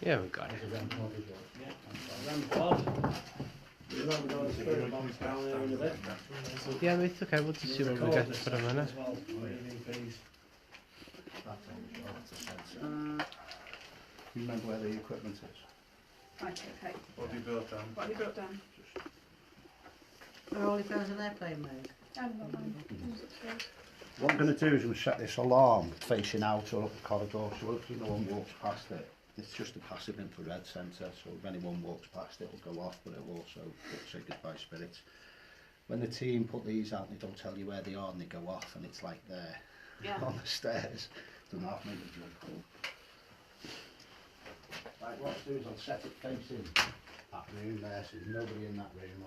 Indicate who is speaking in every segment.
Speaker 1: Yeah, we got it. Yeah, but it's okay, we'll just see what we get for a minute.
Speaker 2: You remember where the equipment is?
Speaker 3: Right, okay.
Speaker 4: What have you built down?
Speaker 3: What have you brought down?
Speaker 5: Are all your phones in airplane mode?
Speaker 3: I'm not mine. Who's upstairs?
Speaker 2: What I'm going to do is I'm going to set this alarm facing out or up the corridor, so if no one walks past it, it's just a passive infrared sensor, so if anyone walks past it will go off, but it will also say goodbye spirits. When the team put these out, they don't tell you where they are and they go off, and it's like there on the stairs. Doesn't have to make a jump. Right, what I'll do is I'll set it facing that room there, so there's nobody in that room.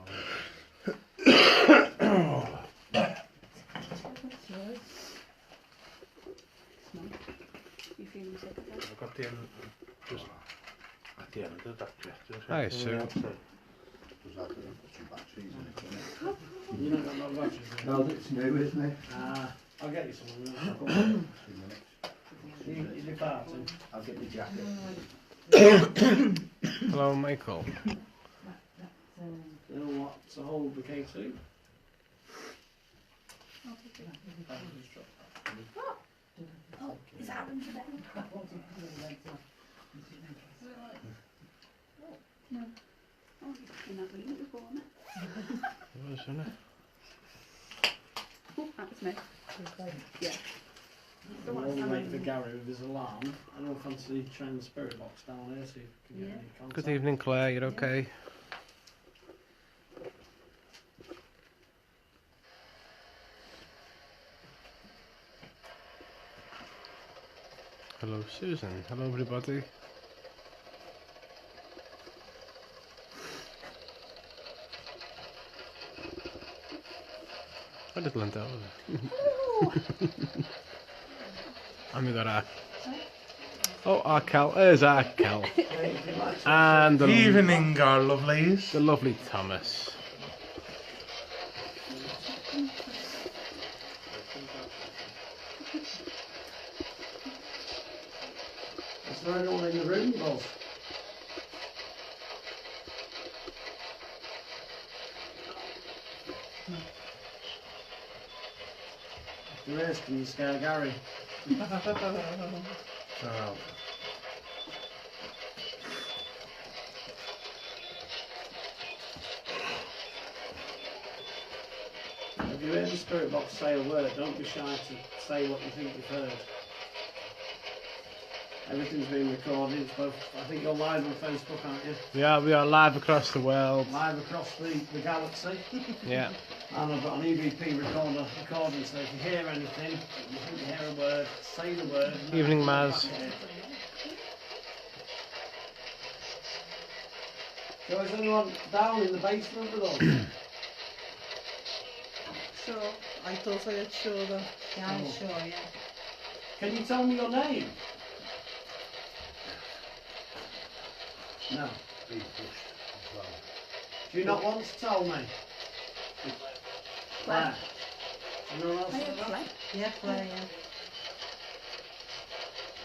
Speaker 3: You feeling sick of that?
Speaker 4: I've got the end, just at the end of that gesture.
Speaker 1: Hi, sir.
Speaker 2: Does that put some batteries in it?
Speaker 6: You don't got no batteries in it?
Speaker 2: No, it's new, isn't it?
Speaker 6: I'll get you some.
Speaker 2: 2 minutes.
Speaker 6: You departing?
Speaker 2: I'll get the jacket.
Speaker 1: Hello, Michael.
Speaker 6: You know what to hold the K2?
Speaker 3: Oh, is that happened to them? No. Oh, you've been that room before, hasn't
Speaker 1: It was, wasn't it?
Speaker 3: Oh, that was me. Yeah. So
Speaker 6: We'll
Speaker 3: what's that?
Speaker 6: make the Gary with his alarm. I don't fancy trying the spirit box down here, see if we can get any contact.
Speaker 1: Good evening, Claire. You're okay? Hello, Susan. Hello, everybody. A little and and we got our... Oh, our Cal. There's our Cal. And the
Speaker 4: Evening, our lovelies.
Speaker 1: the lovely Thomas.
Speaker 6: Is there anyone in the room, boss? If there is, can you scare Gary?
Speaker 4: Oh.
Speaker 6: If you hear the spirit box say a word, don't be shy to say what you think you've heard. Everything's being recorded. It's both, I think you're live on Facebook, aren't you?
Speaker 1: Yeah, we are live across the world.
Speaker 6: Live across the galaxy.
Speaker 1: Yeah.
Speaker 6: And I've got an EVP recorder recording, so if you hear anything, you think you hear a word, say the word. and then
Speaker 1: Evening,
Speaker 6: come back
Speaker 1: Maz.
Speaker 6: here. So is anyone down in the basement with us?
Speaker 5: Sure. I thought I had sure though. Yeah, I'm
Speaker 6: Oh.
Speaker 5: sure, yeah.
Speaker 6: Can you tell me your name? No.
Speaker 2: Being pushed as well.
Speaker 6: Do you not want to tell me? Claire. Anyone else
Speaker 3: Are you
Speaker 6: want to
Speaker 3: Claire?
Speaker 5: Yeah, Claire, yeah.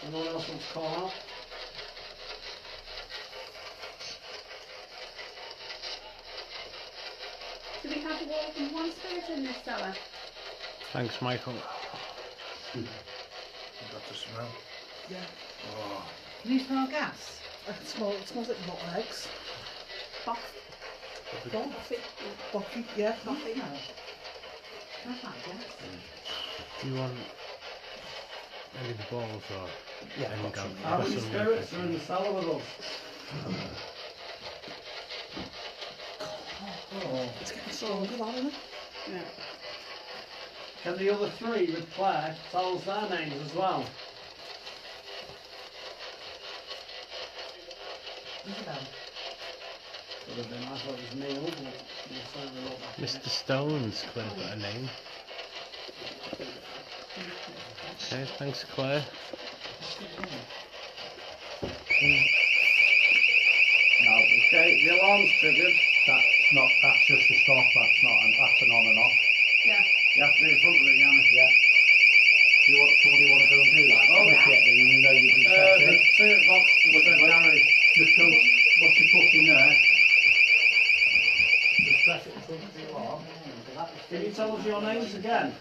Speaker 6: Anyone else want to call out?
Speaker 3: Do we have more than one spirit in this cellar?
Speaker 1: Thanks, Michael.
Speaker 4: You got the smell?
Speaker 5: Yeah.
Speaker 4: Oh.
Speaker 5: Can you smell gas? It smells like rotten eggs.
Speaker 3: Box?
Speaker 5: Coffee. Coffee, yeah. Coffee. No. Smells like gas.
Speaker 1: Do you want any of the balls or
Speaker 2: Yeah,
Speaker 1: any
Speaker 2: got
Speaker 1: gum?
Speaker 2: some.
Speaker 6: How many spirits are in the cellar with us? Oh.
Speaker 5: It's getting stronger, that, isn't it?
Speaker 3: Yeah.
Speaker 6: Can the other three with Claire tell us their names as well?
Speaker 5: Isabel.
Speaker 6: Would have been, I thought it was Neil, but you certainly look like
Speaker 1: Mr. Stone's Claire got a name. Okay, thanks, Claire.
Speaker 2: No,
Speaker 6: Okay, the alarm's triggered.
Speaker 2: that's just a stop, that's an on and off.
Speaker 3: Yeah.
Speaker 6: You have to be in front of it, Yannick.
Speaker 2: Yeah. Do you want to go and do that?
Speaker 6: Oh.
Speaker 2: Click it, and you know you've been set in.
Speaker 6: The tell us your names again?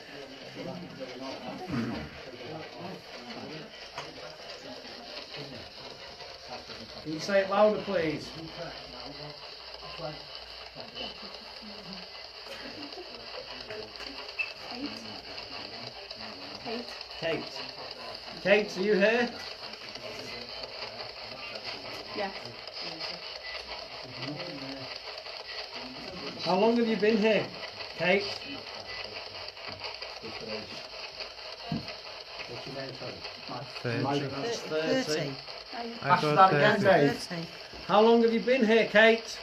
Speaker 6: Can you say it louder, please?
Speaker 3: Kate.
Speaker 6: Kate. Kate, are you here?
Speaker 3: Yeah.
Speaker 6: How long have you been here, Kate?
Speaker 2: What's your name, sorry?
Speaker 1: 30.
Speaker 6: That's 30.
Speaker 1: I
Speaker 2: Ask
Speaker 1: got
Speaker 2: that again,
Speaker 1: 30.
Speaker 2: Dave.
Speaker 6: How long have you been here, Kate?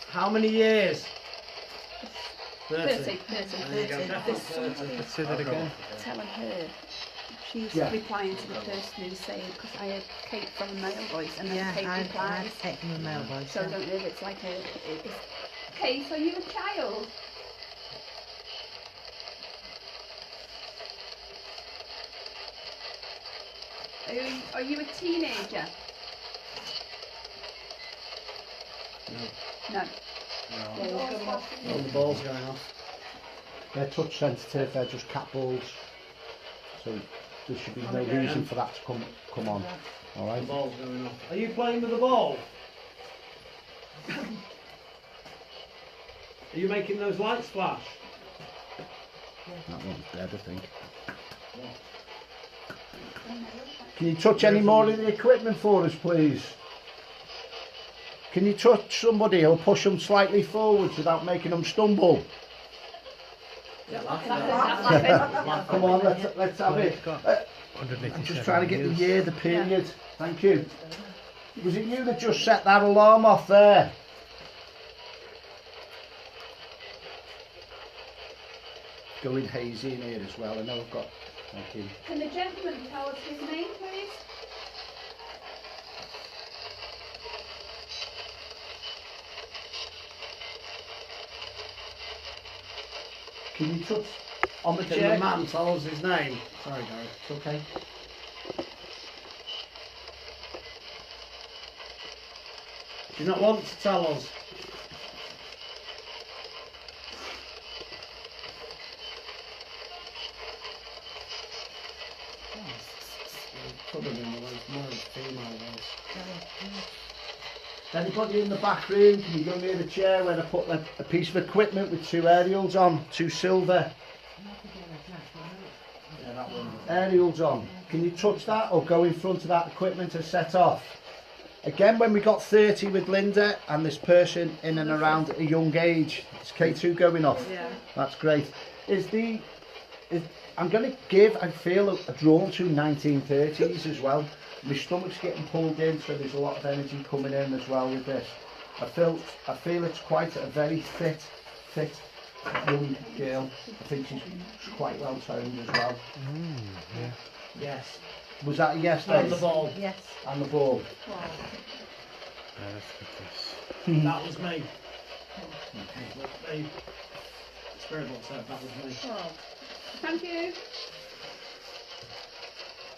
Speaker 6: How many years?
Speaker 3: 30.
Speaker 6: There you go, definitely 30.
Speaker 1: Let's say that again.
Speaker 3: Telling her. She's
Speaker 2: Yeah.
Speaker 3: replying to the person who's saying, because I heard Kate from a male voice and then
Speaker 5: Yeah,
Speaker 3: Kate
Speaker 5: I
Speaker 3: replies.
Speaker 5: take from a male voice.
Speaker 3: So I don't know if it's like it's, Kate, are you a child? Are you a teenager? No.
Speaker 6: Oh, the ball's going off.
Speaker 2: They're touch sensitive, they're just cat balls. So there should be no reason for that to come on.
Speaker 6: The
Speaker 2: Alright?
Speaker 6: ball's going off. Are you playing with the ball? Are you making those lights flash?
Speaker 2: That one's dead, I think. Can you touch any more of the equipment for us, please? Can you touch somebody or push them slightly forwards without making them stumble? Come on, let's have it. I'm just trying to get the year, the period. Thank you. Was it you that just set that alarm off there? Going hazy in here as well. I know I've got. Thank you.
Speaker 3: Can the gentleman tell us his name, please?
Speaker 2: Can you touch on the
Speaker 6: Can
Speaker 2: chair?
Speaker 6: the man tell us his name? Sorry, Gary.
Speaker 2: It's okay.
Speaker 6: Do you not want to tell us? Probably more of a female voice.
Speaker 2: Anybody in the back room, can you go near the chair where I put a piece of equipment with two aerials on, two silver
Speaker 6: Yeah, that one.
Speaker 2: aerials on? Can you touch that or go in front of that equipment and set off? Again, when we got 30 with Linda and this person in and around a young age, it's K2 going off.
Speaker 5: Yeah.
Speaker 2: That's great. I'm going to give, I feel, a drawn to 1930s as well. My stomach's getting pulled in, so there's a lot of energy coming in as well with this. I feel it's quite a very fit young girl. I think she's quite well toned as well.
Speaker 6: Yes.
Speaker 2: Was that a yes,
Speaker 6: And the
Speaker 2: Dave?
Speaker 6: ball.
Speaker 5: Yes.
Speaker 2: And the ball.
Speaker 6: That was me. The spirit box said that was me.
Speaker 3: Oh. Thank you.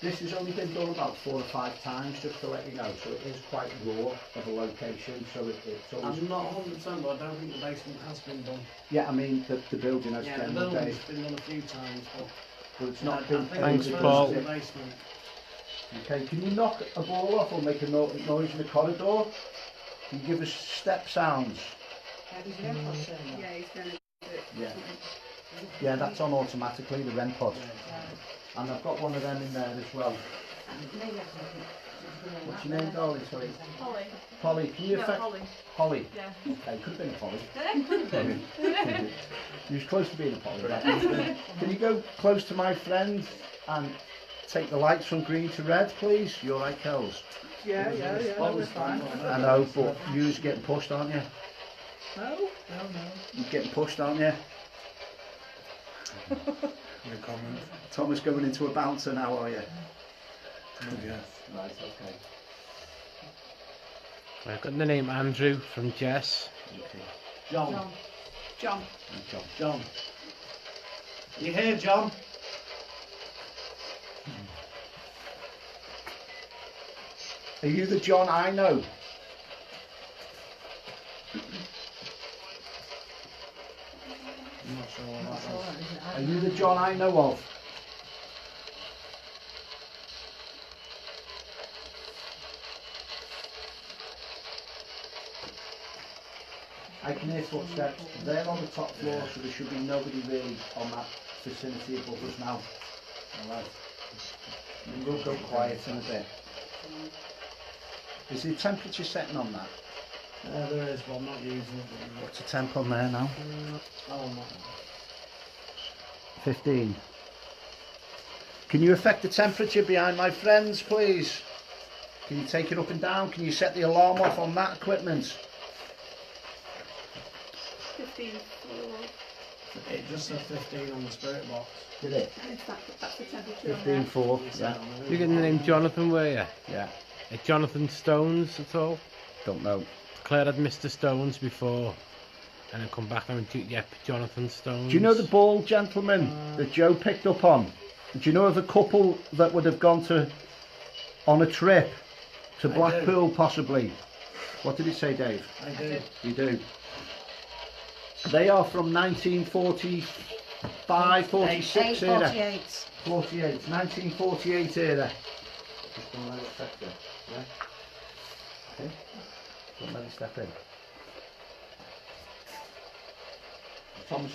Speaker 2: This has only been done about 4 or 5 times, just to let you know. So it is quite raw of a location. So it's always.
Speaker 6: I'm not 100%, but I don't think the basement has been done.
Speaker 2: Yeah, I mean the building has
Speaker 6: Yeah, the
Speaker 2: general
Speaker 6: building's
Speaker 2: Dave,
Speaker 6: been done a few times,
Speaker 2: but it's
Speaker 6: but
Speaker 2: not
Speaker 6: I
Speaker 2: been.
Speaker 6: think
Speaker 1: Thanks,
Speaker 6: it's
Speaker 1: Paul.
Speaker 6: the basement.
Speaker 2: Okay, can you knock a ball off or make a noise in the corridor? Can you give us step sounds?
Speaker 3: Yeah, he's going to do it.
Speaker 2: Yeah. Yeah, that's on automatically, the REM pod. And I've got one of them in there as well. What's your name, darling? Sorry.
Speaker 3: Holly.
Speaker 2: Polly, can you
Speaker 3: No,
Speaker 2: affect...
Speaker 3: Holly.
Speaker 2: Holly?
Speaker 3: Yeah.
Speaker 2: Okay, could have been a Polly. You was close to being a Polly. Can you go close to my friend and take the lights from green to red, please? You all right, Kels?
Speaker 5: Yeah,
Speaker 6: That was fine.
Speaker 2: I know, but you're getting pushed, aren't you?
Speaker 5: No.
Speaker 2: You're getting pushed, aren't you? Thomas going into a bouncer now, are you?
Speaker 1: Yes.
Speaker 2: Right, okay.
Speaker 1: I've got the name Andrew from Jess.
Speaker 2: Okay.
Speaker 6: John.
Speaker 3: John.
Speaker 6: John. You here, John?
Speaker 2: Are you the John I know?
Speaker 6: I'm not sure what
Speaker 5: That's
Speaker 6: that
Speaker 5: all
Speaker 6: was.
Speaker 5: right, isn't it?
Speaker 2: Are you the John I know of? I can hear footsteps. They're on the top floor, so there should be nobody really on that vicinity above us now. Alright. And we'll go quiet in a bit. Is the temperature setting on that?
Speaker 6: There is, but I'm not using it.
Speaker 2: What's the temp on there now?
Speaker 6: Oh, I'm not.
Speaker 2: 15. Can you affect the temperature behind my friends, please? Can you take it up and down? Can you set the alarm off on that equipment?
Speaker 3: 15
Speaker 6: It just says 15 on the spirit box.
Speaker 2: Did it?
Speaker 3: That's the temperature on there.
Speaker 2: 15.4.
Speaker 6: It said
Speaker 2: Yeah.
Speaker 6: on there.
Speaker 1: You getting the name Jonathan, were you?
Speaker 2: Yeah.
Speaker 1: Jonathan Stones at all?
Speaker 2: Don't know.
Speaker 1: Claire had Mr. Stones before, and then come back and went, yep, Jonathan Stones.
Speaker 2: Do you know the bald gentleman that Joe picked up on? Do you know of a couple that would have gone on a trip to
Speaker 6: I
Speaker 2: Blackpool possibly? What did it say, Dave?
Speaker 6: I do.
Speaker 2: You do. They are from 1945, 46 era.
Speaker 5: 48.
Speaker 2: 48, 1948 era. Just don't let it affect it, yeah? Okay. Don't let it step in. Thomas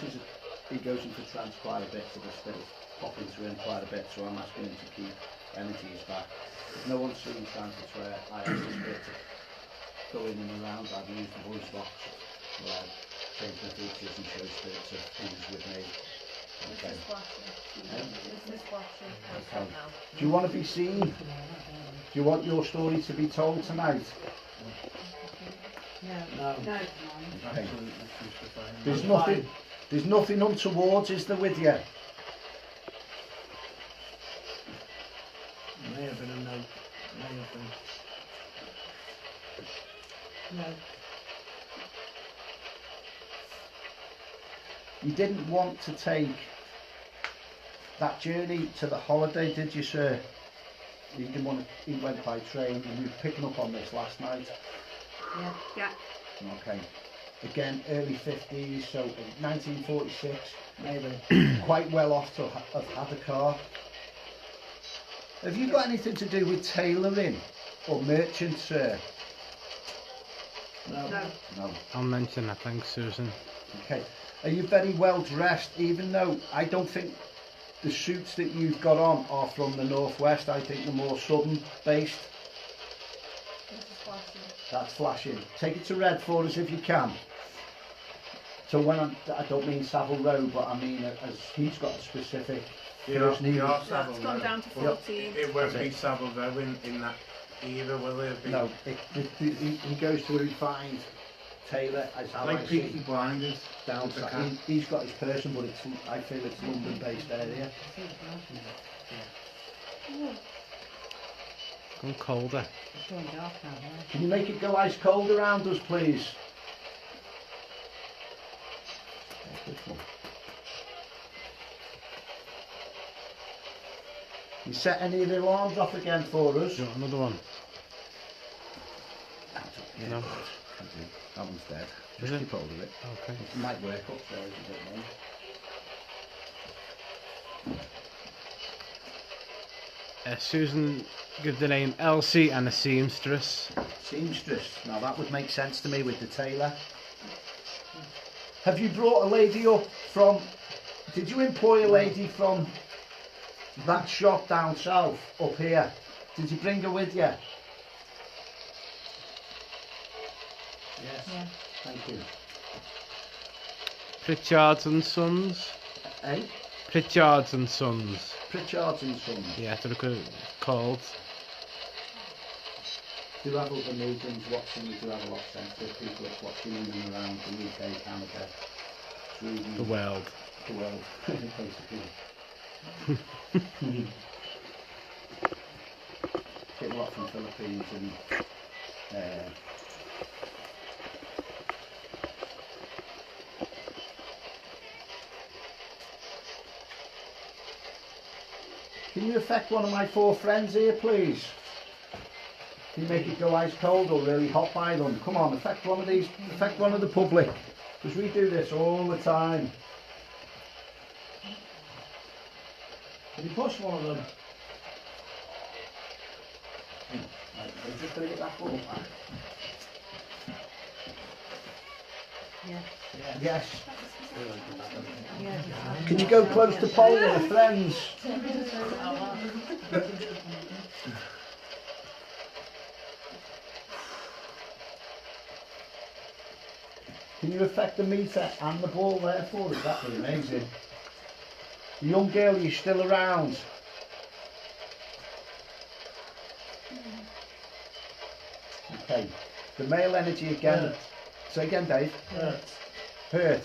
Speaker 2: he goes into trance quite a bit, so they still pop into him quite a bit, so I'm asking him to keep energies back. If no one's seen trance, it's where I ask the spirit to go in and around. I've used the voice box where I change the features and show spirits of who's with me. Okay. Okay. Do you want to be seen? Do you want your story to be told tonight?
Speaker 5: No.
Speaker 6: No.
Speaker 3: No.
Speaker 2: Okay. There's nothing untowards, is there, with you?
Speaker 6: May have been a note. May have been.
Speaker 5: No.
Speaker 2: You didn't want to take that journey to the holiday, did you, sir? You didn't want to, he went by train, and you were picking up on this last night.
Speaker 5: Yeah.
Speaker 3: Yeah.
Speaker 2: Okay. Again, early 50s, so 1946,
Speaker 6: Maybe.
Speaker 2: quite well off to have had a car. Have you got anything to do with tailoring or merchant, sir?
Speaker 6: No.
Speaker 3: No.
Speaker 2: No.
Speaker 1: I'll mention that, thanks, Susan.
Speaker 2: Okay. Are you very well dressed, even though I don't think the suits that you've got on are from the northwest? I think they're more southern based. That's flashing. Take it to red for us if you can. So when I don't mean Savile Row, but I mean as he's got a specific person.
Speaker 3: That's gone down to 14.
Speaker 4: It won't be Savile Row in that either, will it? Be
Speaker 2: No, he goes to a refined tailor, as how
Speaker 4: like
Speaker 2: I see
Speaker 4: Peaky Blinders.
Speaker 2: down
Speaker 4: with the
Speaker 2: south.
Speaker 4: cat.
Speaker 2: He's got his person, but I feel it's London based area.
Speaker 1: Gone colder.
Speaker 5: It's going dark now, right?
Speaker 2: Can you make it go ice cold around us, please? You set any of the alarms off again for us?
Speaker 1: Do you want another one?
Speaker 2: Yeah,
Speaker 1: No.
Speaker 2: can do. That one's dead.
Speaker 1: Is
Speaker 2: Just
Speaker 1: it?
Speaker 2: keep hold of it.
Speaker 1: Okay.
Speaker 2: It might work upstairs, I don't know.
Speaker 1: Susan, give the name Elsie and a seamstress.
Speaker 2: Seamstress. Now that would make sense to me with the tailor. Have you brought a lady up from... Did you employ a lady from that shop down south, up here? Did you bring her with you?
Speaker 6: Yes.
Speaker 5: Yeah.
Speaker 2: Thank you.
Speaker 1: Pritchard's and Sons.
Speaker 2: Eh?
Speaker 1: Pritchard's and Sons.
Speaker 2: Pritchard's and Sons.
Speaker 1: Yeah, that's what it's called.
Speaker 2: Do have other meetings watching, we do have a lot of sensitive people that's watching in and around the UK, Canada, Sweden,
Speaker 1: The world.
Speaker 2: the world, basically. Get a lot from Philippines and can you affect one of my four friends here, please? Can you make it go ice cold or really hot by them? Come on, affect one of these, affect one of the public. Because we do this all the time.
Speaker 6: Can you push one of them?
Speaker 2: Right, we're just going to get that ball back.
Speaker 3: Yeah.
Speaker 2: Yes.
Speaker 3: Yeah.
Speaker 2: Can you go close to Polly and her friends? Can you affect the meter and the ball there for us? That'd be amazing. The young girl, are you still around? Okay. The male energy again.
Speaker 6: Hurt.
Speaker 2: Say again, Dave.
Speaker 6: Hurt.
Speaker 2: Hurt.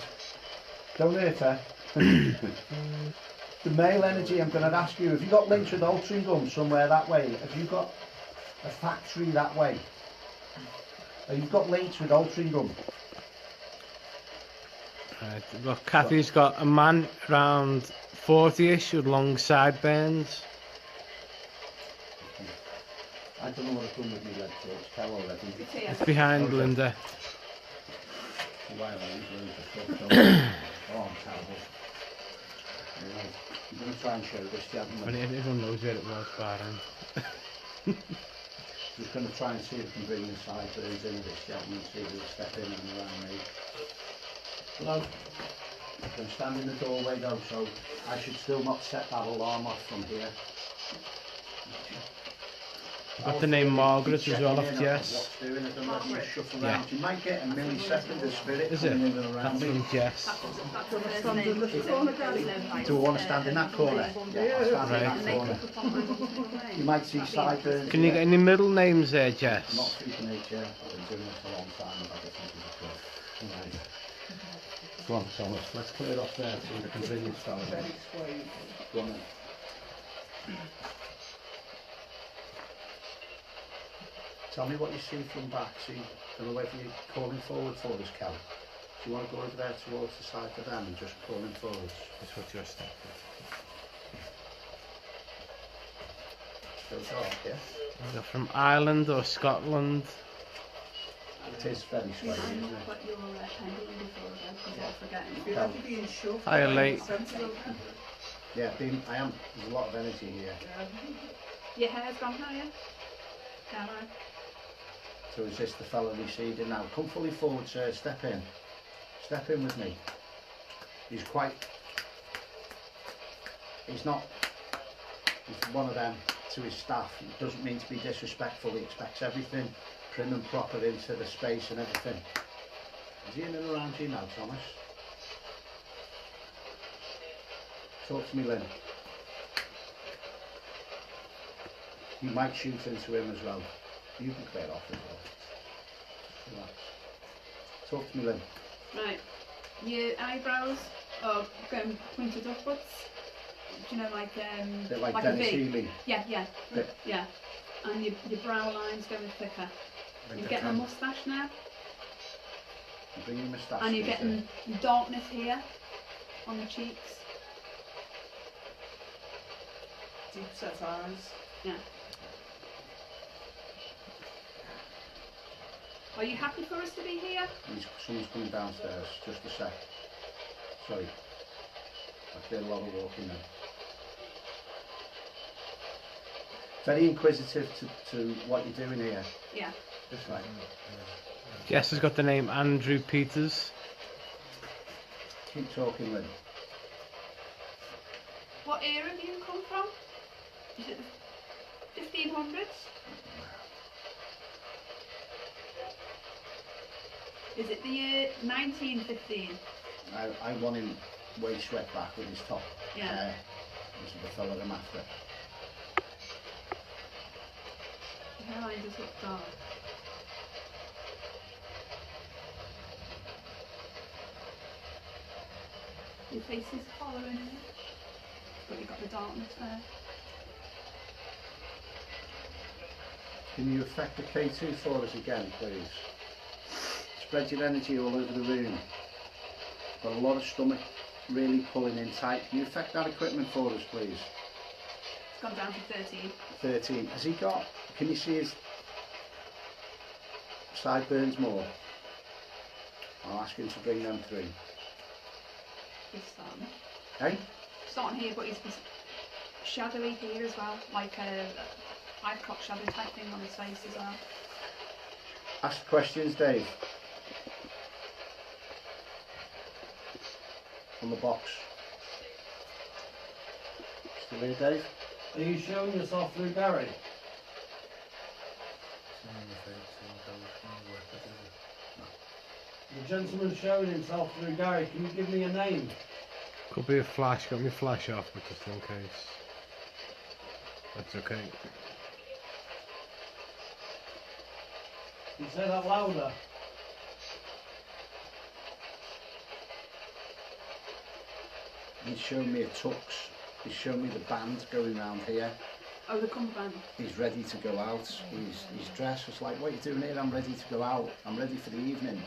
Speaker 2: Don't hurt her. The male energy, I'm going to ask you, have you got links with Altrincham somewhere that way? Have you got a factory that way? Have you got links with Altrincham?
Speaker 1: Right, well, Kathy's got a man around 40ish with long sideburns.
Speaker 2: I don't know what I've done with my leg torch, tell already.
Speaker 3: It's here.
Speaker 1: It's behind Linda.
Speaker 2: Why am I using loads of stuff, don't I? Oh, I'm terrible. Anyway, I'm going to try and show this
Speaker 1: But
Speaker 2: gentleman.
Speaker 1: everyone knows where it was, Baron.
Speaker 2: Just going to try and see if I can bring the sideburns in this gentleman, see if he'll step in and around me.
Speaker 6: Hello.
Speaker 2: I'm going to stand in the doorway though, so I should still not set that alarm off from here.
Speaker 1: I've got the name Margaret as well, off Jess.
Speaker 2: What's doing, I don't know if you shuffle
Speaker 1: Yeah.
Speaker 2: around. You might get a millisecond of spirit
Speaker 1: Is it?
Speaker 2: coming in and around
Speaker 1: That's
Speaker 2: me.
Speaker 1: from Jess.
Speaker 3: That's the first name.
Speaker 2: Do I want to stand in that corner? Yeah, I'll stand
Speaker 1: Right.
Speaker 2: in
Speaker 3: And
Speaker 2: that
Speaker 3: they
Speaker 2: corner.
Speaker 3: could put on
Speaker 2: You might see sideburns.
Speaker 1: Can you get any middle names there,
Speaker 2: I'm not
Speaker 1: Jess?
Speaker 2: freaking nature. I've been doing this a long time. I've had it since I was a kid. Right. Go on, Thomas. Let's clear off there so we can bring this fella in.
Speaker 5: Very swayed.
Speaker 2: Go on then. Tell me what you see from back. See, I don't know whether you're calling forward for us, Kel. Do you want to go over there towards the side of them and just calling forwards?
Speaker 1: That's what you're saying.
Speaker 2: Still dark, yeah?
Speaker 1: They're from Ireland or Scotland.
Speaker 2: It is very swayy, isn't it?
Speaker 3: Put your pendulum before then, because I'll forget.
Speaker 5: You're happy being shoved.
Speaker 1: Hi, late.
Speaker 5: Sensible.
Speaker 2: Yeah, I am. There's a lot of energy here.
Speaker 3: Your hair's gone now, yeah? Yeah, right.
Speaker 2: So is this the fella receding now? Come fully forward, sir. Step in. Step in with me. He's not. He's one of them to his staff. He doesn't mean to be disrespectful. He expects everything prim and proper into the space and everything. Is he in and around you now, Thomas? Talk to me, Lynn. You might shoot into him as well. You can clear off as well. Relax. Talk to me, Lynn.
Speaker 3: Right. Your eyebrows are going pointed upwards. Do you know, like
Speaker 2: They're like
Speaker 3: a
Speaker 2: Dennis
Speaker 3: V?
Speaker 2: Healy.
Speaker 3: Yeah, yeah,
Speaker 2: Bit-
Speaker 3: yeah. And your brow line's going thicker. You're getting a moustache now,
Speaker 2: You bring your moustache.
Speaker 3: and you're
Speaker 2: into
Speaker 3: getting darkness here on the cheeks.
Speaker 5: Deep set eyes.
Speaker 3: Yeah. Are you happy for us to be here?
Speaker 2: Someone's coming downstairs. Just a sec. Sorry. I feel a lot of walking now. Very inquisitive to what you're doing here.
Speaker 3: Yeah.
Speaker 2: Right.
Speaker 1: Jess has got the name Andrew Peters.
Speaker 2: Keep talking, Lynn.
Speaker 3: What era have you come from? Is it the 1500s? Is it the year 1915?
Speaker 2: I want him way swept back with his top
Speaker 3: Yeah.
Speaker 2: hair. This is the fella I'm after.
Speaker 3: The hairline does look dark. Your face is hollow in it, but you've got the darkness there.
Speaker 2: Can you affect the K2 for us again, please? Spread your energy all over the room. Got a lot of stomach really pulling in tight. Can you affect that equipment for us, please?
Speaker 3: It's gone down to 13.
Speaker 2: 13. Has he got, can you see his sideburns more? I'll ask him to bring them through.
Speaker 3: He's starting.
Speaker 2: Hey?
Speaker 3: Starting here, but he's shadowy here as well, like a I've got shadow type thing on his face as well.
Speaker 2: Ask questions, Dave. On the box. Still here, Dave?
Speaker 6: Are you showing yourself through Gary? The gentleman showing himself through Gary, can you give me a name?
Speaker 1: Could be a flash. Got me flash off, but just in case. That's okay.
Speaker 6: Can you say that louder?
Speaker 2: He's showing me a tux. He's showing me the band going round here.
Speaker 3: Oh, the cummerbund.
Speaker 2: He's ready to go out. He's dressed. It's like, what are you doing here? I'm ready to go out. I'm ready for the evening.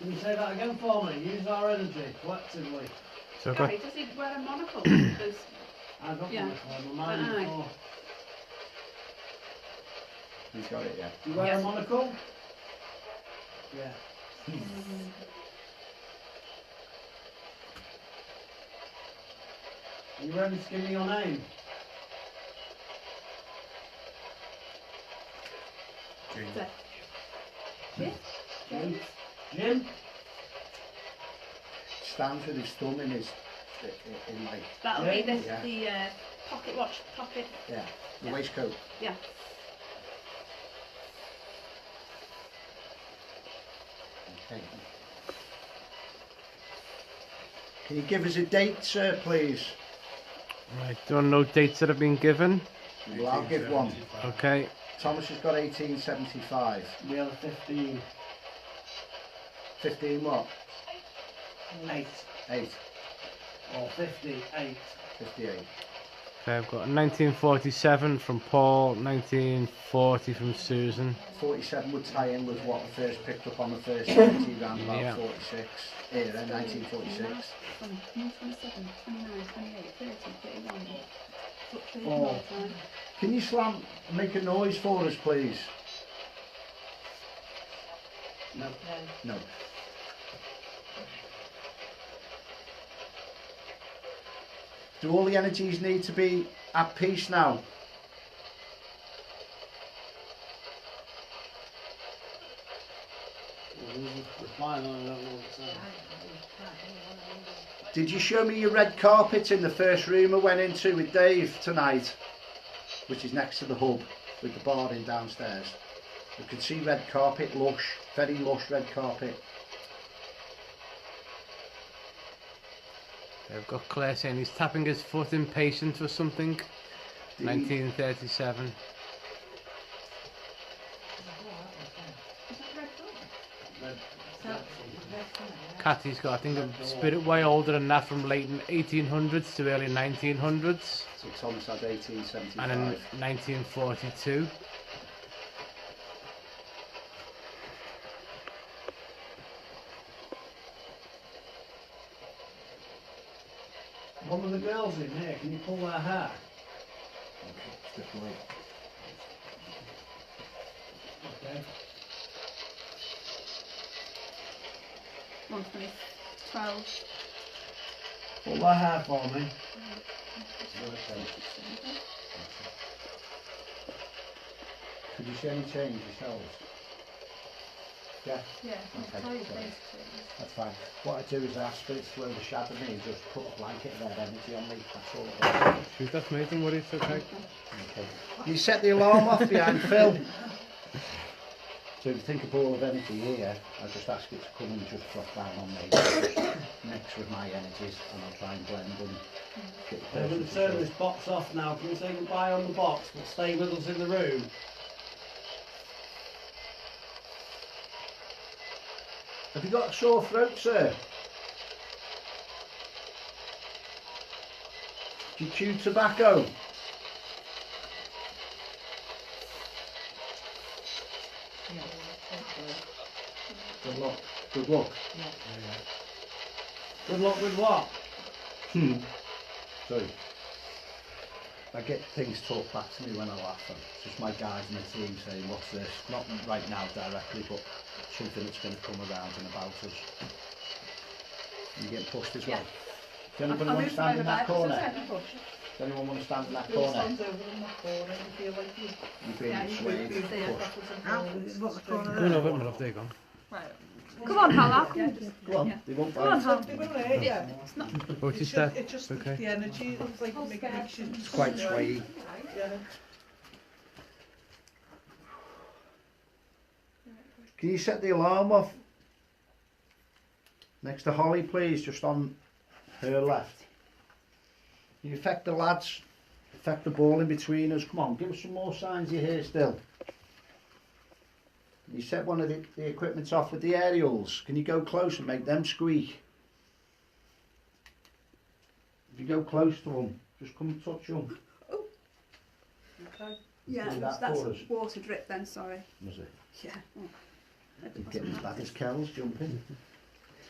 Speaker 6: Can you say that again for me? Use our energy collectively.
Speaker 1: So I've got
Speaker 3: Gary, does he wear a monocle? Because
Speaker 6: I don't
Speaker 3: Yeah.
Speaker 6: want to call my mind
Speaker 3: Aye.
Speaker 6: before.
Speaker 2: He's got it, yeah.
Speaker 6: Do you wear
Speaker 3: Yes.
Speaker 6: a monocle? Yeah. Are you ready to give me your name?
Speaker 3: the Jim? James?
Speaker 6: Jim?
Speaker 2: Stands with his thumb in his, in like,
Speaker 3: That'll be the,
Speaker 2: Yeah.
Speaker 3: the pocket watch, pocket.
Speaker 2: yeah, the
Speaker 3: Yeah.
Speaker 2: waistcoat.
Speaker 3: Yeah.
Speaker 2: Okay. Can you give us a date, sir, please?
Speaker 1: right. Don't know dates that have been given.
Speaker 2: Well, I'll give one.
Speaker 1: Okay.
Speaker 2: Thomas has got 1875.
Speaker 6: We have 15.
Speaker 2: 15 what?
Speaker 6: 8.
Speaker 2: 8.
Speaker 6: Or 58.
Speaker 2: 58.
Speaker 1: Okay, I've got 1947 from Paul, 1940 from Susan.
Speaker 2: 47 would tie in with what we first picked up on the first 20 round about
Speaker 1: Yeah.
Speaker 2: 46. Era 1946.
Speaker 3: 27, 29, 28, 30, 31. Fluctuating
Speaker 6: Oh.
Speaker 3: all the time.
Speaker 2: Can you make a noise for us, please?
Speaker 6: No.
Speaker 2: No. Do all the energies need to be at peace now?
Speaker 6: Reply, I don't know what it's saying.
Speaker 2: Did you show me your red carpet in the first room I went into with Dave tonight? Which is next to the hub with the bar in downstairs. You could see red carpet, lush, very lush red carpet.
Speaker 1: I've got Claire saying he's tapping his foot impatient or something.
Speaker 2: Did he-
Speaker 1: 1937.
Speaker 3: Is that red dog?
Speaker 6: Red.
Speaker 1: Cathy's got, I think, a spirit way older than that, from late 1800s to early 1900s.
Speaker 2: So Thomas had 1875.
Speaker 1: And in 1942.
Speaker 6: One of the girls in here, can you pull their hair?
Speaker 2: Step away.
Speaker 6: Okay.
Speaker 3: 112.
Speaker 6: Pull their hair for me.
Speaker 2: Could you see any change yourselves? Yeah,
Speaker 3: Yeah,
Speaker 2: Okay,
Speaker 3: tell you
Speaker 2: sorry.
Speaker 3: basically.
Speaker 2: that's fine. What I do is I ask spirits to overshadow me and just put a blanket of their energy on me. That's all I do.
Speaker 1: Shoot, that's me, don't worry, it's okay.
Speaker 2: Okay. You set the alarm off behind Phil. So if you think a ball of energy here, I just ask it to come and just drop down on me, just mix with my energies, and I'll try and blend and get the
Speaker 6: I'm
Speaker 2: person
Speaker 6: going to
Speaker 2: to
Speaker 6: turn
Speaker 2: show.
Speaker 6: this box off now. Can you say goodbye on the box, but stay with us in the room?
Speaker 2: Have you got a sore throat, sir? Do you chew tobacco? Good luck. Good luck.
Speaker 6: Good luck with what?
Speaker 2: Sorry. I get things talked back to me when I laugh. And it's just my guys and the team saying, what's this? Not right now directly, but something that's going to come around and about us. You getting pushed as well? Does anybody want to stand in that corner? Does anyone want to stand in that corner?
Speaker 5: Stand over in that corner and you feel like
Speaker 2: You're being swayed, pushed.
Speaker 5: what the corner
Speaker 1: Go over, my love, there you go.
Speaker 3: Come on, Hal, I'll come.
Speaker 2: Go on, they won't
Speaker 3: Come on,
Speaker 2: bite.
Speaker 3: Hal.
Speaker 5: They will hurt you.
Speaker 1: Oh,
Speaker 5: It's
Speaker 1: just
Speaker 5: just,
Speaker 1: there.
Speaker 5: it's just
Speaker 1: Okay.
Speaker 5: the energy. It's like makes you.
Speaker 2: It's quite swayy.
Speaker 5: Yeah.
Speaker 2: Can you set the alarm off? Next to Holly, please, just on her left. Can you affect the lads? Affect the ball in between us. Come on, give us some more signs you're here still. Can you set one of the equipments off with the aerials? Can you go close and make them squeak? If you go close to them, just come and touch them.
Speaker 5: Okay.
Speaker 3: Yeah,
Speaker 2: Do that
Speaker 3: that's
Speaker 2: for us.
Speaker 3: water drip then, sorry.
Speaker 2: Was it?
Speaker 3: Yeah. Oh.
Speaker 2: You're getting as bad as Kel's jumping.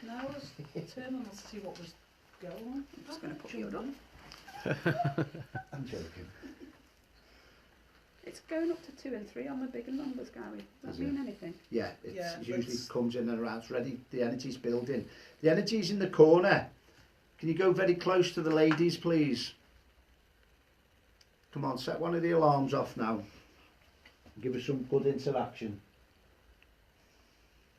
Speaker 5: No, I was turning to see what was going on.
Speaker 3: I'm just going to put you on.
Speaker 2: I'm joking.
Speaker 3: It's going up to 2 and 3 on the bigger numbers, Gary. Does
Speaker 2: Is
Speaker 3: that
Speaker 2: it?
Speaker 3: mean anything?
Speaker 2: Yeah, it
Speaker 5: Yeah, but
Speaker 2: usually
Speaker 5: it's-
Speaker 2: comes in and around. It's ready. The energy's building. The energy's in the corner. Can you go very close to the ladies, please? Come on, set one of the alarms off now. Give us some good interaction.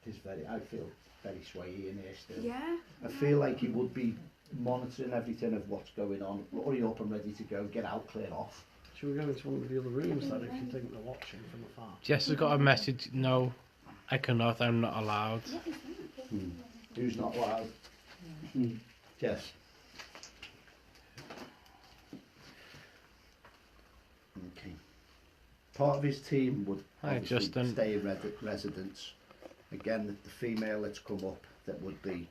Speaker 2: It is I feel very swayy in here still.
Speaker 3: Yeah.
Speaker 2: I feel like he would be monitoring everything of what's going on. Hurry up and ready to go. Get out, clear off.
Speaker 6: Should we go into one of the other rooms then if you think they're watching from afar?
Speaker 1: Jess has got a message. No, I cannot. I'm not allowed.
Speaker 2: Who's not allowed? Yes. Okay. Part of his team would
Speaker 1: Hi,
Speaker 2: obviously
Speaker 1: Justin.
Speaker 2: stay in residence. Again, the female that's come up that would be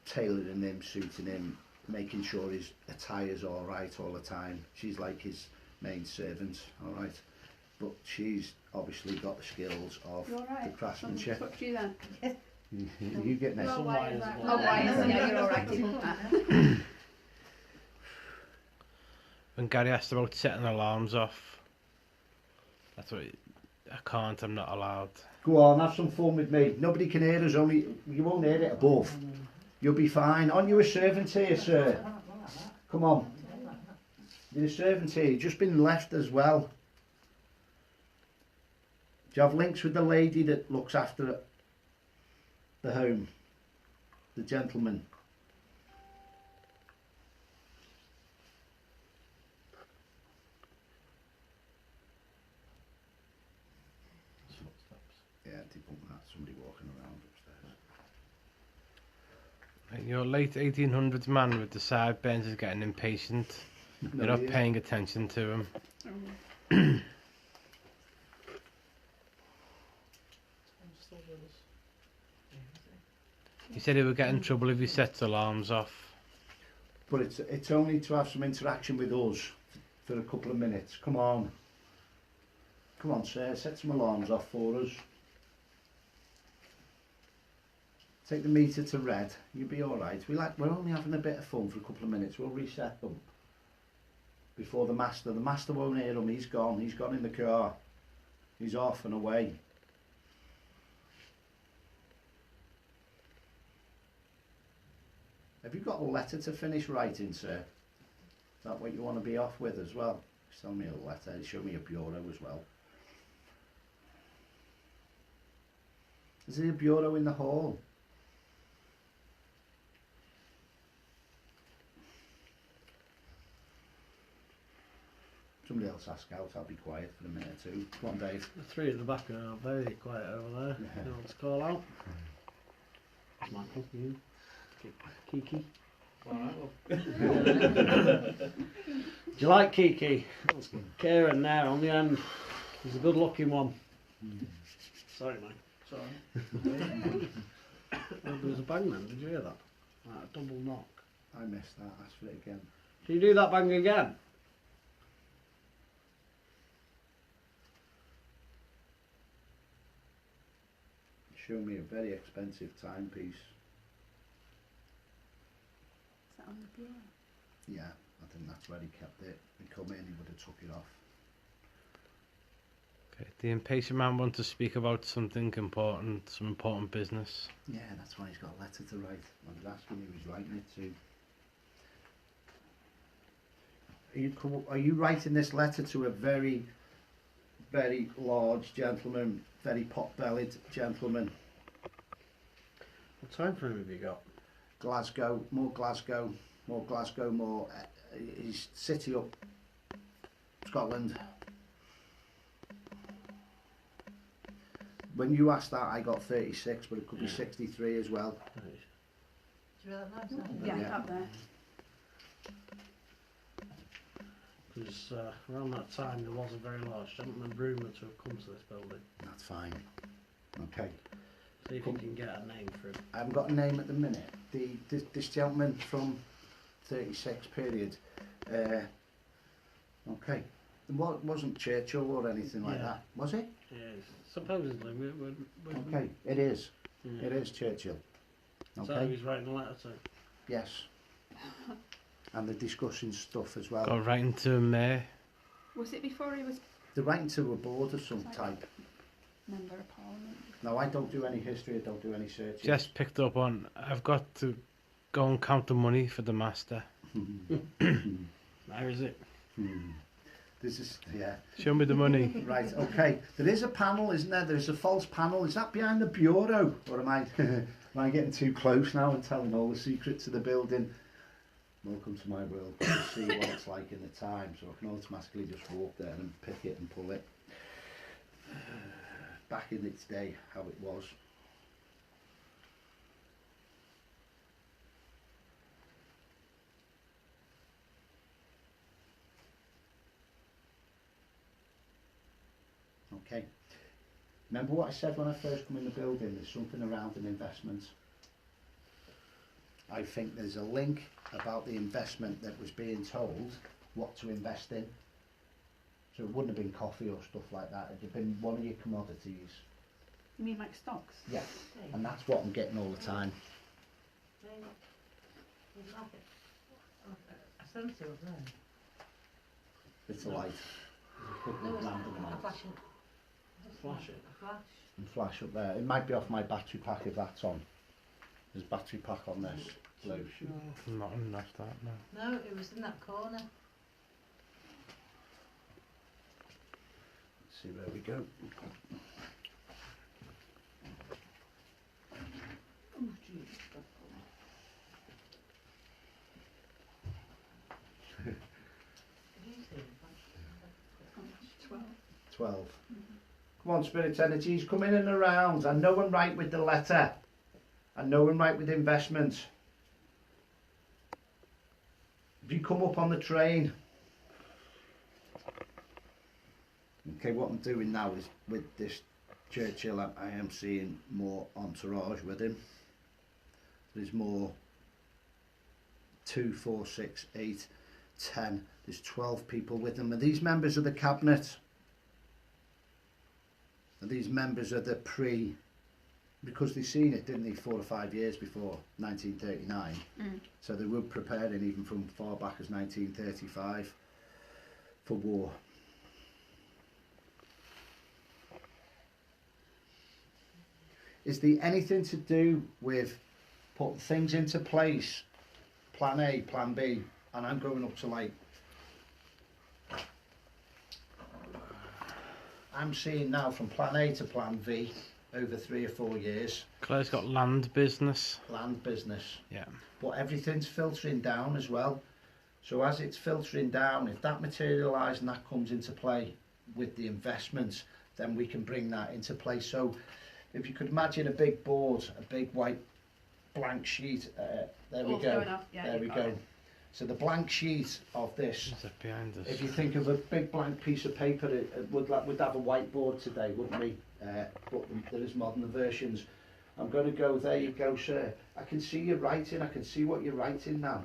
Speaker 2: tailoring him, suiting him, making sure his attire's all right all the time. She's like his main servant, all right. But she's obviously got the skills of
Speaker 3: You're right.
Speaker 2: the craftsmanship.
Speaker 3: Touch you then.
Speaker 2: You get next.
Speaker 6: Some wires as
Speaker 3: Oh,
Speaker 6: well.
Speaker 3: why isn't it? You're alright.
Speaker 1: When Gary asked about setting alarms off, that's what I can't. I'm not allowed.
Speaker 2: Go on, have some fun with me. Nobody can hear us, only you won't hear it above. You'll be fine. Aren't you a servant here, sir? Come on. You're a servant here. You've just been left as well. Do you have links with the lady that looks after the home? The gentleman? Yeah, somebody walking around upstairs.
Speaker 1: Your late 1800s man with the sideburns is getting impatient. You're not
Speaker 2: he is.
Speaker 1: paying attention to him. He said he would get in trouble if he sets alarms off.
Speaker 2: But it's only to have some interaction with us for a couple of minutes. Come on. Come on, sir. Set some alarms off for us. Take the meter to red. You'll be all right. We're only having a bit of fun for a couple of minutes. We'll reset them before the master. The master won't hear him. He's gone. He's gone in the car. He's off and away. Have you got a letter to finish writing, sir? Is that what you want to be off with as well? Sell me a letter. Show me a bureau as well. Is there a bureau in the hall? Somebody else ask out. I'll be quiet for a minute or two. Come on, Dave.
Speaker 6: The three at the back are very quiet over there.
Speaker 2: Yeah.
Speaker 6: You know what to call out? It's Michael, you. Kiki. Do you like Kiki? That's Karen there on the end. He's a good looking one. Sorry, Mike.
Speaker 5: Sorry.
Speaker 6: There was a bang then, did you hear that? Like a double knock.
Speaker 2: I missed that. Ask for it again.
Speaker 6: Can you do that bang again?
Speaker 2: Show me a very expensive timepiece.
Speaker 3: Is that on the bureau?
Speaker 2: Yeah. I think that's where he kept it. He come in, he would have took it off.
Speaker 1: Okay. The impatient man wants to speak about something important, some important business.
Speaker 2: Yeah, that's why he's got a letter to write. I was asking who he's writing it to. Are you writing this letter to a very, very large gentleman, very pot-bellied gentleman?
Speaker 4: What time frame have you got?
Speaker 2: Glasgow, more Glasgow, more Glasgow, more. He's city up Scotland. When you asked that, I got 36, but it could be 63 as well.
Speaker 4: Right.
Speaker 5: Do you realise that?
Speaker 3: Yeah,
Speaker 2: Yeah.
Speaker 3: up there.
Speaker 4: Because around that time there was a very large gentleman rumoured to have come to this building.
Speaker 2: That's fine. Okay.
Speaker 4: See if you can get a name for him.
Speaker 2: I haven't got a name at the minute. This gentleman from 36 period. Okay. It wasn't Churchill or anything like
Speaker 4: Yeah.
Speaker 2: that, was it?
Speaker 4: Yeah, supposedly
Speaker 2: Okay, it is.
Speaker 4: Yeah.
Speaker 2: It is Churchill.
Speaker 4: So
Speaker 2: Okay.
Speaker 4: he's writing a letter to.
Speaker 2: Yes. And they're discussing stuff as well.
Speaker 1: Got right into May.
Speaker 3: Was it before he was
Speaker 2: They're writing to a board of some type.
Speaker 3: Member of Parliament?
Speaker 2: No, I don't do any history. I don't do any searching.
Speaker 1: Just picked up on. I've got to go and count the money for the master.
Speaker 4: Where is it?
Speaker 2: This is, yeah.
Speaker 1: Show me the money.
Speaker 2: Right, okay. There is a panel, isn't there? There's a false panel. Is that behind the bureau? Or am I getting too close now and telling all the secrets of the building? Welcome to my world. To see what it's like in the time, so I can automatically just walk there and pick it and pull it. Back in its day, how it was. Okay. Remember what I said when I first come in the building? There's something around an investment. I think there's a link about the investment that was being told what to invest in. So it wouldn't have been coffee or stuff like that. It'd have been one of your commodities.
Speaker 3: You mean like stocks?
Speaker 2: Yeah. And that's what I'm getting all the time.
Speaker 5: I sent it up there.
Speaker 2: It's a light. Put the
Speaker 5: No, it's
Speaker 2: random
Speaker 5: not. A
Speaker 2: lights
Speaker 5: flashing.
Speaker 4: Flash it.
Speaker 5: A flash.
Speaker 2: and flash up there. It might be off my battery pack if that's on. There's battery pack on this. Blue.
Speaker 1: Not enough that, no.
Speaker 5: No, it was in that corner.
Speaker 2: Let's see where we go.
Speaker 5: Oh, jeez. Did you see it?
Speaker 3: 12.
Speaker 2: 12. Come on, Spirit Energies, come in and around. I know I'm right with the letter. I know I'm right with investment. Have you come up on the train? Okay, what I'm doing now is with this Churchill, I am seeing more entourage with him. There's more 2, 4, 6, 8, 10. There's 12 people with them. Are these members of the cabinet? Are these members of the because they've seen it, didn't they, 4 or 5 years before 1939. So they were preparing even from far back as 1935 for war. Is there anything to do with putting things into place, plan A, plan B, and I'm going up to like, I'm seeing now from plan A to plan V over 3 or 4 years,
Speaker 1: Claire's got land business.
Speaker 2: land business,
Speaker 1: Yeah.
Speaker 2: but everything's filtering down as well. So as it's filtering down, if that materialises and that comes into play with the investments, then we can bring that into place. So if you could imagine a big board, a big white blank sheet, there we
Speaker 3: All
Speaker 2: go,
Speaker 3: going off, yeah,
Speaker 2: there
Speaker 3: you've
Speaker 2: we
Speaker 3: got
Speaker 2: go.
Speaker 3: it.
Speaker 2: So the blank sheet of this,
Speaker 1: Is it behind us?
Speaker 2: if you think of a big blank piece of paper, it would have a whiteboard today, wouldn't we? But there is modern versions. I'm going to go, there you go, sir. I can see you writing, I can see what you're writing now.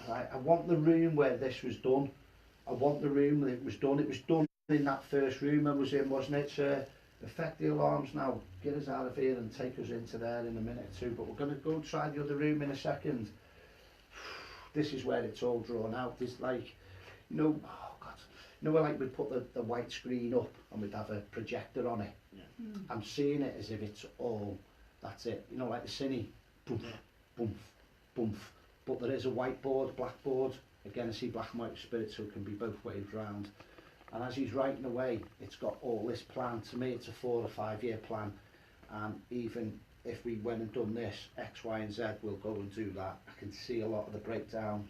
Speaker 2: Right, I want the room where this was done. I want the room where it was done. It was done in that first room I was in, wasn't it, sir? Effect the alarms now. Get us out of here and take us into there in a minute or two. But we're going to go try the other room in a second. this is where it's all drawn out. There's like, you know, oh God, you know where like we'd put the white screen up and we'd have a projector on it.
Speaker 3: Mm.
Speaker 2: I'm seeing it as if it's all, that's it. You know, like the cine, boom, boom, boom. But there is a whiteboard, blackboard. Again, I see black and white spirit, so it can be both ways round. And as he's writing away, it's got all this plan. To me, it's a 4 or 5 year plan. And even if we went and done this, X, Y, and Z, we'll go and do that. I can see a lot of the breakdown.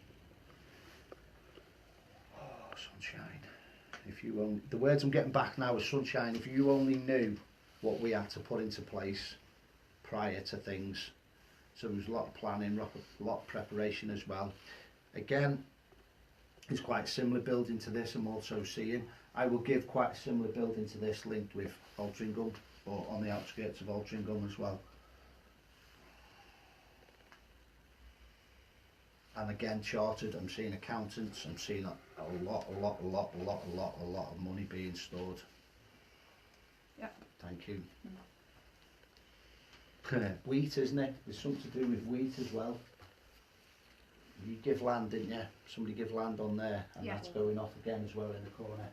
Speaker 2: Oh, sunshine. If you only, the words I'm getting back now is sunshine. If you only knew what we had to put into place prior to things. So there was a lot of planning, a lot of preparation as well. Again, it's quite a similar building to this. I'm also seeing, I will give quite a similar building to this linked with Altrincham, or on the outskirts of Altrincham as well. And again, chartered, I'm seeing accountants, I'm seeing a lot of money being stored.
Speaker 3: Yeah.
Speaker 2: Thank you. Wheat, isn't it? There's something to do with wheat as well. You give land, didn't you? Somebody give land on there, and
Speaker 3: Yeah.
Speaker 2: that's going off again as well in the corner.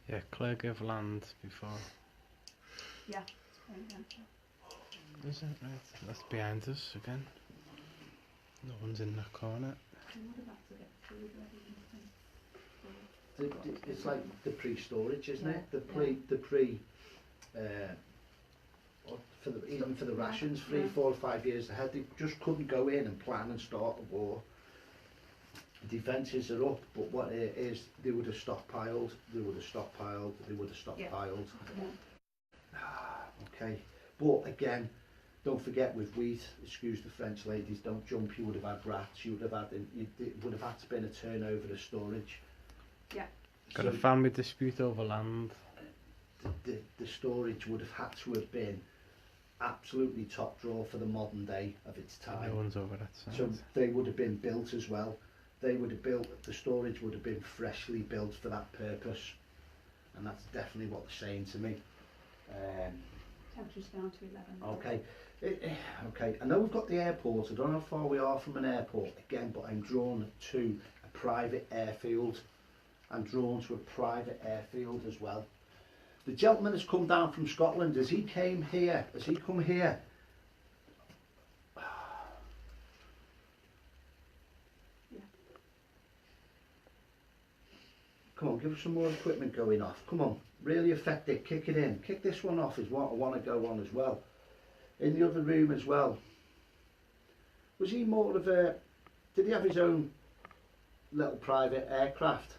Speaker 1: Yeah, Claire gave land before.
Speaker 3: Yeah. It's going down.
Speaker 1: Is it? Right. That's behind us again. No one's in the corner.
Speaker 3: I would have had to get food ready and things.
Speaker 2: It's like the pre-storage, isn't it?
Speaker 3: Yeah,
Speaker 2: The pre for the, even for the rations, 3, 4 or 5 years ahead, they just couldn't go in and plan and start a war. Defences are up, but what it is, they would have stockpiled, they would have stockpiled, they would have stockpiled.
Speaker 3: Yeah.
Speaker 2: Okay, but again, don't forget with wheat, excuse the French ladies, don't jump, you would have had rats, you would have had, it would have had to been a turnover of storage.
Speaker 3: Yeah.
Speaker 1: Got
Speaker 2: So
Speaker 1: a family dispute over land.
Speaker 2: the storage would have had to have been absolutely top drawer for the modern day of its time.
Speaker 1: No one's over that side.
Speaker 2: So they would have been built as well. They would have built, the storage would have been freshly built for that purpose. And that's definitely what they're saying to me.
Speaker 3: Temperature's down to 11.
Speaker 2: Okay, okay. I know we've got the airport. I don't know how far we are from an airport again, but I'm drawn to a private airfield. I'm drawn to a private airfield as well. The gentleman has come down from Scotland. Has he came here? Has he come here?
Speaker 3: Yeah.
Speaker 2: Come on, give us some more equipment going off. Come on, really effective. Kick it in. Kick this one off is what I want to go on as well. In the other room as well. Was he more of a... Did he have his own little private aircraft?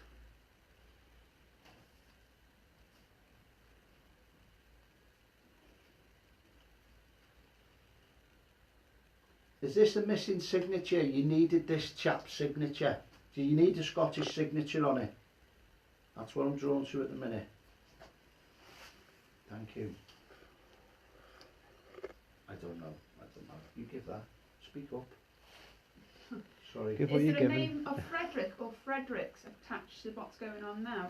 Speaker 2: Is this a missing signature? You needed this chap's signature. Do you need a Scottish signature on it? That's what I'm drawn to at the minute. Thank you. I don't know. You give that. Speak up. Sorry.
Speaker 1: Give what
Speaker 3: Is
Speaker 1: you're
Speaker 3: there a
Speaker 1: given.
Speaker 3: name of Frederick or Fredericks attached to what's going on now?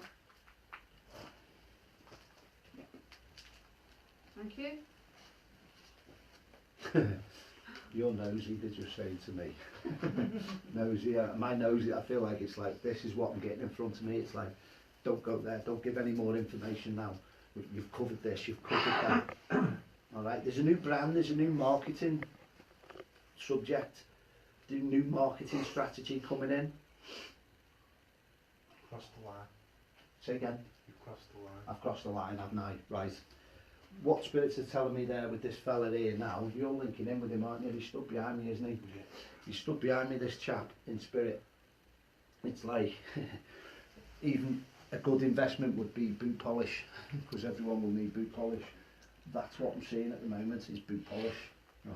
Speaker 3: Yeah. Thank you.
Speaker 2: You're nosy, did you say to me? Nosy, my nosy, I feel like it's like, this is what I'm getting in front of me. It's like, don't go there, don't give any more information now. You've covered this, you've covered that. Alright, there's a new brand, there's a new marketing subject, the new marketing strategy coming in.
Speaker 7: Crossed the line.
Speaker 2: Say again.
Speaker 7: You've crossed the line.
Speaker 2: I've crossed the line, haven't I? Right. What spirits are telling me there with this fella here now? You're linking in with him, aren't you? He's stood behind me, isn't he?
Speaker 7: Yeah.
Speaker 2: He's stood behind me, this chap, in spirit. It's like, even a good investment would be boot polish, because everyone will need boot polish. That's what I'm seeing at the moment, is boot polish.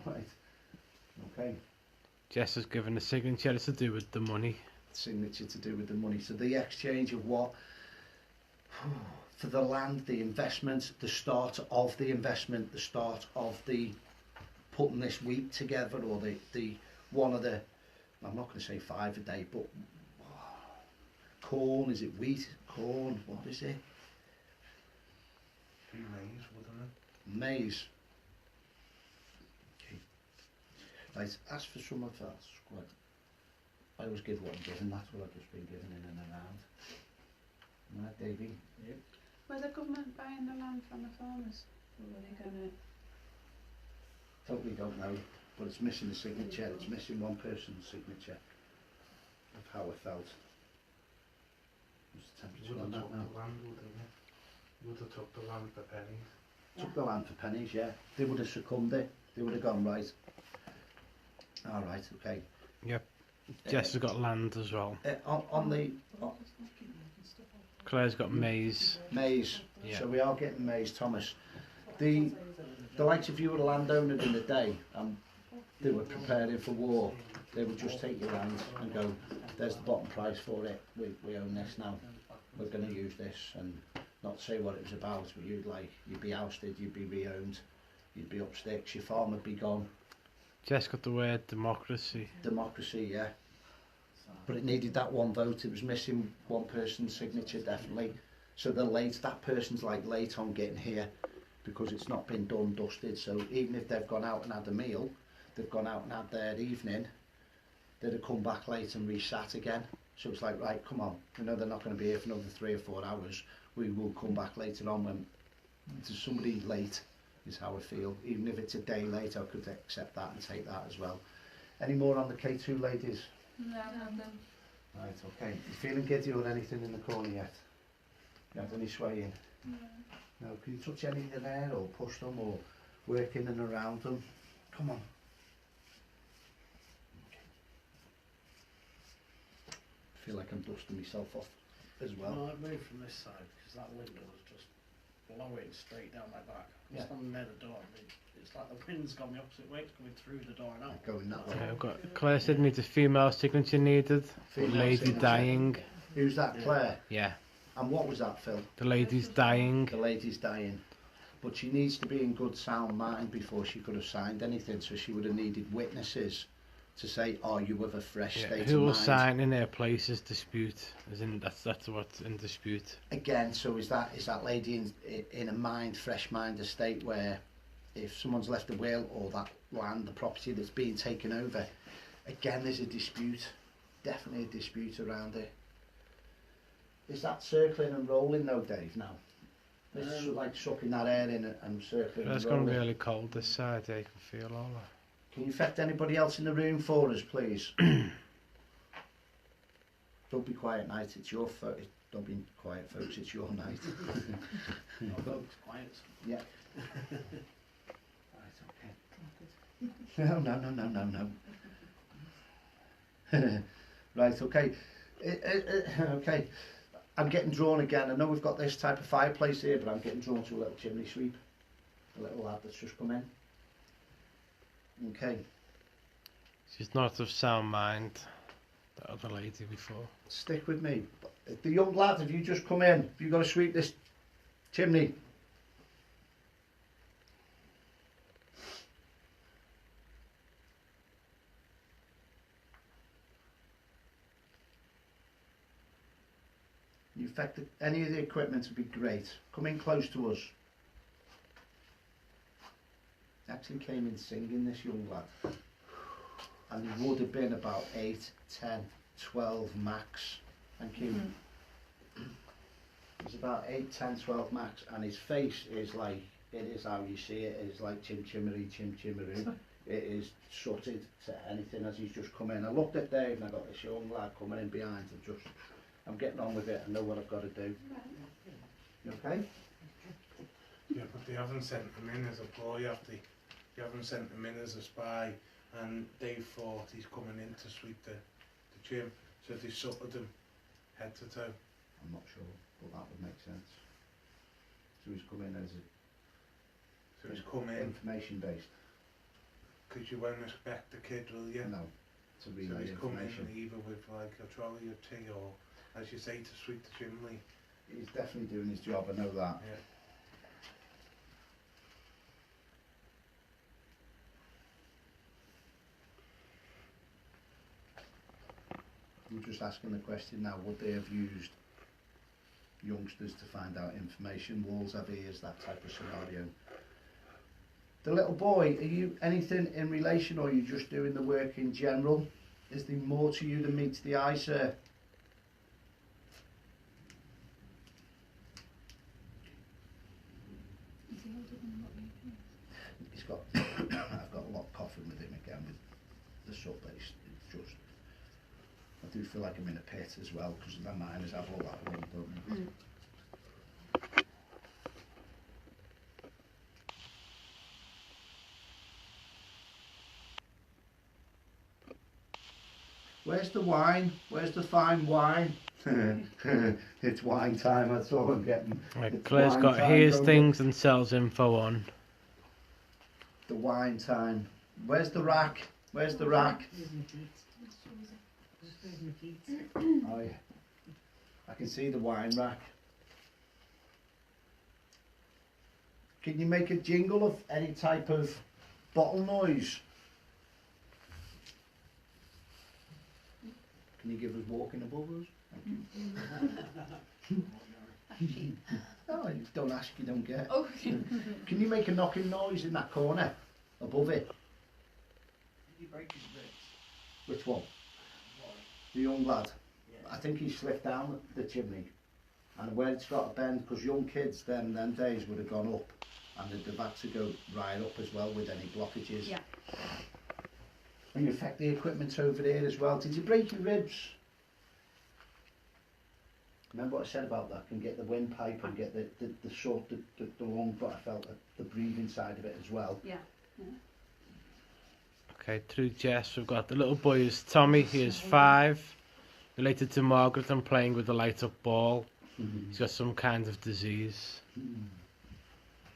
Speaker 2: Right. Okay.
Speaker 1: Jess has given a signature. It's to do with the money.
Speaker 2: Signature to do with the money. So the exchange of what? For the land, the investment, the start of the investment, the start of the putting this wheat together, or the one of the, I'm not going to say 5 a day, but corn, is it wheat? Corn, what is it?
Speaker 7: Be maize, wouldn't it?
Speaker 2: Maize. Okay. Right, ask for some of that squad. I always give what I'm given, that's what I've just been given in and around. Right, Davey?
Speaker 3: Was the government buying the land from the farmers? Or were they going to...
Speaker 2: Totally don't know, but it's missing a signature, it's missing one person's signature of how I felt. What's the temperature on that now?
Speaker 1: Would have took the land for pennies.
Speaker 2: Took the land for pennies, yeah. They would have succumbed it, they would have gone, right. Alright, okay.
Speaker 1: Jess has got land as well.
Speaker 2: On the
Speaker 1: Claire's got maize.
Speaker 2: maize,
Speaker 1: Yeah.
Speaker 2: so we are getting maize, Thomas. The likes of you were a landowner in the day, and they were preparing for war, they would just take your land and go, there's the bottom price for it, we own this now, we're going to use this, and not say what it was about, but you'd be ousted, you'd be re-owned, you'd be up sticks, your farm would be gone.
Speaker 1: Jess got the word democracy.
Speaker 2: Democracy, yeah. But it needed that one vote, it was missing one person's signature, definitely. So that person's like late on getting here, because it's not been done, dusted, so even if they've gone out and had a meal, they've gone out and had their evening, they'd have come back late and resat again. So it's like, right, come on, we know they're not going to be here for another 3 or 4 hours, we will come back later on when there's somebody late, is how I feel. Even if it's a day late, I could accept that and take that as well. Any more on the K2 ladies?
Speaker 3: No,
Speaker 2: Right, okay. You feeling giddy or anything in the corner yet? You had any swaying?
Speaker 3: no.
Speaker 2: No, can you touch any of there or push them or work in and around them? Come on. I feel like I'm dusting myself off as well.
Speaker 4: Well, I've moved from this side because that window was just blowing straight down my back. I'm
Speaker 2: Yeah.
Speaker 4: standing near the door. I mean, it's like the wind's gone the opposite way. It's coming through the door now.
Speaker 2: Going that way.
Speaker 1: I've got Claire said needs a female signature needed.
Speaker 2: Female
Speaker 1: Lady
Speaker 2: signature.
Speaker 1: dying.
Speaker 2: Who's that, Claire?
Speaker 1: Yeah,
Speaker 2: And what was that, Phil?
Speaker 1: the lady's dying.
Speaker 2: The lady's dying. But she needs to be in good sound mind before she could have signed anything, so she would have needed witnesses to say, are you of a fresh
Speaker 1: Yeah,
Speaker 2: state
Speaker 1: who
Speaker 2: of
Speaker 1: will
Speaker 2: mind?
Speaker 1: sign in her place is dispute. As in that's what's in dispute.
Speaker 2: Again, so is that lady in a fresh mind state where if someone's left a will or that land, the property that's being taken over, again there's a dispute, definitely a dispute around it. Is that circling and rolling though, Dave, now? It's like sucking that air in and circling
Speaker 1: It's
Speaker 2: and
Speaker 1: gone
Speaker 2: rolling.
Speaker 1: really cold this side. Yeah, you can feel all that.
Speaker 2: Can you affect anybody else in the room for us, please? Don't be quiet, night, it's your fault. Don't be quiet, folks, it's your night.
Speaker 4: Although it's quiet.
Speaker 2: Yeah. Right, okay. No. Right, okay. Okay. I'm getting drawn again. I know we've got this type of fireplace here, but I'm getting drawn to a little chimney sweep. A little lad that's just come in. Okay.
Speaker 1: She's not of sound mind. That other lady before.
Speaker 2: Stick with me. The young lad, have you just come in? Have you got to sweep this chimney? You affect any of the equipment would be great. Come in close to us. Actually came in singing, this young lad. And he would have been about 8, 10, 12 max. Thank you. He's about 8, 10, 12 max, and his face is like, it is how you see it, it's like chim chimmeroo. It is sooted to anything as he's just come in. I looked at Dave and I got this young lad coming in behind and I'm getting on with it, I know what I've got to do. You okay?
Speaker 7: Yeah, but they haven't sent him in as a boy, have they? They haven't sent him in as a spy, and they thought he's coming in to sweep the gym, so they suttered him head to toe.
Speaker 2: I'm not sure, but that would make sense. So he's come in as
Speaker 7: So he's come in,
Speaker 2: information based.
Speaker 7: because you won't expect the kid, will you?
Speaker 2: No, to
Speaker 7: So
Speaker 2: relay
Speaker 7: he's come
Speaker 2: information.
Speaker 7: in either with like a trolley of tea or, as you say, to sweep the chimney.
Speaker 2: He's definitely doing his job, I know that.
Speaker 7: Yeah.
Speaker 2: I'm just asking the question now, would they have used youngsters to find out information? Walls have ears, that type of scenario. The little boy, are you anything in relation, or are you just doing the work in general? Is there more to you than meets the eye, sir? He's got, I've got a lot of coughing with him again with the soot that it's just, I do feel like I'm in a pit as well, because my mind is have all that one, don't they? Where's the wine? Where's the fine wine? It's wine time, that's all I'm getting.
Speaker 1: Right,
Speaker 2: It's
Speaker 1: Claire's
Speaker 2: wine
Speaker 1: got
Speaker 2: time,
Speaker 1: here's
Speaker 2: don't
Speaker 1: things and sells info on.
Speaker 2: The wine time. Where's the rack? Where's the rack? Oh, yeah. I can see the wine rack. Can you make a jingle of any type of bottle noise? Can you give us walking above us? Thank you. Oh, you don't ask, you don't get.
Speaker 3: Oh.
Speaker 2: Can you make a knocking noise in that corner above it?
Speaker 4: Did you break his ribs?
Speaker 2: Which one? The young lad. I think he slipped down the chimney, and where it's got a bend, because young kids then days would have gone up, and they'd have had to go right up as well with any blockages.
Speaker 3: Yeah.
Speaker 2: And you affect the equipment over there as well. Did you break your ribs? Remember what I said about that? Can get the windpipe and get the sort, the lung, but I felt the breathing side of it as well.
Speaker 3: Yeah.
Speaker 1: Okay, through Jess, we've got the little boy is Tommy, he is 5, related to Margaret and playing with a light up ball. He's got some kind of disease.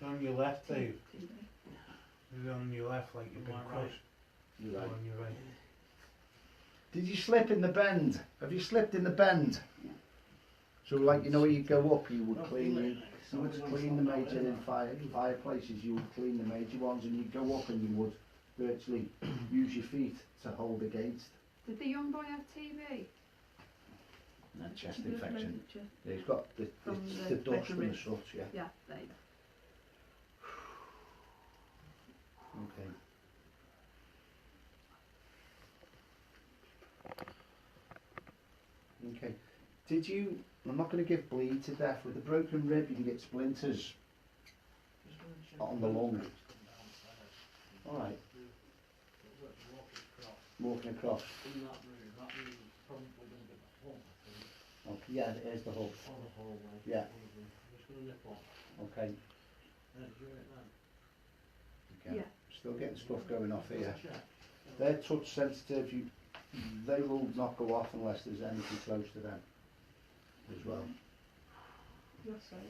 Speaker 7: On your left, Dave. Is it on your left, like you've been crushed?
Speaker 2: You're right.
Speaker 7: On your right.
Speaker 2: Did you slip in the bend? Have you slipped in the bend? So like, you know, where you go up, you would clean the major in fireplaces, you would clean the major ones, and you'd go up and you would virtually use your feet to hold against.
Speaker 3: Did the young boy have TB?
Speaker 2: And then chest infection. Yeah, he's got the dust and the soot, yeah.
Speaker 3: Yeah, there you
Speaker 2: Okay. Okay. Did you, I'm not going to give bleed to death. With a broken rib you can get splinters on the lung. Alright. Walking across.
Speaker 4: In that room is probably going to be the hole, I think.
Speaker 2: Okay, yeah, it is the hole.
Speaker 4: Or the hallway.
Speaker 2: Yeah.
Speaker 4: I'm just going to nip off.
Speaker 2: Okay.
Speaker 4: Did you hear it then?
Speaker 2: Okay.
Speaker 3: Yeah.
Speaker 2: Still getting stuff going off here.
Speaker 4: Check.
Speaker 2: They're touch sensitive. They will not go off unless there's anything close to them as well.
Speaker 3: You're sorry.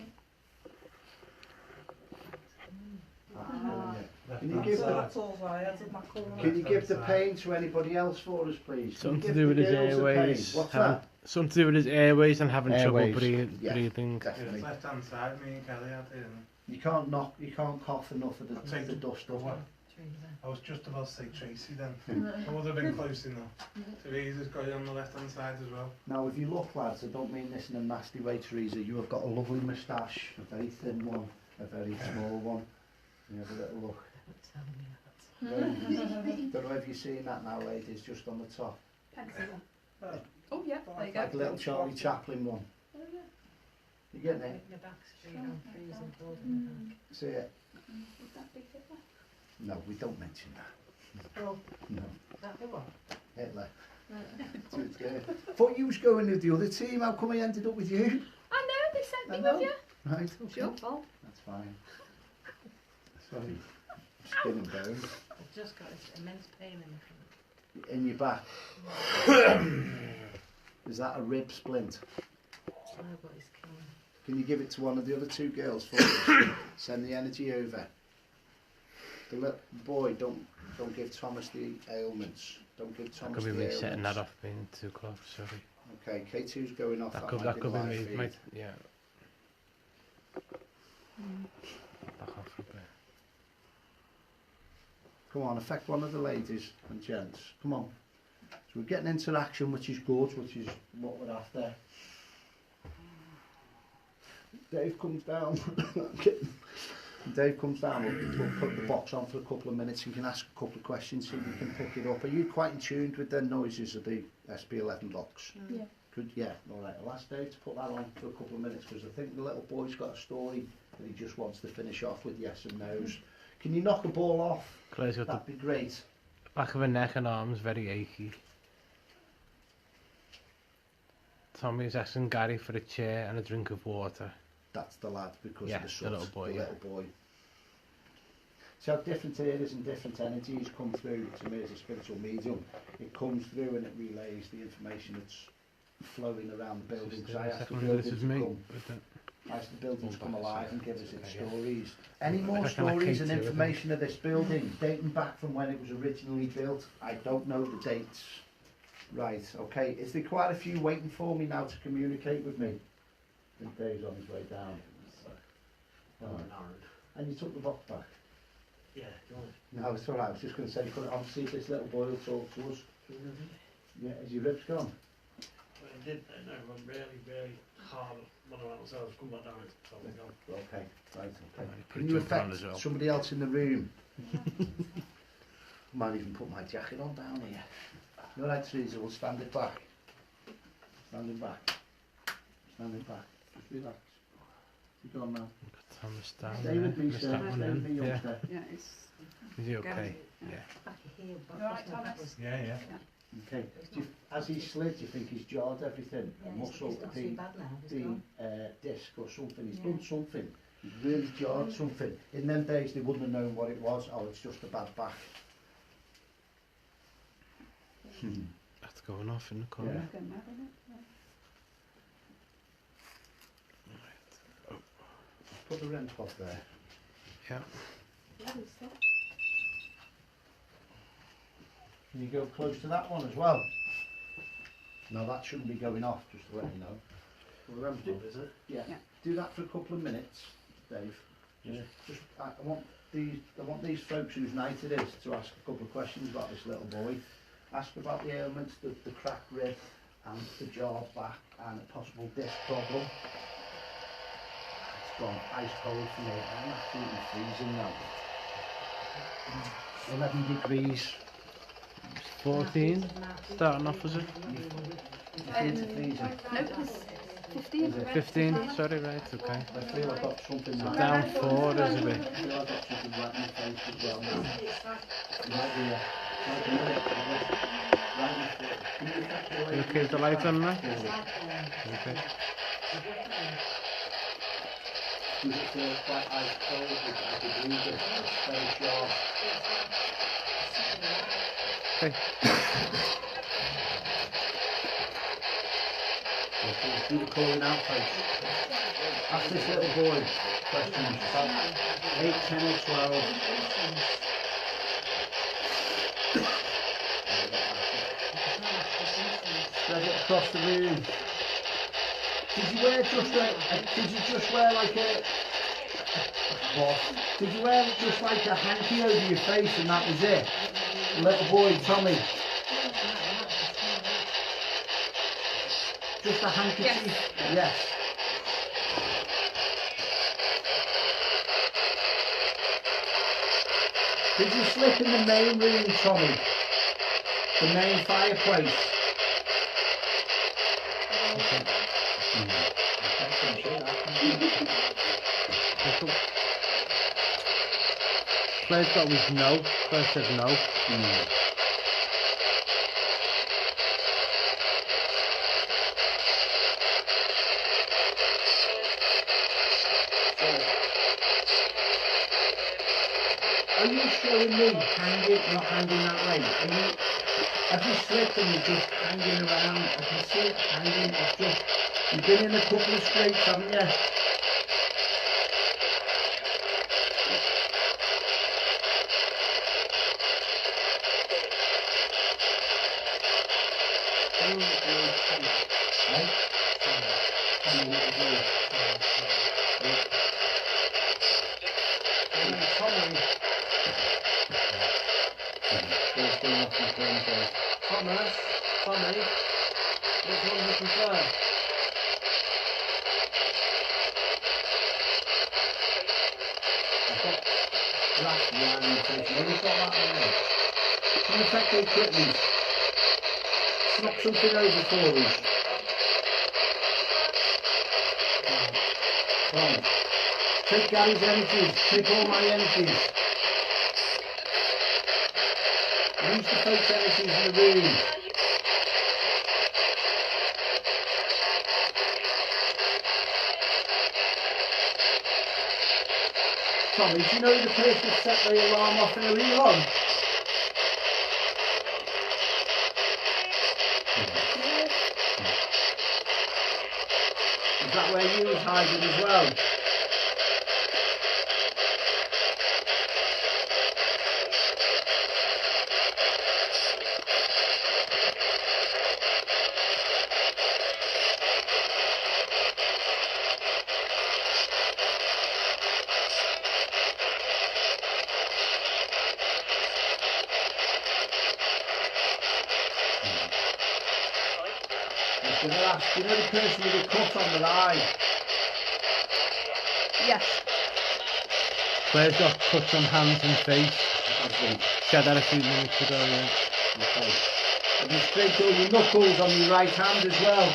Speaker 2: Can you give the
Speaker 5: That's all right, I did my corner.
Speaker 2: Can you give the pain to anybody else for us, please? Can you
Speaker 1: Something to
Speaker 2: give
Speaker 1: do with
Speaker 2: the
Speaker 1: his
Speaker 2: girls the pain?
Speaker 1: airways.
Speaker 2: What's
Speaker 1: having-
Speaker 2: that?
Speaker 1: Something to do with his airways and having
Speaker 2: Airways,
Speaker 1: trouble breathing.
Speaker 2: Definitely.
Speaker 7: It's left hand side, me and Kelly had it. And
Speaker 2: You can't cough enough of
Speaker 7: I'll take
Speaker 2: the dust
Speaker 7: the
Speaker 2: off.
Speaker 7: what? I was just about to say Tracy then. I would have been close enough. Teresa's got it on the left hand side as well.
Speaker 2: Now, if you look, lads, I don't mean this in a nasty way, Teresa. You have got a lovely moustache, a very thin one, a very small one. You have a little look. Don't know if you're seeing that now, ladies, just on the top.
Speaker 3: Pencil one. Oh yeah, there you go.
Speaker 2: Like a little Charlie Chaplin one.
Speaker 3: Oh yeah.
Speaker 2: You getting it?
Speaker 5: Your back's straight on, freezing cold in the back.
Speaker 2: See it?
Speaker 3: Would that be Hitler?
Speaker 2: No, we don't mention that.
Speaker 5: Oh,
Speaker 2: No.
Speaker 5: that the one?
Speaker 2: Hitler. Thought you was going with the other team. How come I ended up with you?
Speaker 3: I know, they sent me
Speaker 2: I know.
Speaker 3: with you.
Speaker 2: Right.
Speaker 3: It's your fault.
Speaker 2: That's fine. Sorry. Skin and bone.
Speaker 5: I've just got this immense pain in the front.
Speaker 2: In your back. Is that a rib splint?
Speaker 5: Oh, but it's killing.
Speaker 2: Can you give it to one of the other two girls for us? Send the energy over. The little boy, don't give Thomas the ailments. Don't give
Speaker 1: That
Speaker 2: Thomas
Speaker 1: could be
Speaker 2: the
Speaker 1: me
Speaker 2: ailments.
Speaker 1: setting that off being too close, sorry.
Speaker 2: Okay, K2's going off.
Speaker 1: That could
Speaker 2: might
Speaker 1: be
Speaker 2: live
Speaker 1: me,
Speaker 2: feed.
Speaker 1: mate. Yeah. Back off a bit.
Speaker 2: Come on, affect one of the ladies and gents. Come on. So we're getting interaction, which is good, which is what we're after. Dave comes down. I'm getting Dave comes down, we'll put the box on for a couple of minutes and you can ask a couple of questions so you can pick it up. Are you quite in tune with the noises of the SB11 box?
Speaker 3: Yeah.
Speaker 2: Good, yeah, alright. I'll ask Dave to put that on for a couple of minutes because I think the little boy's got a story that he just wants to finish off with yes and no's. Can you knock a ball off?
Speaker 1: Claire's got
Speaker 2: That'd be great.
Speaker 1: the back of her neck and arms very achy. Tommy's asking Gary for a chair and a drink of water.
Speaker 2: That's the lad because
Speaker 1: Yeah,
Speaker 2: of the
Speaker 1: the
Speaker 2: soot,
Speaker 1: little boy,
Speaker 2: the
Speaker 1: yeah.
Speaker 2: little boy. See how different areas and different energies come through to me as a spiritual medium. It comes through and it relays the information that's flowing around the building.
Speaker 1: Just
Speaker 2: Because I asked the
Speaker 1: second,
Speaker 2: building
Speaker 1: this is
Speaker 2: to
Speaker 1: me.
Speaker 2: come,
Speaker 1: with the-
Speaker 2: I asked the building to come alive and give us its
Speaker 1: Okay, yeah.
Speaker 2: stories. Any more
Speaker 1: Like an
Speaker 2: stories and
Speaker 1: arcade too, I
Speaker 2: information of this building dating back from when it was originally built? I don't know the dates. Right, okay. Is there quite a few waiting for me now to communicate with me? I think Dave's on his way down. Alright. And you took the box back?
Speaker 4: Yeah, go on.
Speaker 2: No, it's alright. I was just going to say, put it on, see if this little boy will talk to us. Yeah, is your ribs gone?
Speaker 4: Well, it did, no, I'm really, really hard when I went outside, I've come back down, it's totally gone.
Speaker 2: Okay, right, okay.
Speaker 1: Right, put
Speaker 2: Can
Speaker 1: a
Speaker 2: you
Speaker 1: jumper on
Speaker 2: affect
Speaker 1: as well.
Speaker 2: somebody else in the room? Might even put my jacket on down here. You're right, Teresa, we'll stand it back. Standing back. Standing back. Just relax. You go on now.
Speaker 1: Got Thomas down
Speaker 2: Stay
Speaker 1: there.
Speaker 2: with me,
Speaker 1: Missed
Speaker 2: sir.
Speaker 1: that one
Speaker 2: Stay with me,
Speaker 1: in. Yeah.
Speaker 2: youngster.
Speaker 3: Yeah, it's...
Speaker 1: Is he okay?
Speaker 3: Gary.
Speaker 1: Yeah.
Speaker 5: Back here, but
Speaker 3: You alright, Thomas?
Speaker 7: Yeah, yeah.
Speaker 2: Okay. As he slid, do you think he's jarred everything?
Speaker 5: yeah,
Speaker 2: A muscle,
Speaker 5: it's not
Speaker 2: the,
Speaker 5: too bad now. It's
Speaker 2: the
Speaker 5: gone.
Speaker 2: disc or something. He's
Speaker 5: Yeah.
Speaker 2: done something. He's really jarred something. In them days, they wouldn't have known what it was. Oh, it's just a bad back.
Speaker 1: That's going off in the corner.
Speaker 2: Yeah.
Speaker 3: It's going mad, isn't it?
Speaker 2: Put the REM pod there.
Speaker 1: Yeah.
Speaker 3: Lovely stuff.
Speaker 2: Can you go close to that one as well? No, that shouldn't be going off, just to let you know.
Speaker 4: Well, the REM pod, is it?
Speaker 2: Yeah.
Speaker 3: Yeah.
Speaker 2: Do that for a couple of minutes, Dave.
Speaker 4: Yeah.
Speaker 2: Just, I want these folks whose night it is to ask a couple of questions about this little boy. Ask about the ailments, the cracked rib, and the jarred back, and a possible disc problem. It's gone ice cold for me. I'm absolutely freezing now. 11 degrees.
Speaker 1: 14. Starting off, was it?
Speaker 2: Freezing.
Speaker 3: No, it was 15.
Speaker 2: Is it
Speaker 1: 15. Sorry, right, okay.
Speaker 2: I feel I've got something
Speaker 1: So
Speaker 2: right.
Speaker 1: down 4 is a bit.
Speaker 2: I feel I've got something right in my face as well now. Right here. Right here. Right in the foot. Can you affect the way
Speaker 1: You okay with the light on now?
Speaker 2: forward?
Speaker 1: Okay.
Speaker 2: Does it feel quite ice cold? I could use it. It's very sharp.
Speaker 1: Okay.
Speaker 2: Okay, do the calling out face. Ask this little boy questions. About 8, 10 or 12. Spread it across the room. Did you wear just did you just wear like a what? Did you wear just like a hanky over your face and that was it? Little boy, Tommy. Just a handkerchief? Yes. Did you slip in the main room, Tommy? The main fireplace?
Speaker 1: Claire's got was no. Claire said no.
Speaker 2: Are you showing me hanging, not hanging that way? Have you slipped and you're just hanging around? I can see it hanging, it's just, you've been in a couple of scrapes, haven't you? Right? Tommy, what was yours?
Speaker 4: Tommy,
Speaker 2: First thing off my phone calls.
Speaker 4: Thomas, Tommy, which one do you prefer?
Speaker 2: That's right, it's really got that there. Can you affect the equipment? Knock something over for us. Right. Take Gary's energies, take all my energies. Use the folks' energies in the room. Tommy, do you know the person who set the alarm off in a rerun? Is that where you was hiding as well? I was going to ask, you know the person with the cut on their eye?
Speaker 5: Yes.
Speaker 1: Claire's got cuts on hands and face. She had that a few minutes ago, yeah.
Speaker 2: Okay. Have you scraped all your knuckles on your right hand as well?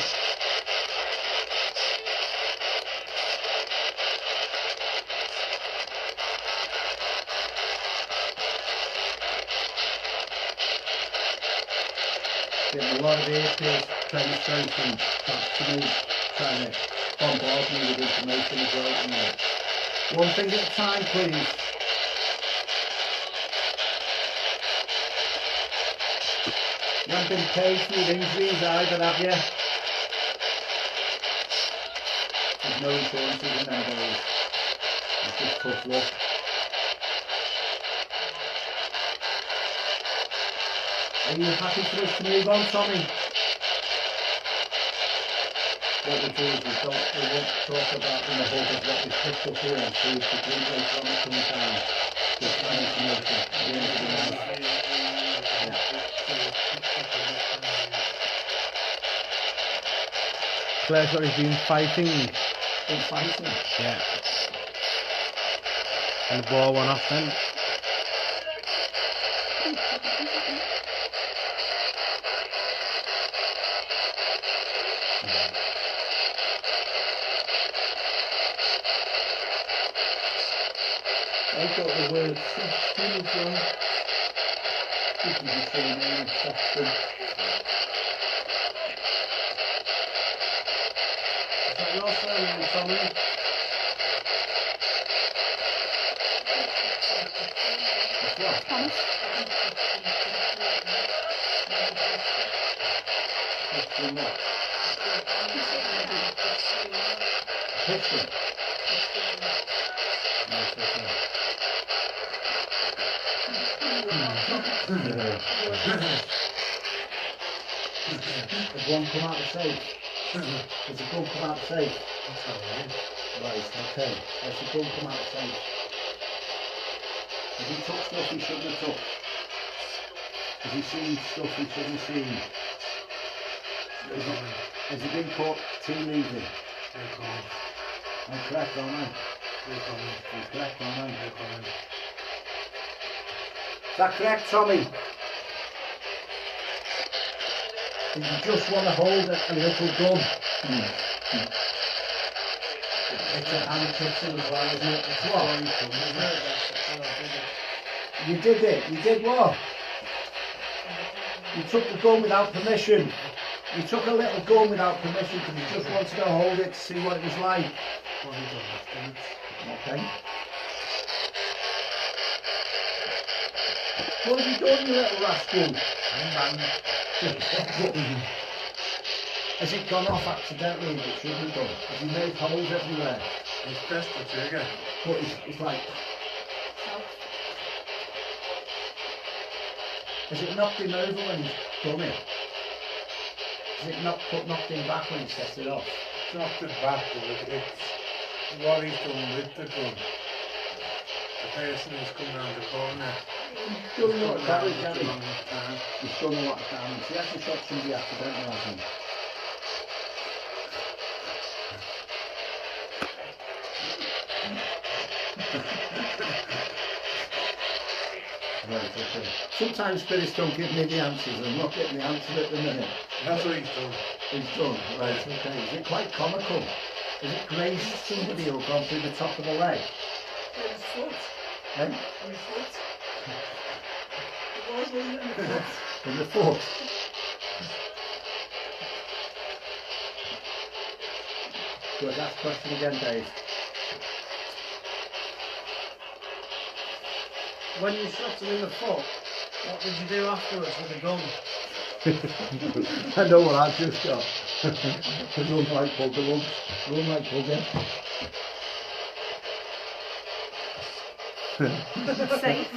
Speaker 2: Getting a lot of earpiece penetration back to me, trying to bombard me with information as well. You know. One thing at a time, please. You haven't been paid for your injuries either, have you? There's no insurances in nowadays. It's just tough luck. Are you happy for us to move on, Tommy? What we do is we won't talk about in the hub of what we picked up here and see if the group later on is coming down. Just for information at the end of the night.
Speaker 1: Claire's what he's been fighting.
Speaker 2: Been fighting?
Speaker 1: Yeah. And the ball went off then.
Speaker 2: I got the word sexton as well. This is the same name as sexton.
Speaker 4: Is that your surname, Tommy?
Speaker 2: That's what?
Speaker 5: Thomas.
Speaker 2: Sexton what? Piston. Nice, okay. Has one come out the safe? Has the gun come out the safe? Right, okay. Has the gun come out the safe? Has he took stuff he shouldn't have took? Has he seen stuff he shouldn't have seen? Has he been caught tea leaving? I'm correct, aren't I? I'm correct, aren't I? Is that correct, Tommy? Did you just want to hold a little gun? It's a hand pistol as well, isn't it? It's what? You did it. You did what? You took the gun without permission. You took a little gun without permission because you just wanted to hold it to see what it was like. Okay. What have you done, you little rascal? Has it gone off accidentally? It shouldn't have done. Has he made holes everywhere?
Speaker 7: He's pressed the trigger.
Speaker 2: But it's like... Has it knocked him over when he's done it? Has it knocked him back when he sets it off?
Speaker 7: It's knocked it back, but it's what he's done with the gun. The person who's come round the corner.
Speaker 2: He's done a lot of damage, hasn't he? He's done a lot of damage. He actually shot somebody accidentally, hasn't he? Right, okay. Sometimes spirits don't give me the answers, and I'm not getting the answer at the minute.
Speaker 7: That's what he's done.
Speaker 2: He's done, right, okay. Is it quite comical? Is it grazed somebody or gone through the top of the leg?
Speaker 5: His foot.
Speaker 2: Eh?
Speaker 5: His foot. It was in the foot.
Speaker 2: In the foot? Good, that's the question again, Dave.
Speaker 6: When you shot him in the foot, what did you do afterwards with the gun?
Speaker 2: I know what I've just got. Run like bugger, love. Run like bugger.
Speaker 3: Safe.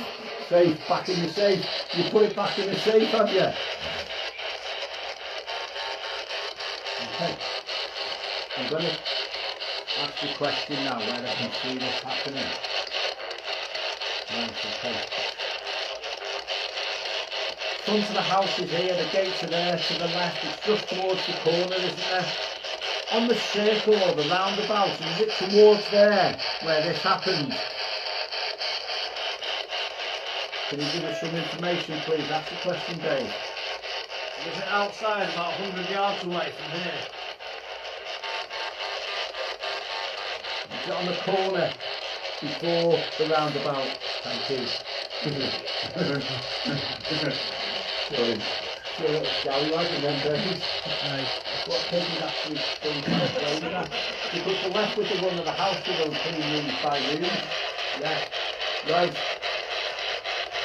Speaker 2: Safe, back in the safe. You put it back in the safe, have you? Okay. I'm going to ask the question now where I can see this happening. Right, okay. Front of the house is here, the gates are there to the left, it's just towards the corner, isn't there? On the circle or the roundabout, is it towards there where this happened? Can you give us some information, please? That's the question, Dave.
Speaker 6: Was it outside, about 100 yards away from here?
Speaker 2: Is it on the corner before the roundabout? Thank you. Sorry. Scallywag and then Dave. What Kate is actually going to explain that. Because the left was the one of the house to go 3 rooms by rooms. Yeah. Right.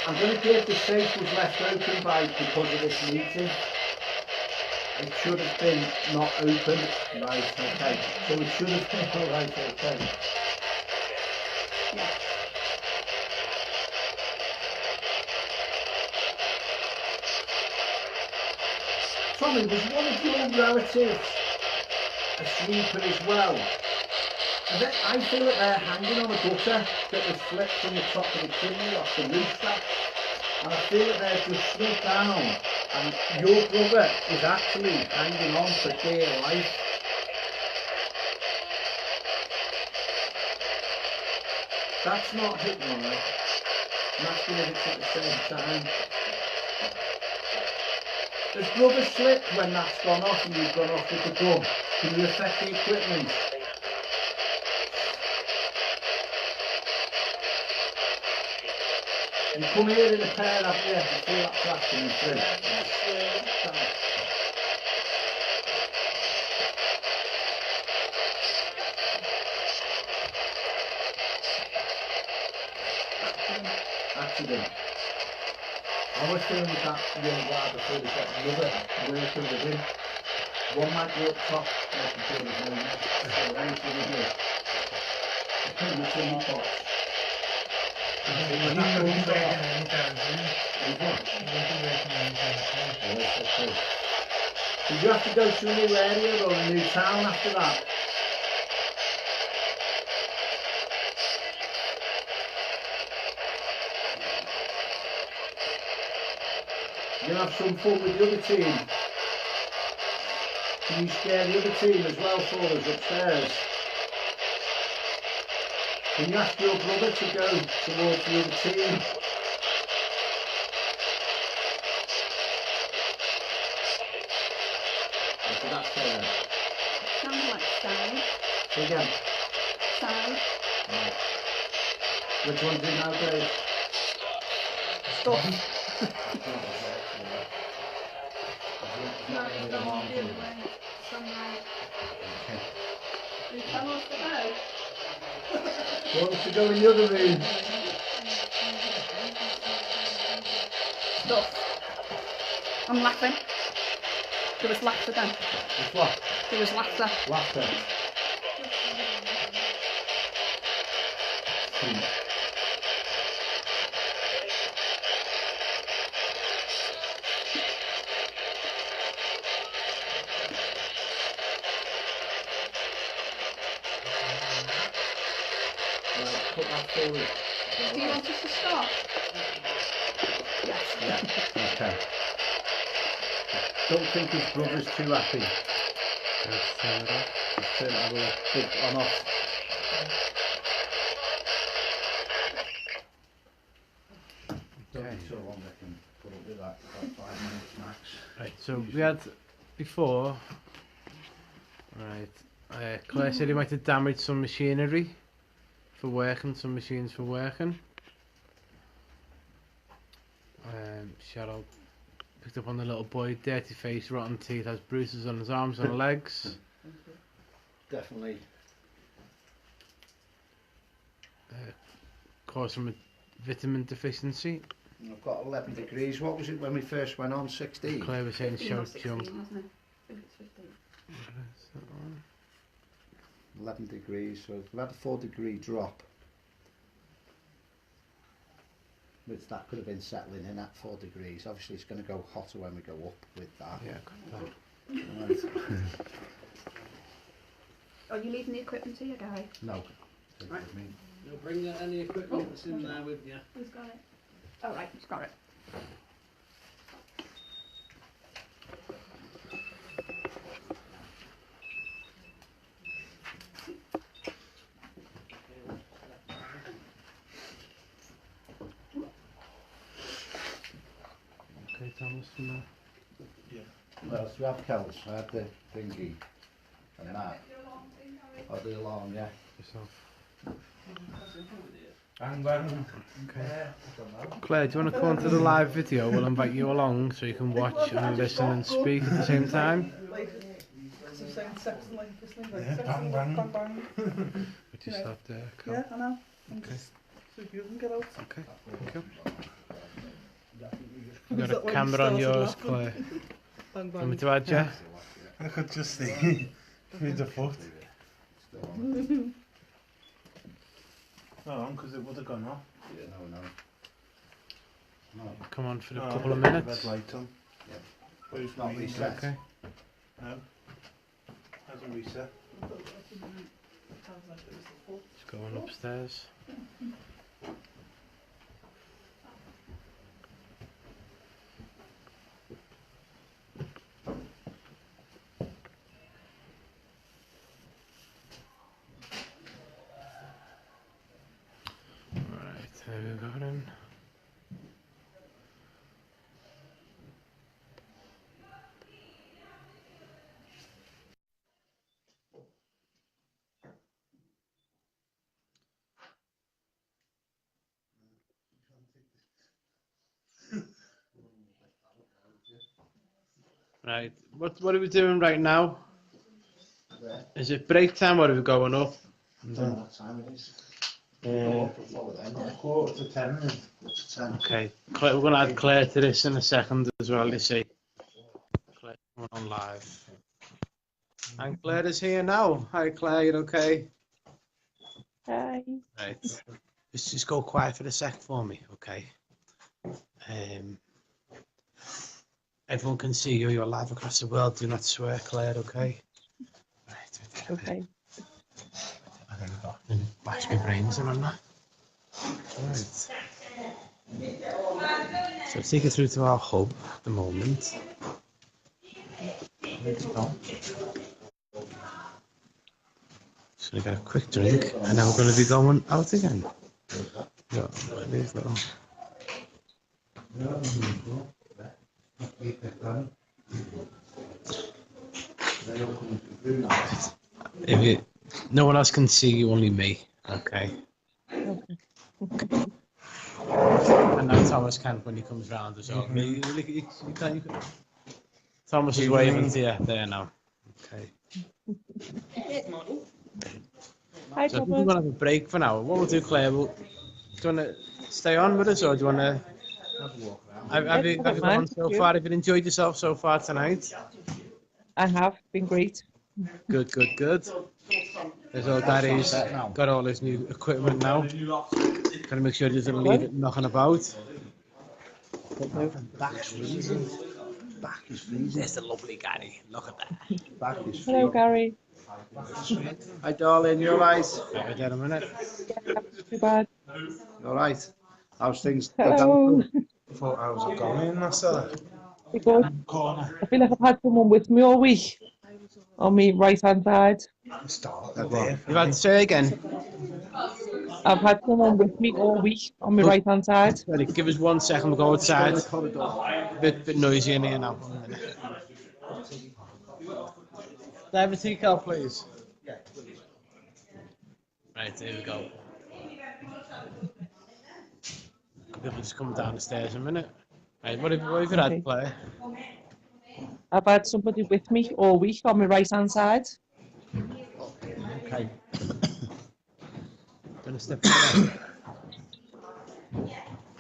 Speaker 2: I'm going to give the safe was left open because of this meeting. It should have been not open. Right, okay. So it should have been alright, okay.
Speaker 3: Yeah.
Speaker 2: Tommy, was one of your relatives a sleeper as well? I feel that they're hanging on a gutter that was flipped from the top of the chimney off the roof stack. And I feel that they're just snuck down. And your brother is actually hanging on for dear life. That's not hitting on it. I'm asking if it's at the same time. Does brother slip when that's gone off and you've gone off with the gun? Can you affect the equipment? You come here in a pair, haven't you? I feel that flash coming through. Accident. I was feeling with that young lad before they got another worker with him. One might be up top, I can feel his name. So anything with me. In the chimney box. Did you have to go to a new area or a new town after that? You have some fun with the other team. Can you scare the other team as well for us upstairs? Can you ask your brother to go towards the other team? What did that say then?
Speaker 3: Sounds like side.
Speaker 2: Say again.
Speaker 3: Side.
Speaker 2: Right. Which one's in now, Dave?
Speaker 5: Stop.
Speaker 3: No, it's the other way. Some right. You tell us to go.
Speaker 2: Who wants to go in the other room?
Speaker 3: Stop. I'm laughing. There was laughter then.
Speaker 2: It's what?
Speaker 3: There was laughter.
Speaker 2: Laughter. Right, put that forward.
Speaker 3: Do you want us to stop? Yes.
Speaker 2: Yeah, okay. Don't think his brother's too happy.
Speaker 1: Let's turn it off.
Speaker 2: Just turn it have a look. Big on off. Don't be so long, I can put up with that, about 5 minutes max.
Speaker 1: Right, so we had before, right, Claire said he might have damaged some machinery for working, some machines for working. Cheryl picked up on the little boy, dirty face, rotten teeth, has bruises on his arms and legs.
Speaker 2: Definitely.
Speaker 1: Caused from a vitamin deficiency.
Speaker 2: I've got 11 degrees. What was it when we first went on? 16?
Speaker 1: Claire was saying
Speaker 3: 15 or
Speaker 1: shout
Speaker 3: 16,
Speaker 1: jump.
Speaker 3: wasn't it? I think it's 15.
Speaker 2: 11 degrees, so we've had a 4-degree drop. Which that could have been settling in at 4 degrees. Obviously it's going to go hotter when we go up with that.
Speaker 1: Yeah,
Speaker 2: Right.
Speaker 3: Are you leaving the equipment here, Gary?
Speaker 2: No.
Speaker 3: Right.
Speaker 4: You'll bring any equipment that's in there with you.
Speaker 3: Who's got it? Oh, right, he's got it.
Speaker 1: okay, Thomas, from there.
Speaker 2: Well, so we have Kells, I had the thingy and that. Oh, the alarm, yeah.
Speaker 1: Yourself.
Speaker 7: Bang, bang.
Speaker 1: Okay. Claire, do you want to come onto the live video? We'll invite you along so you can watch and listen and speak at the same time.
Speaker 5: Like, some saying sex and like this thing, like
Speaker 7: Yeah,
Speaker 5: sex
Speaker 7: bang,
Speaker 5: and
Speaker 7: bang.
Speaker 5: bang bang.
Speaker 1: Would you
Speaker 5: Yeah.
Speaker 1: start there, Cal?
Speaker 5: Yeah, I know. And
Speaker 1: Okay.
Speaker 5: just so you can get out.
Speaker 1: Okay, thank you.
Speaker 5: Is
Speaker 1: You've got
Speaker 5: that
Speaker 1: a
Speaker 5: why you
Speaker 1: camera on
Speaker 5: started
Speaker 1: yours,
Speaker 5: laughing?
Speaker 1: Claire.
Speaker 5: Bang
Speaker 1: Want me
Speaker 5: bang.
Speaker 1: to add you?
Speaker 7: I could just see with the foot. No, because it would have gone off.
Speaker 2: Yeah, no. No.
Speaker 1: Come on for a
Speaker 7: No,
Speaker 1: couple of
Speaker 7: red
Speaker 1: minutes.
Speaker 7: light on.
Speaker 2: Yeah.
Speaker 7: But it's
Speaker 2: Not reset.
Speaker 1: Okay.
Speaker 7: No. Hasn't reset.
Speaker 1: Just going upstairs. Right, there we go then. Right, what are we doing right now?
Speaker 2: There.
Speaker 1: Is it break time or are we going up?
Speaker 2: I don't know what time it is.
Speaker 7: Quarter to 10.
Speaker 2: It's 10.
Speaker 1: Okay, Claire, we're going to add Claire to this in a second as well, you see. Claire coming on live. And Claire is here now. Hi Claire, you okay?
Speaker 8: Hi.
Speaker 1: Right. Just go quiet for a sec for me, okay? Everyone can see you, you're live across the world. Do not swear, Claire, okay? Right.
Speaker 8: Okay.
Speaker 1: Bash my brains in on that. Right. So take it through to our hub at the moment. Just gonna get a quick drink and then we're gonna be going out again. Yeah, there you go. If you, no one else can see you, only me. Okay. And now Thomas can when he comes round as well. You can. Thomas is waving to you there now. Okay.
Speaker 8: Hi,
Speaker 1: So we're
Speaker 8: Thomas.
Speaker 1: going to have a break for now. What we'll do, Claire, do you want to stay on with us or do you want to... Have you gone so far? Have you enjoyed yourself so far tonight?
Speaker 8: I have been great.
Speaker 1: Good. There's all Gary's got all his new equipment now. Gotta make sure he doesn't leave it knocking about.
Speaker 2: Back's freezing. Back is freezing.
Speaker 1: There's the lovely Gary. Look at that.
Speaker 2: Back is
Speaker 8: Hello,
Speaker 2: freezing.
Speaker 8: Gary.
Speaker 2: Hi darling, you alright?
Speaker 1: Right, in a minute.
Speaker 8: Too bad.
Speaker 2: You alright? How's things?
Speaker 8: Hello.
Speaker 7: Thought I was going, I saw that.
Speaker 8: Because
Speaker 7: Corner.
Speaker 8: I feel like I've had someone with me all week on me right hand side.
Speaker 7: Start
Speaker 2: there.
Speaker 1: You've had to say again.
Speaker 8: I've had someone with me all week on my right hand side.
Speaker 1: Ready, give us 1 second, we'll go outside. Bit noisy in here now. Have a tea cup, please. Right, here we go. People just come down the stairs in a minute. Right, what have you had to play?
Speaker 8: I've had somebody with me all week on my right hand side.
Speaker 2: Okay.
Speaker 1: Gonna step away.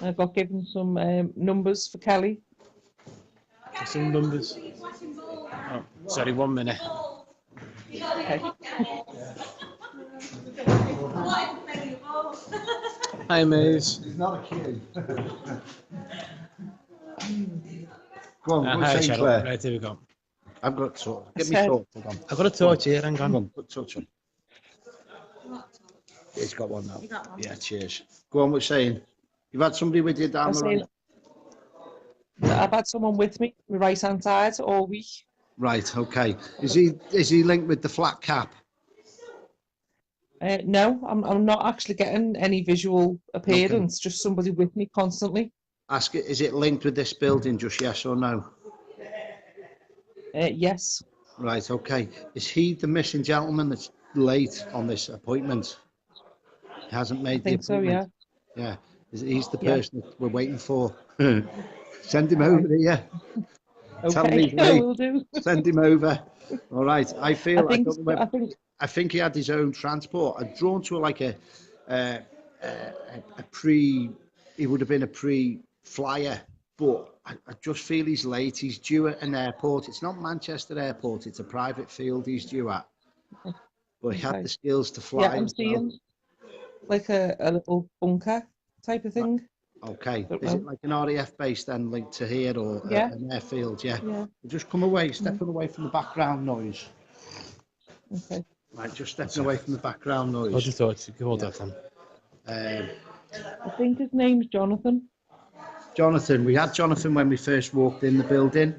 Speaker 8: I got given some numbers for Kelly.
Speaker 1: Some numbers. Oh, sorry, 1 minute.
Speaker 8: Okay.
Speaker 1: Hi, Maze.
Speaker 2: He's not a queue. Go on, go
Speaker 1: Hi,
Speaker 2: say
Speaker 1: Cheryl.
Speaker 2: Claire.
Speaker 1: Right, here we go.
Speaker 2: I've got torch. Get me
Speaker 8: Okay.
Speaker 2: torch. Hold on.
Speaker 1: I've got a torch here, hang on.
Speaker 2: Come on, put torch on. He's got one now. Yeah, cheers. Go on, we're saying. You've had somebody with you down
Speaker 8: I'm
Speaker 2: the
Speaker 8: saying
Speaker 2: right.
Speaker 8: I've had someone with me, my right hand side, all week.
Speaker 2: Right, okay. Is he linked with the flat cap?
Speaker 8: No, I'm not actually getting any visual appearance. Just somebody with me constantly.
Speaker 2: Ask it. Is it linked with this building? Just yes or no?
Speaker 8: Yes.
Speaker 2: Right, okay. Is he the missing gentleman that's late on this appointment? He hasn't made
Speaker 8: I think
Speaker 2: the
Speaker 8: so.
Speaker 2: appointment.
Speaker 8: Yeah.
Speaker 2: Yeah. He's the
Speaker 8: Yeah.
Speaker 2: person that we're waiting for. Send him over here. Tell him
Speaker 8: Okay,
Speaker 2: he's late.
Speaker 8: will do.
Speaker 2: Send him over. All right. I feel.
Speaker 8: I think.
Speaker 2: don't know whether-
Speaker 8: I think.
Speaker 2: I think he had his own transport. I'm drawn to like a pre. He would have been a pre-flyer, but I just feel he's late. He's due at an airport. It's not Manchester Airport. It's a private field he's due at. But he had
Speaker 8: Okay.
Speaker 2: the skills to fly.
Speaker 8: Yeah, I'm
Speaker 2: as well.
Speaker 8: seeing like a little bunker type of thing.
Speaker 2: Okay.
Speaker 8: Don't
Speaker 2: Is it
Speaker 8: know.
Speaker 2: like an RAF base then linked to here or
Speaker 8: Yeah.
Speaker 2: an airfield? Yeah.
Speaker 8: Yeah.
Speaker 2: Just come away, stepping away from the background noise.
Speaker 8: Okay.
Speaker 2: Right, just stepping away from the background
Speaker 1: Hold
Speaker 2: noise.
Speaker 1: the torch, you can hold that then.
Speaker 8: I think his name's Jonathan.
Speaker 2: Jonathan, we had Jonathan when we first walked in the building,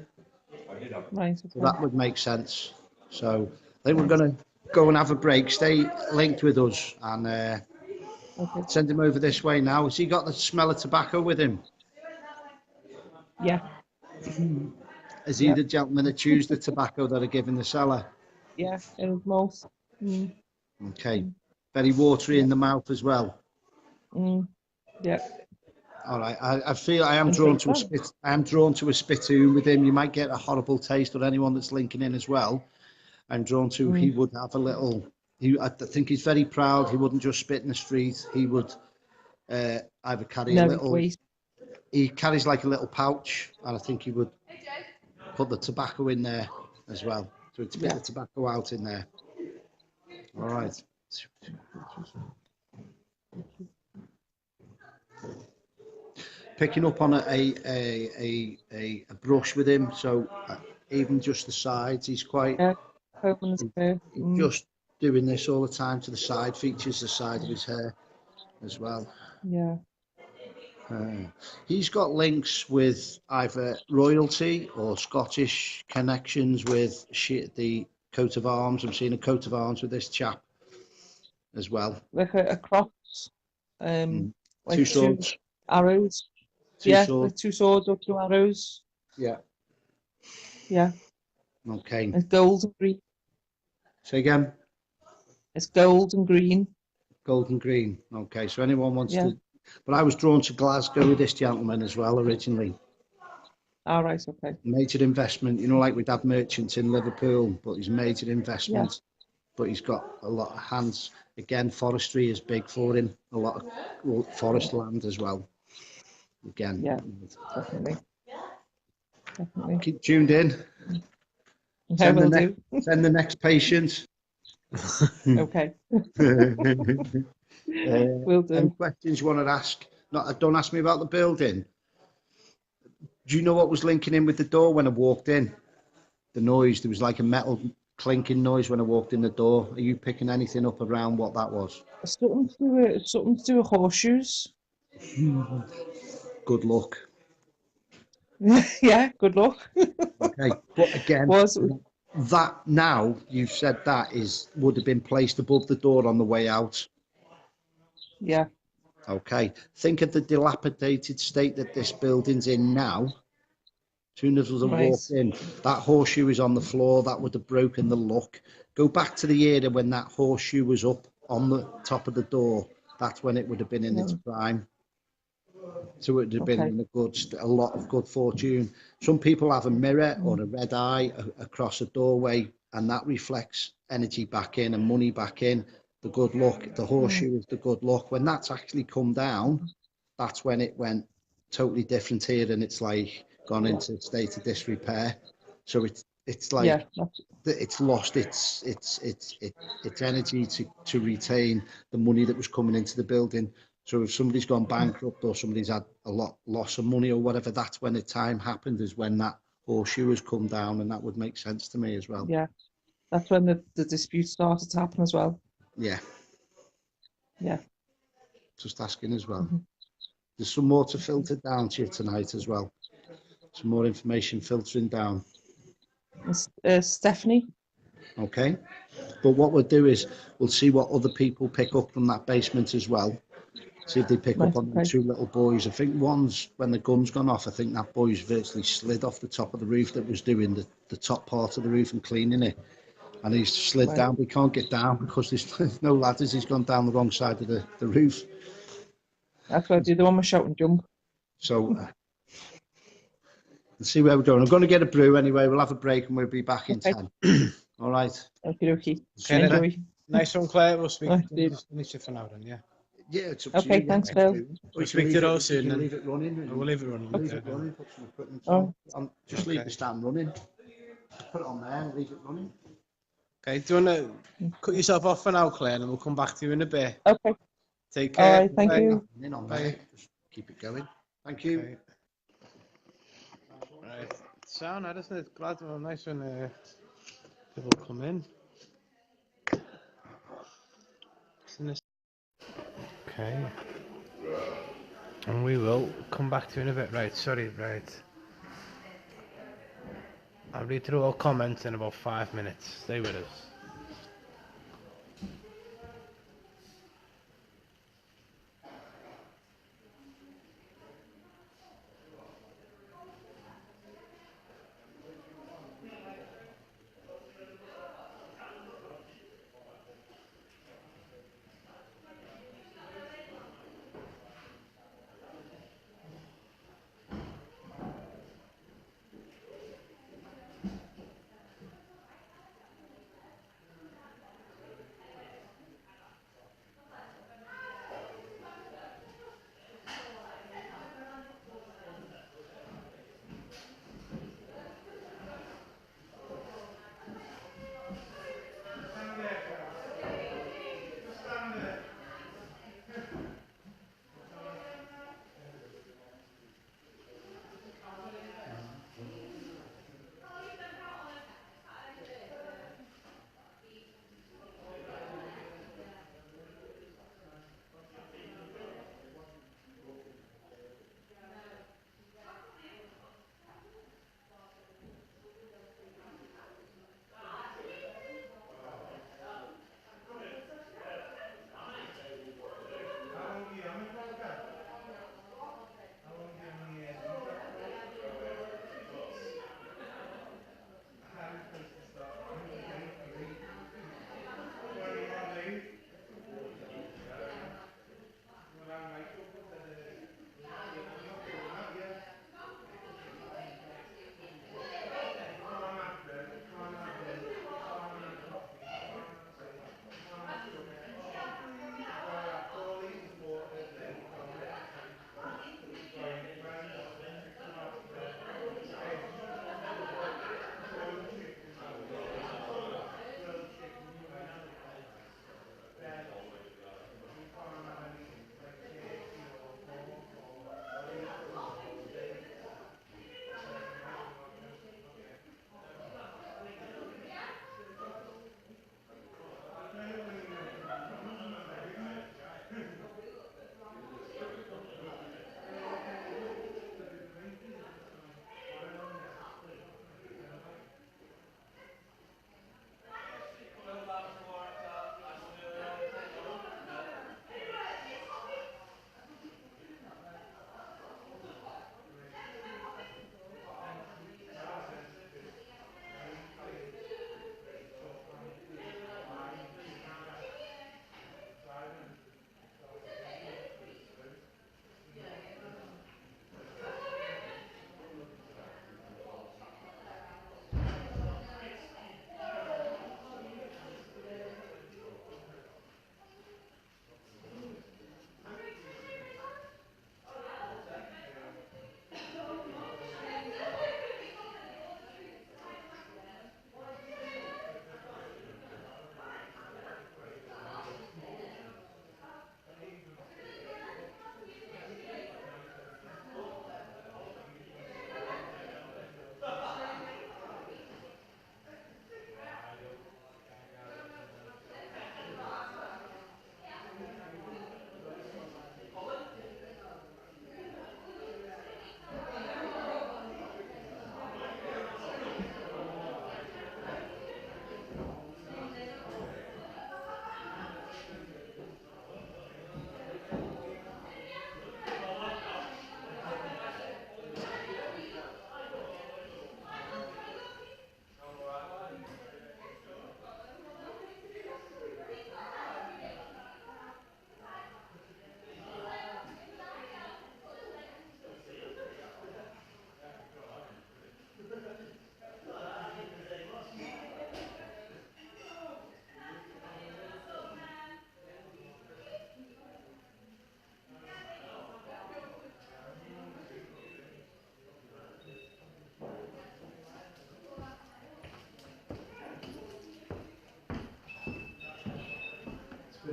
Speaker 8: Right.
Speaker 2: so
Speaker 8: Okay.
Speaker 2: that would make sense. So I think we're going to go and have a break, stay linked with us and
Speaker 8: Okay.
Speaker 2: send him over this way now. Has he got the smell of tobacco with him?
Speaker 8: Yeah.
Speaker 2: Is he the gentleman that chews the tobacco that are given the seller?
Speaker 8: Yeah. In his mouth.
Speaker 2: Okay. Very watery in the mouth as well.
Speaker 8: Yeah.
Speaker 2: All right. I feel I am drawn to a spit. I am drawn to a spittoon with him. You might get a horrible taste, or anyone that's linking in as well. I'm drawn to. He would have a little. I think he's very proud. He wouldn't just spit in the street. He would either carry a little.
Speaker 8: Wait.
Speaker 2: He carries like a little pouch, and I think he would put the tobacco in there as well. So to spit the tobacco out in there. All right. Picking up on a brush with him, so even just the sides, he's quite just doing this all the time to the side features, the side of his hair as well.
Speaker 8: Yeah.
Speaker 2: He's got links with either royalty or Scottish connections with the coat of arms. I'm seeing a coat of arms with this chap as well.
Speaker 8: Like a cross. Like
Speaker 2: two swords.
Speaker 8: Two arrows.
Speaker 2: Two swords.
Speaker 8: Like 2 swords or 2 arrows.
Speaker 2: Yeah.
Speaker 8: Yeah.
Speaker 2: Okay.
Speaker 8: It's gold and green.
Speaker 2: Say again.
Speaker 8: It's gold and green.
Speaker 2: Gold and green. Okay. So anyone wants to. But I was drawn to Glasgow with this gentleman as well originally.
Speaker 8: All right. Okay.
Speaker 2: Major investment. You know, like we'd have merchants in Liverpool, but he's major investment. Yeah. But he's got a lot of hands. Again, forestry is big for him. A lot of forest land as well. Again.
Speaker 8: Yeah, definitely. Definitely.
Speaker 2: Keep tuned in.
Speaker 8: Send
Speaker 2: the next patient.
Speaker 8: Okay. Will do.
Speaker 2: Any questions you want to ask? Don't ask me about the building. Do you know what was linking in with the door when I walked in? The noise. There was like a metal clinking noise when I walked in the door. Are you picking anything up around what that was?
Speaker 8: Something to do with horseshoes.
Speaker 2: Good luck.
Speaker 8: Yeah, good luck.
Speaker 2: Okay, but again, that now you've said that would have been placed above the door on the way out.
Speaker 8: Yeah.
Speaker 2: Okay, think of the dilapidated state that this building's in now. As soon as we
Speaker 8: Right.
Speaker 2: walked in, that horseshoe is on the floor. That would have broken the look. Go back to the era when that horseshoe was up on the top of the door. That's when it would have been in its prime. So it would have been
Speaker 8: Okay.
Speaker 2: in a lot of good fortune. Some people have a mirror or a red eye across a doorway, and that reflects energy back in and money back in. The good luck, the horseshoe is the good luck. When that's actually come down, that's when it went totally different here, and it's like gone into a state of disrepair. So it's
Speaker 8: Yeah.
Speaker 2: like it's lost its energy to retain the money that was coming into the building. So if somebody's gone bankrupt or somebody's had a lot loss of money or whatever, that's when the time happened, is when that horseshoe has come down, and that would make sense to me as well.
Speaker 8: Yeah. That's when the dispute started to happen as well.
Speaker 2: Yeah,
Speaker 8: Yeah.
Speaker 2: just asking as well.
Speaker 8: Mm-hmm.
Speaker 2: There's some more to filter down to you tonight as well. Some more information filtering down.
Speaker 8: Stephanie.
Speaker 2: Okay, but what we'll do is we'll see what other people pick up from that basement as well. See if they pick
Speaker 8: Right,
Speaker 2: up on them
Speaker 8: okay.
Speaker 2: two little boys. I think one's, when the gun's gone off, I think that boy's virtually slid off the top of the roof that was doing the top part of the roof and cleaning it. And he's slid
Speaker 8: Right.
Speaker 2: down, but he can't get down because there's no ladders. He's gone down the wrong side of the roof.
Speaker 8: That's what I do. The one with shout and jump.
Speaker 2: So let's see where we're going. I'm going to get a brew anyway. We'll have a break and we'll be back in
Speaker 8: Okay.
Speaker 2: 10. All right.
Speaker 8: Okie dokie.
Speaker 1: Okay, then.
Speaker 8: Enjoy.
Speaker 1: Nice one, Claire. We'll speak
Speaker 8: Right,
Speaker 1: to you for now then, yeah.
Speaker 2: Yeah, it's up to
Speaker 8: Okay,
Speaker 2: you.
Speaker 8: thanks, Phil.
Speaker 1: We'll speak to you all soon
Speaker 2: You can
Speaker 1: then.
Speaker 2: leave it running.
Speaker 1: We'll leave it running.
Speaker 2: Leave it
Speaker 1: Okay.
Speaker 2: running, put some equipment
Speaker 8: Oh.
Speaker 2: on. Just leave the stand running. Put it on there and leave it running.
Speaker 1: Okay, do you want to cut yourself off for now, Claire, and we'll come back to you in a bit.
Speaker 8: Okay.
Speaker 1: Take
Speaker 8: All
Speaker 1: care.
Speaker 8: right. Thank
Speaker 1: Bye.
Speaker 8: you.
Speaker 2: In on
Speaker 1: Bye.
Speaker 2: there. Just keep it going. Thank you.
Speaker 1: Okay. Right. Sound that, isn't it? Glad, nice when people come in. Okay. And we will come back to you in a bit. Right, sorry, right. I'll read through all comments in about 5 minutes. Stay with us.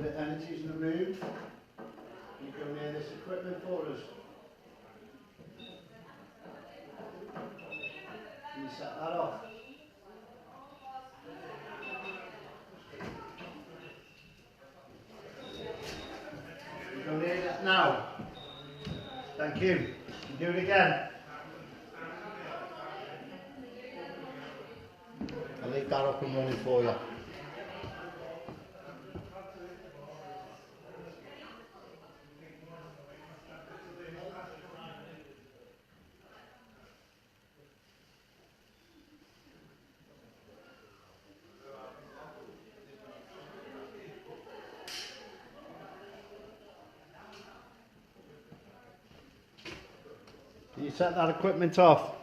Speaker 2: bit of energies in the room. Can you go near this equipment for us? Can you set that off? Can you go near that now? Thank you. Can you do it again? I'll leave that up and running for you. Can you set that equipment off?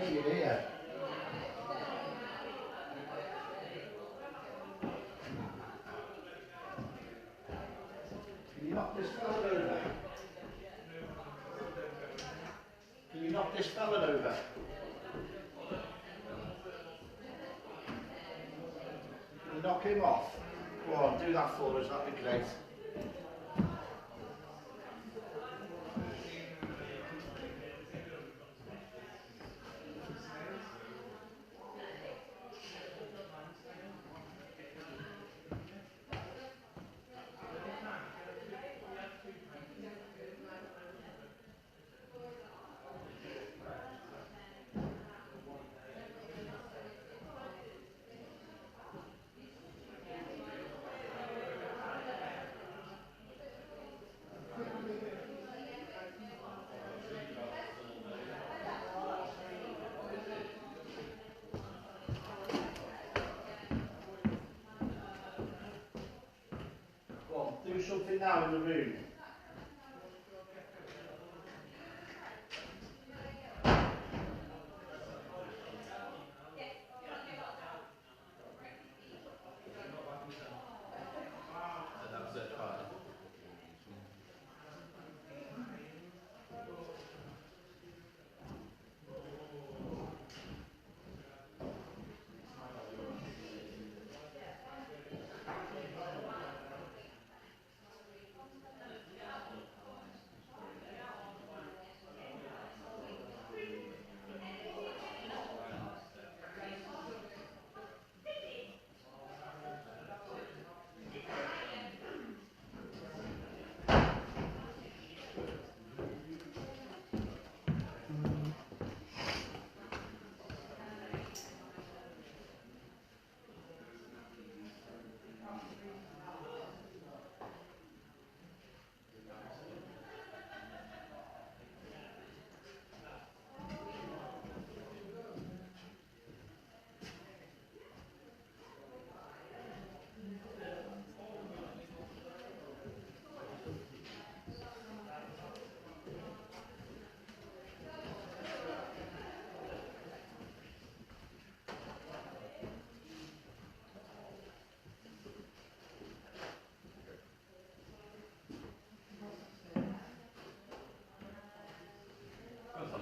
Speaker 2: Hey, you're here. Can you knock this fella over? Can you knock this fella over? Can you knock him off? Go on, do that for us, that'd be great. Go on, do something now in the room.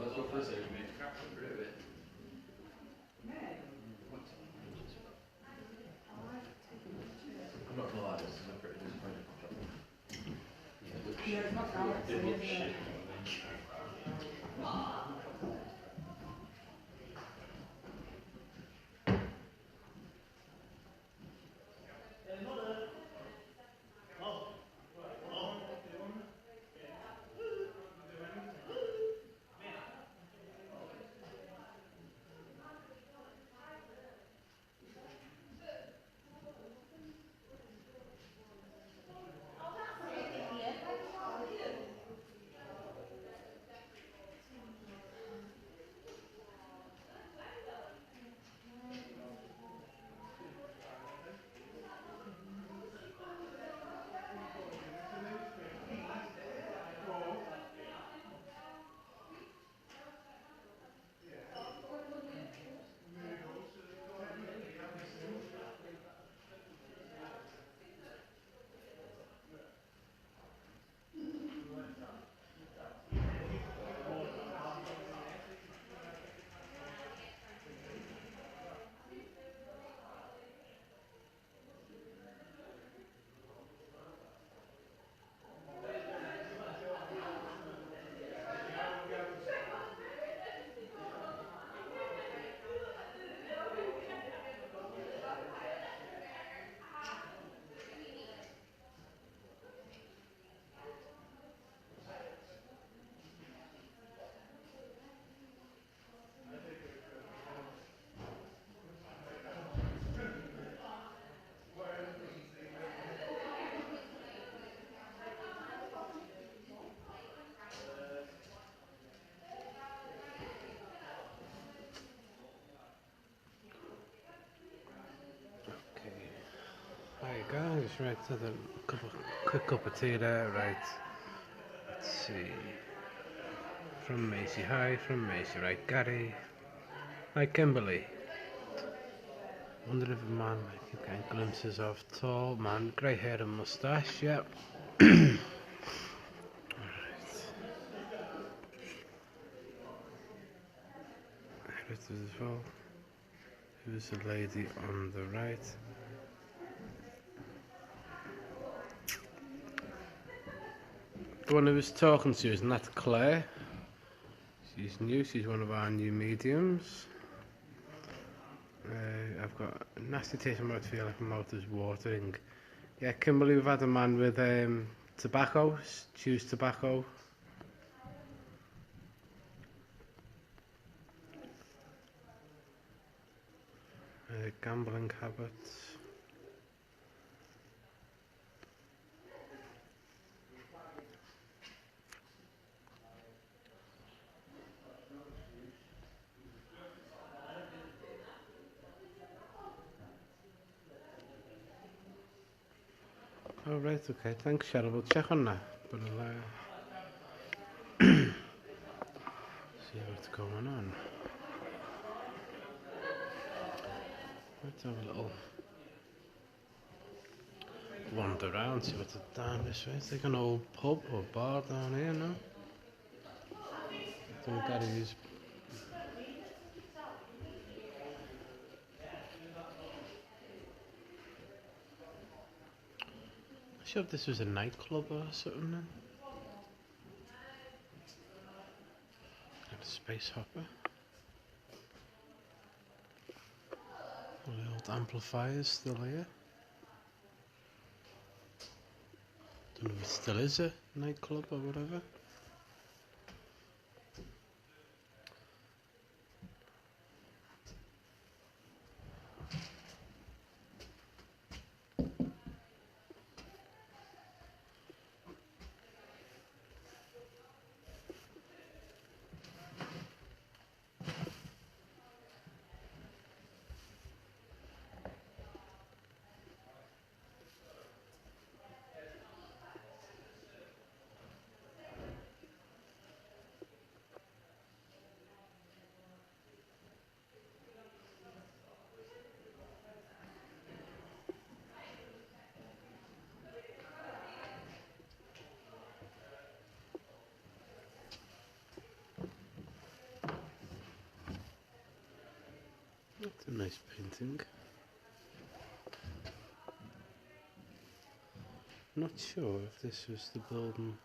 Speaker 9: Let's go for a second, mate. I'm not gonna lie, this is a pretty disappointing contract.
Speaker 5: Yeah, it's not now.
Speaker 9: It looks shit.
Speaker 1: Hi guys, right, so the quick cup of tea there, right. Let's see. From Macy, hi, from Macy, right, Gary. Hi, Kimberly. Wonder if a man might keep getting glimpses of tall man, grey hair and moustache. Yep. Alright. Here it is as well. Who's the lady on the right? The one who was talking to you, isn't that Claire? She's new, she's one of our new mediums. I've got a nasty taste in my mouth, feel like my mouth is watering. Yeah, Kimberly, we've had a man with tobacco, chews tobacco. Gambling habits. Oh, right, okay. Thanks, Cheryl. We'll check on that. But I'll see what's going on. Let's have a little wander around, see what's down this way. It's like an old pub or bar down here, no? I think that is. I'm sure if this was a nightclub or something then. Got a space hopper. All the old amplifiers still here. Don't know if it still is a nightclub or whatever. That's a nice painting. Not sure if this was the building.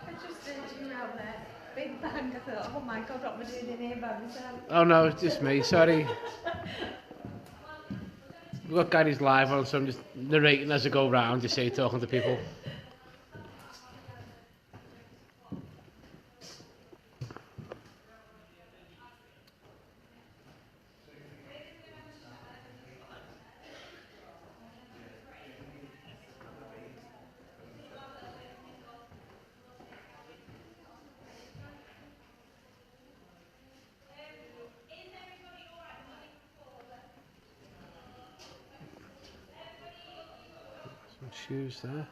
Speaker 3: I just heard you out there. Big bang. I thought, oh my god, what am I doing in here by myself?
Speaker 1: Oh no, it's just me, sorry. We've got Gary's live on, so I'm just narrating as I go round, you see, talking to people. Some shoes there.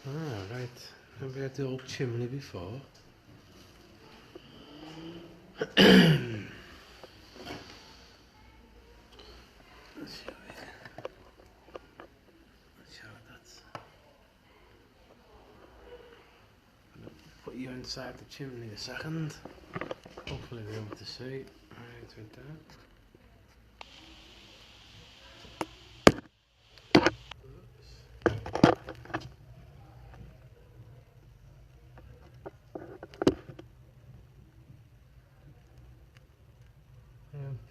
Speaker 1: Ah, right. Never had the old chimney before. Let's see what we can. Let's see how that's. Put you inside the chimney a second. Hopefully we'll be able to see. Right there.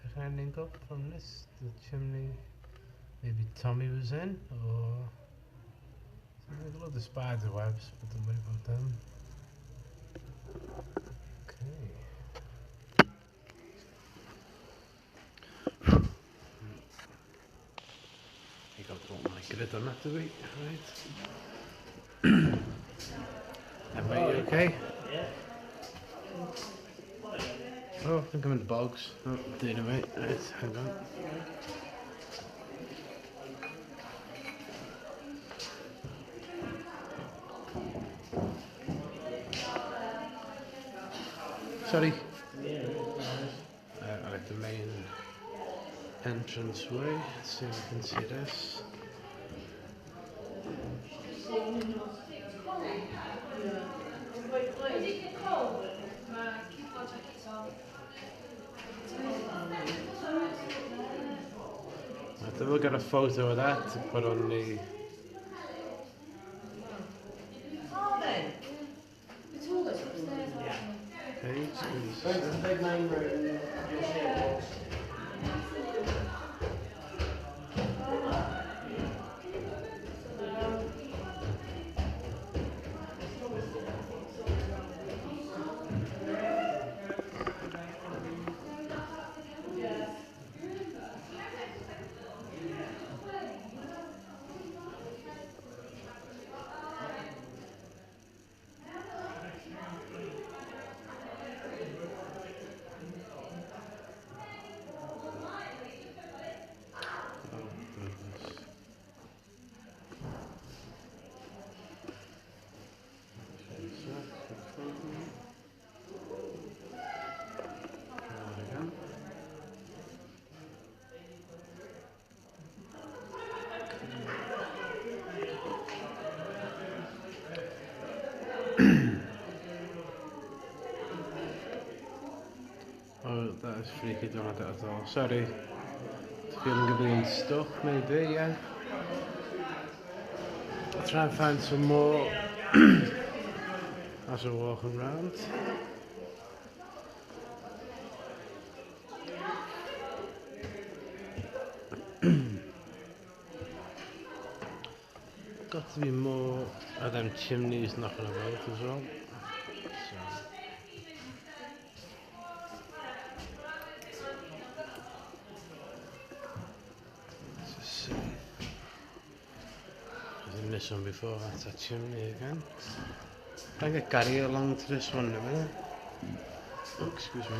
Speaker 1: Pretending up from this, the chimney maybe Tommy was in, or there's a lot of spider webs, but don't worry about them. Okay. You got to want my grid on that, do we? Right. Everybody okay?
Speaker 4: Yeah.
Speaker 1: Oh, I think I'm in the bogs. Oh, dynamite. Right, hang on. Sorry. At the main entrance way. Let's see if we can see this. I think we'll get a photo of that to put on the. Page.
Speaker 6: Go to the big main room, you'll see it walks.
Speaker 1: Oh, that is freaky, don't like that at all. Sorry. Feeling of being stuck, maybe, yeah. I'll try and find some more as we're walking around. Got to be more of them chimneys knocking about as well. So. In this one before, that's a chimney again. I get Gary along to this one in a minute. Oh, excuse me.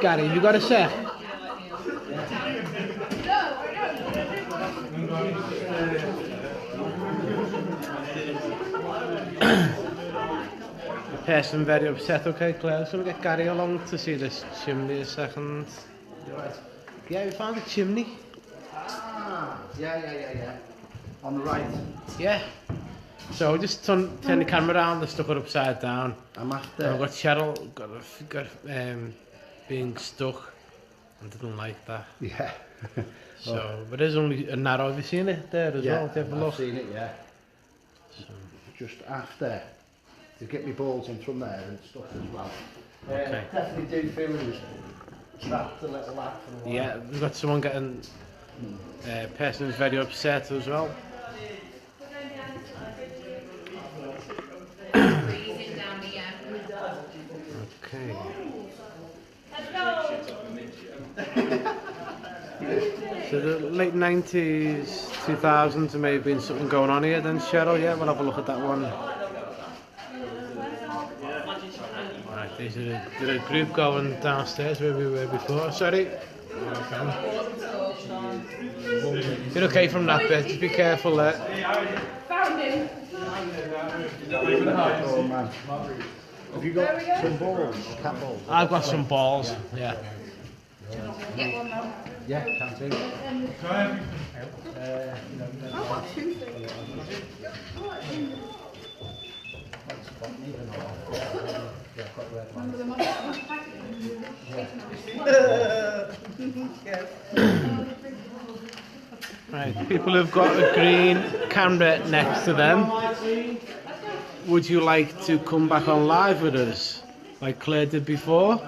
Speaker 1: Gary, you got a set? Person very upset. Okay, Claire, so we get Gary along to see this chimney a second. Yeah, we found a chimney.
Speaker 2: Ah, yeah. On the right.
Speaker 1: Yeah. So we just turn the camera around and stuck it upside down.
Speaker 2: I'm after.
Speaker 1: And we've got Cheryl being stuck and didn't like that.
Speaker 2: Yeah.
Speaker 1: So, but there's only a narrow. Have you seen it there as well? Have a look.
Speaker 2: I've seen it, yeah.
Speaker 1: So.
Speaker 2: Just after. To get my balls in from there and stuff as well.
Speaker 1: Okay.
Speaker 2: Definitely do feel he was trapped a little lad for a while.
Speaker 1: Yeah, we've got someone getting person who's very upset as well. Okay. So the late 90s, 2000s, there may have been something going on here then, Cheryl. Yeah, we'll have a look at that one. Right. There's a group going downstairs where we were before. Sorry. You're okay from that bit, just be careful there.
Speaker 3: Found him.
Speaker 2: Oh, man. Have you got some balls? Cat balls?
Speaker 1: I've got some balls, yeah.
Speaker 3: Get one now.
Speaker 2: Yeah, can do.
Speaker 3: I've got 2 things. Remember the money that was
Speaker 1: Right, people who've got a green camera next to them, would you like to come back on live with us, like Claire did before?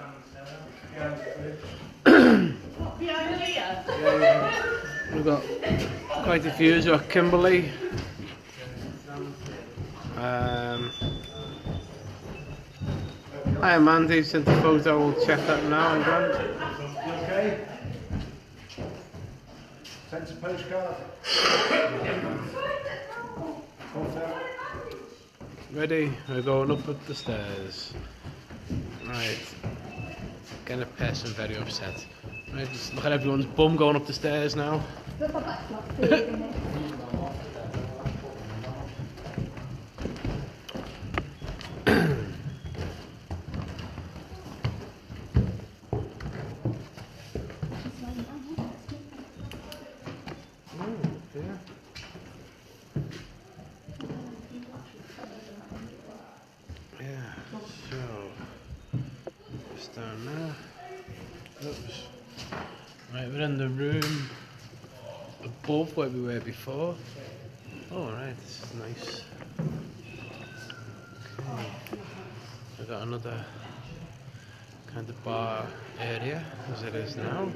Speaker 3: behind here.
Speaker 1: We've got quite a few. We've got Kimberly. Hi Mandy, sent a photo, we'll check that now. Hang on.
Speaker 2: You okay? Sent a postcard.
Speaker 1: Ready? We're going up the stairs. Right. Getting a person very upset. Right, just look at everyone's bum going up the stairs now. Down there. Oops. Right, we're in the room above where we were before. Oh, right, this is nice. Okay. We've got another kind of bar area as it is now.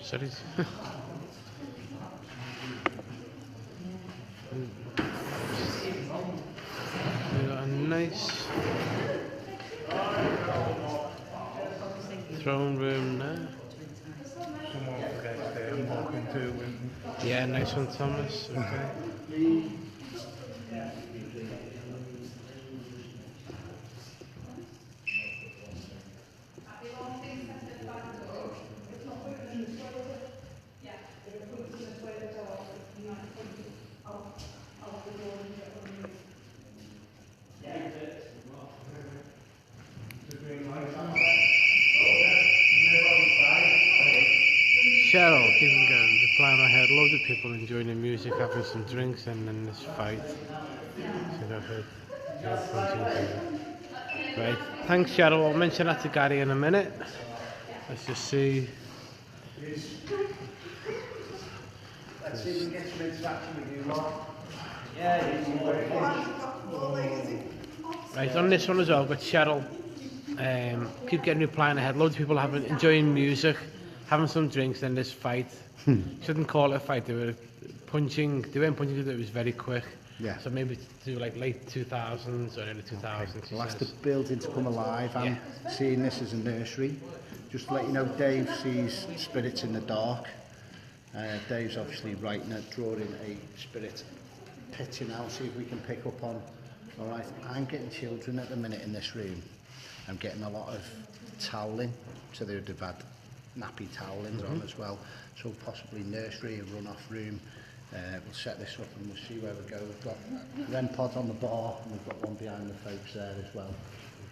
Speaker 1: Sorry. We got a nice throne room there.
Speaker 7: Someone forgets there and walk into it with
Speaker 1: Yeah, nice one, Thomas. Okay. Cheryl, keep it going. Reply my head. Loads of people enjoying the music, having some drinks, and then this fight. So I've heard right. Thanks, Cheryl. I'll mention that to Gary in a minute. Let's just see.
Speaker 2: Let's see if we can get some interaction with you, Mark.
Speaker 1: Right, on this one as well, I've got Cheryl. Keep getting replying ahead. Loads of people having enjoying music, having some drinks, then this fight. Shouldn't call it a fight. They were punching. They weren't punching because it was very quick.
Speaker 2: Yeah.
Speaker 1: So maybe to like late 2000s or early 2000s.
Speaker 2: We'll ask the building to come alive. I'm seeing this as a nursery. Just to let you know, Dave sees spirits in the dark. Dave's obviously writing it, drawing a spirit pitching out, see if we can pick up on. All right, I'm getting children at the minute in this room. I'm getting a lot of toweling, so they'd have had nappy towelings on as well. So possibly nursery, a run-off room. We'll set this up and we'll see where we go. We've got REM pods on the bar and we've got one behind the folks there as well.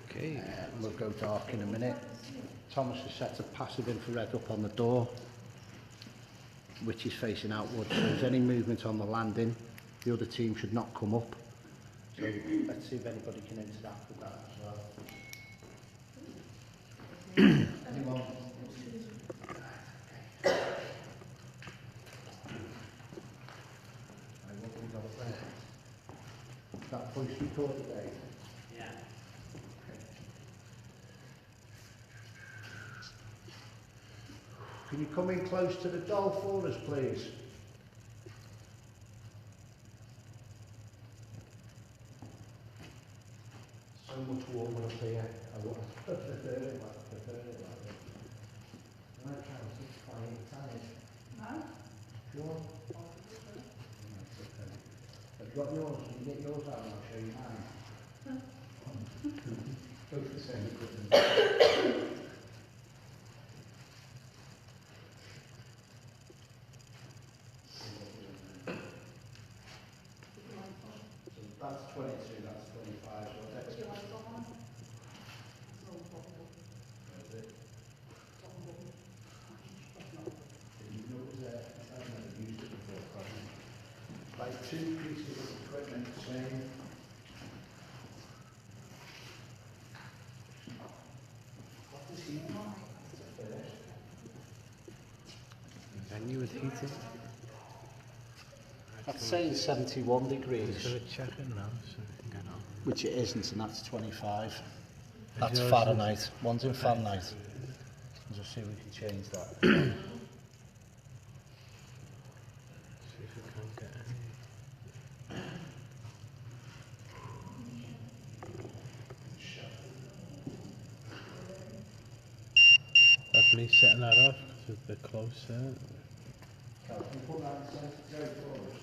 Speaker 1: Okay.
Speaker 2: We'll go dark in a minute. Thomas has set a passive infrared up on the door, which is facing outwards. So if there's any movement on the landing, the other team should not come up. So let's see if anybody can interact with that as well. Anyone? That voice recorder there?
Speaker 6: Yeah.
Speaker 2: Can you come in close to the doll for us, please? so much warmer up here. I prefer it like this. Right, Charles, it's fine, it's tired.
Speaker 3: No?
Speaker 2: Sure. That's okay. I've got yours, you can get yours out and I'll show you mine. Both the same equipment. So that's 22, that's 25. So that's
Speaker 3: Would you like someone?
Speaker 2: you know, I've never used it before, probably. Like 2 pieces of equipment, same. What is he on?
Speaker 1: Venue with heating.
Speaker 2: That's saying 71 degrees,
Speaker 1: Just gonna check it now, so we can get on.
Speaker 2: which it isn't, and that's 25. That's
Speaker 1: yours
Speaker 2: Fahrenheit. One's in Fahrenheit. Let's just see if we can change that.
Speaker 1: See if we can get any. That's me setting that off because it's a bit closer.
Speaker 2: Can you put that in centigrade for us?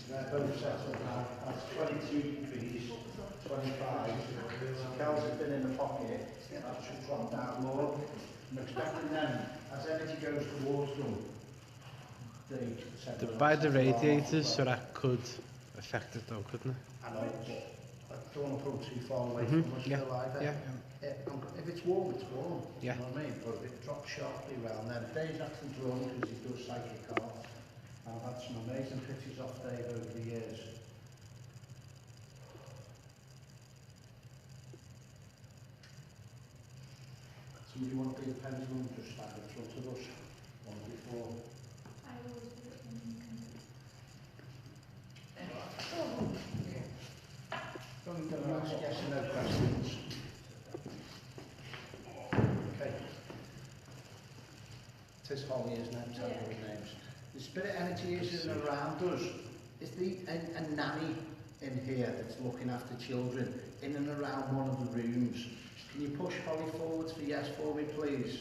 Speaker 2: They're both set up now. That's 22 degrees, 25. So Kel's has been in the pocket. That should drop down more. I'm expecting them, as energy goes towards them, they set
Speaker 1: They're
Speaker 2: them
Speaker 1: by
Speaker 2: up,
Speaker 1: the
Speaker 2: set alarm off
Speaker 1: radiators,
Speaker 2: as
Speaker 1: so
Speaker 2: well.
Speaker 1: that could affect it though, couldn't it?
Speaker 2: I know, but I don't want to put them too far away
Speaker 1: Mhm,
Speaker 2: from us
Speaker 1: yeah,
Speaker 2: still either.
Speaker 1: yeah.
Speaker 2: If it's warm, it's warm.
Speaker 1: Yeah.
Speaker 2: You know what I mean? But if it drops sharply, well, then Dave's actually drawn because he does psychic cards. And I've had some amazing pictures off Dave over the years. Somebody want to be the pendulum, just stand in front of us. One before.
Speaker 3: I always do it when you can.
Speaker 2: Don't ask yes and no questions. Okay. It is Holly, isn't it? Tell me the names. The spirit energy is in and around us. Is a nanny in here that's looking after children in and around one of the rooms? Can you push Holly forwards for yes for me, please?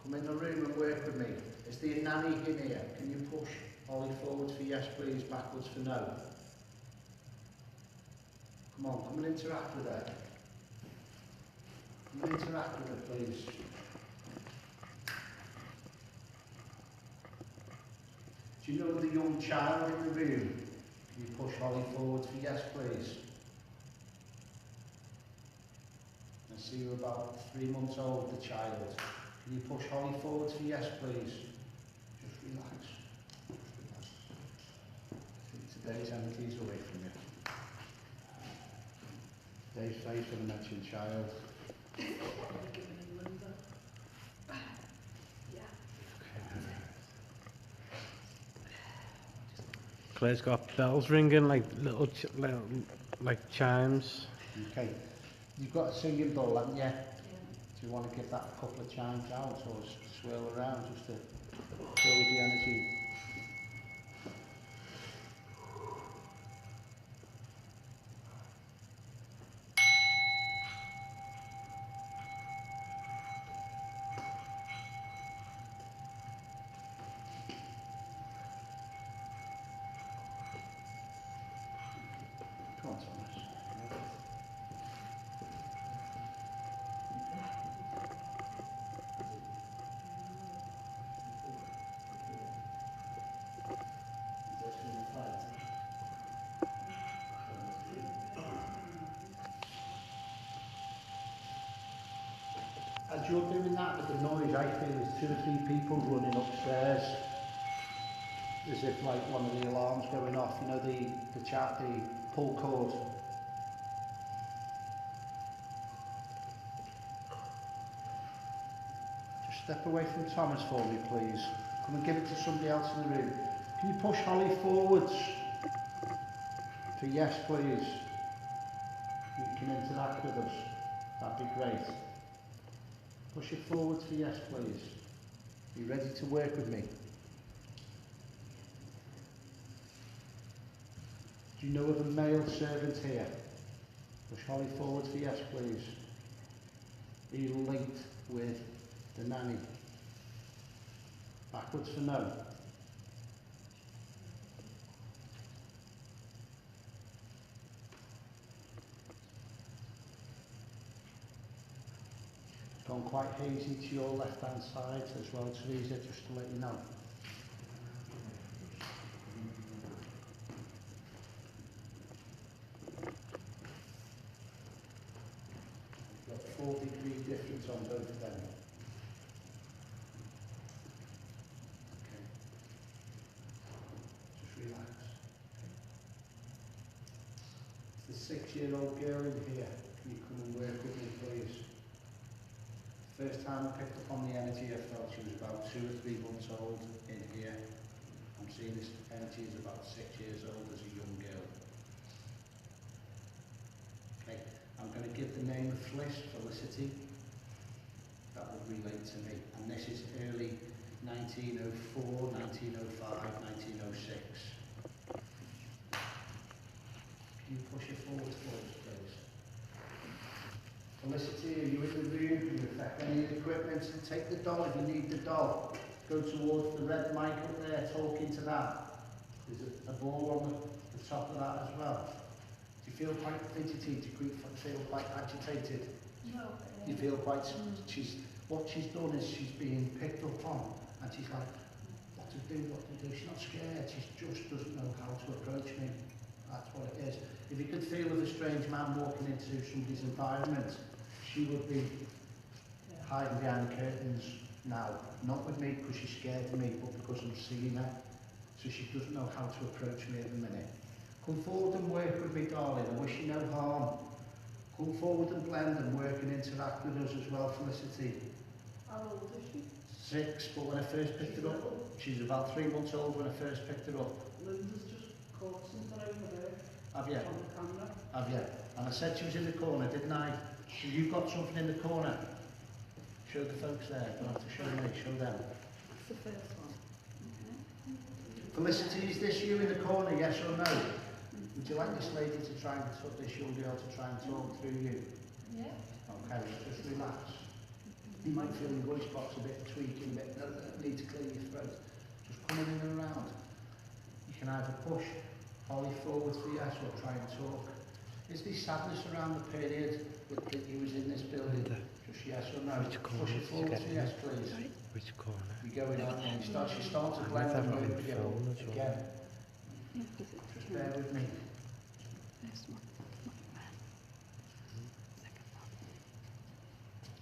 Speaker 2: Come in the room and work with me. Is there a nanny in here? Can you push Holly forwards for yes, please, backwards for no? Come on, come and interact with her. Come and interact with her, please. Do you know the young child in the room? Can you push Holly forwards for yes, please? I see you're about 3 months old, the child. Can you push Holly forwards for yes, please? Just relax. Just relax. Today's energy is away from you. Dave's face for the mentioned child.
Speaker 1: Claire's got bells ringing like little like chimes.
Speaker 2: Okay. You've got a singing bowl, haven't you? Do you want to give that a couple of chimes out or swirl around just to fill with the energy? Come on, Thomas. As you're doing that with the noise, I feel there's 2 or 3 people running upstairs. As if like one of the alarms going off, you know, the pull cord. Just step away from Thomas for me, please. Come and give it to somebody else in the room. Can you push Holly forwards? For yes, please. You can interact with us. That'd be great. Push it forward for yes, please. Are you ready to work with me? Do you know of a male servant here? Push Holly forward for yes, please. Are you linked with the nanny? Backwards for no. Gone quite hazy to your left hand side as well, Teresa, just to let you know. Got 4-degree difference on both of them. Okay. Just relax. Okay. It's the 6-year-old girl in here. Can you come and work with me, please? First time I picked up on the energy, I felt she was about 2 or 3 months old in here. I'm seeing this energy is about 6 years old as a young girl. Okay, I'm going to give the name of Felicity. That would relate to me. And this is early 1904, 1905, 1906. Can you push it forward for us, please? Felicity, are you in the room? Can you affect any of the equipment? Take the doll if you need the doll. Go towards the red mic up there, talking to that. There's a ball on the top of that as well. Do you feel quite fidgety? Do you feel quite agitated?
Speaker 3: No.
Speaker 2: You feel quite... What she's done is she's being picked up on, and she's like, what to do. She's not scared, she just doesn't know how to approach me. That's what it is. If you could feel with a strange man walking into somebody's environment, she would be hiding behind the curtains now. Not with me because she's scared of me, but because I'm seeing her. So she doesn't know how to approach me at the minute. Come forward and work with me, darling. I wish you no harm. Come forward and blend and work and interact with us as well, Felicity.
Speaker 3: How old is she?
Speaker 2: 6, but when I first picked her up, she's about 3 months old when I first picked her up.
Speaker 5: Linda's just caught something over there
Speaker 2: Have you?
Speaker 5: on the camera.
Speaker 2: Have you? And I said she was in the corner, didn't I? So you've got something in the corner. Show the folks there. Don't have to show me, show them.
Speaker 3: That's the first one.
Speaker 2: Felicity, is this you in the corner, yes or no? Would you like this lady to try and talk, this young girl to try and talk through you?
Speaker 3: Yeah.
Speaker 2: Okay, just relax. You might feel your voice box a bit tweaking, a bit, need to clear your throat. Just coming in and around. You can either push Holly forward for yes or try and talk. Is there sadness around the period that he was in this building? Just yes or no? Push it forward for yes, please.
Speaker 1: Which corner?
Speaker 2: You're going on and you start to blend and move again. Just bear with me.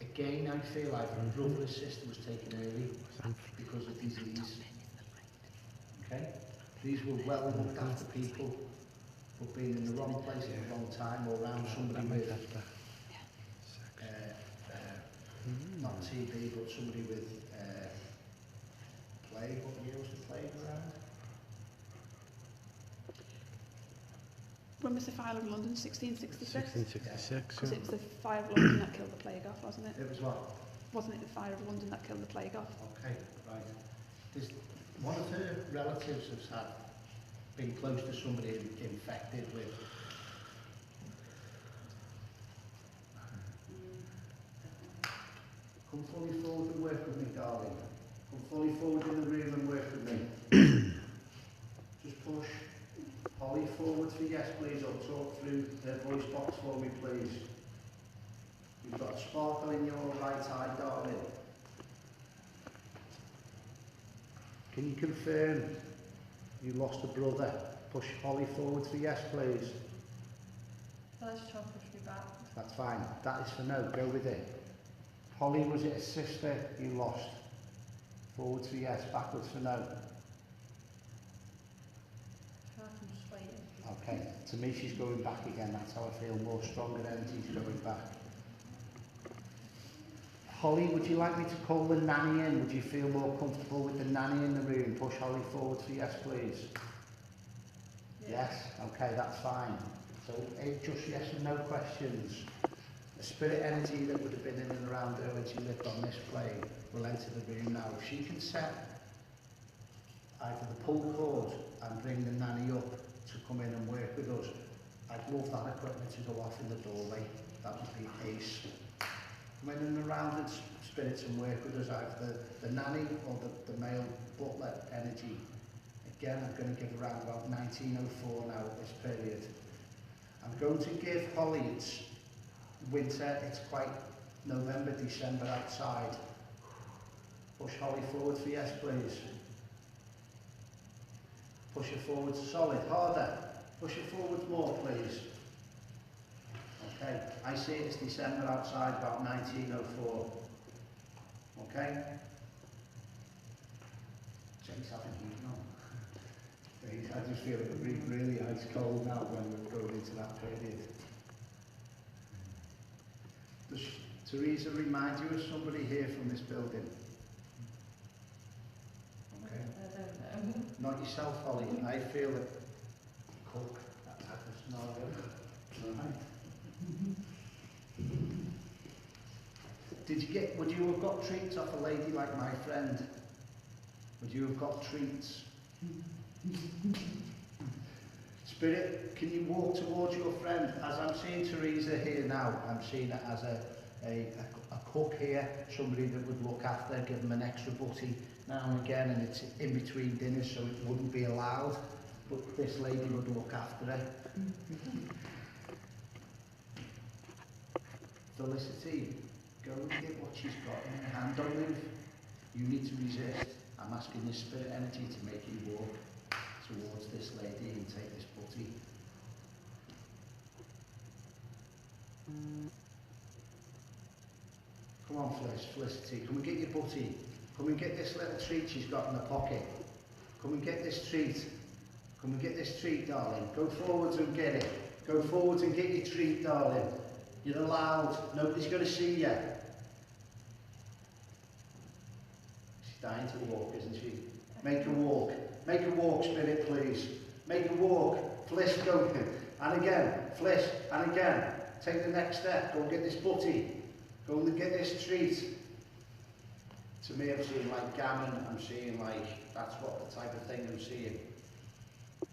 Speaker 2: Again, I feel like my brother's sister was taken early because of disease. Okay? These were well looked after people, but being in the wrong place at the wrong time or around somebody with not TB, but somebody with plague. What year was the plague around?
Speaker 10: When was the fire of London? 1666?
Speaker 1: 1666.
Speaker 10: Because it was the fire of London that killed the plague off, wasn't it?
Speaker 2: It was what?
Speaker 10: Wasn't it the fire of London that killed the plague off?
Speaker 2: Okay, right. One of her relatives has been close to somebody infected with come fully forward and work with me, darling. Come fully forward in the room and work with me. Just push Holly forward for yes, please, or talk through the voice box for me, please. You've got a sparkle in your right eye, darling. Can you confirm you lost a brother? Push Holly forward for yes, please.
Speaker 3: Let's try and push me back.
Speaker 2: That's fine. That is for no. Go with it. Holly, was it a sister you lost? Forwards for yes, backwards for no.
Speaker 3: Try and sway it.
Speaker 2: Okay. To me, she's going back again. That's how I feel. More stronger energy is going back. Holly, would you like me to call the nanny in? Would you feel more comfortable with the nanny in the room? Push Holly forward for yes, please. Yes? Okay, that's fine. So, just yes and no questions. The spirit energy that would have been in and around her when she lived on this plane will enter the room now. If she can set either the pull cord and bring the nanny up to come in and work with us, I'd love that equipment to go off in the doorway. That would be ace. Come in and around and spirits and work with us, either the nanny or the male butler energy. Again, I'm going to give around about 1904 now at this period. I'm going to give Holly, it's winter, it's quite November, December outside. Push Holly forward for yes, please. Push her forward solid, harder. Push her forward more, please. Okay, I see it's December outside, about 1904. Okay? Jake's having heat on. I just feel it would be really ice cold now when we're going into that period. Does Teresa remind you of somebody here from this building? Okay.
Speaker 3: I don't know.
Speaker 2: Not yourself, Holly. I feel it. Cook, that type of scenario. Right. Would you have got treats off a lady like my friend? Would you have got treats? Spirit, can you walk towards your friend? As I'm seeing Teresa here now, I'm seeing it as a cook here, somebody that would look after, give them an extra butty now and again, and it's in between dinners, so it wouldn't be allowed, but this lady would look after her. Felicity, go and get what she's got in her hand. Don't move. You need to resist. I'm asking this spirit energy to make you walk towards this lady and take this butty. Come on, Felicity, come and get your butty. Come and get this little treat she's got in the pocket. Come and get this treat. Come and get this treat, darling. Go forwards and get it. Go forwards and get your treat, darling. You're allowed. Nobody's going to see you. She's dying to walk, isn't she? Make her walk. Make her walk, Spirit, please. Make her walk. Fliss, go. And again. Fliss. And again. Take the next step. Go and get this butty. Go and get this treat. To me, I'm seeing like gammon. I'm seeing like, that's what the type of thing I'm seeing.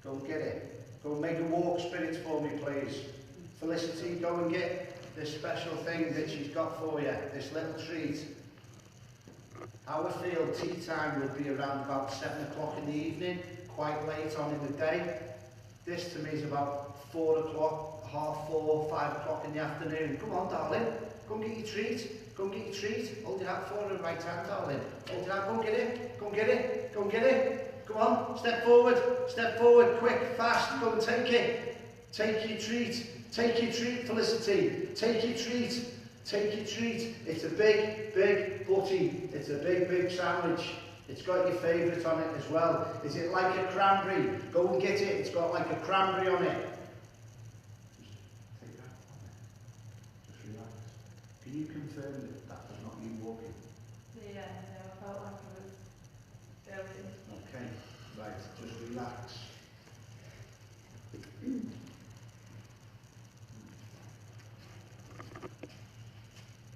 Speaker 2: Go and get it. Go and make her walk, Spirit, for me, please. Felicity, go and get this special thing that she's got for you. This little treat. Our field tea time would be around about 7 o'clock in the evening, quite late on in the day. This to me is about 4 o'clock, half 4, 5 o'clock in the afternoon. Come on, darling, go and get your treat. Go and get your treat. Hold your hat forward in the right hand, darling. Hold your hat, go and get it. Go and get it. Go and get it. Come on, step forward, quick, fast, go and take it. Take your treat. Take your treat, Felicity. Take your treat. Take your treat. It's a big, big butty. It's a big, big sandwich. It's got your favourite on it as well. Is it like a cranberry? Go and get it. It's got like a cranberry on it. Just take that on it. Just relax. Can you confirm that that was not you walking?
Speaker 3: Yeah, no, I felt like I was going.
Speaker 2: Okay, right, just relax.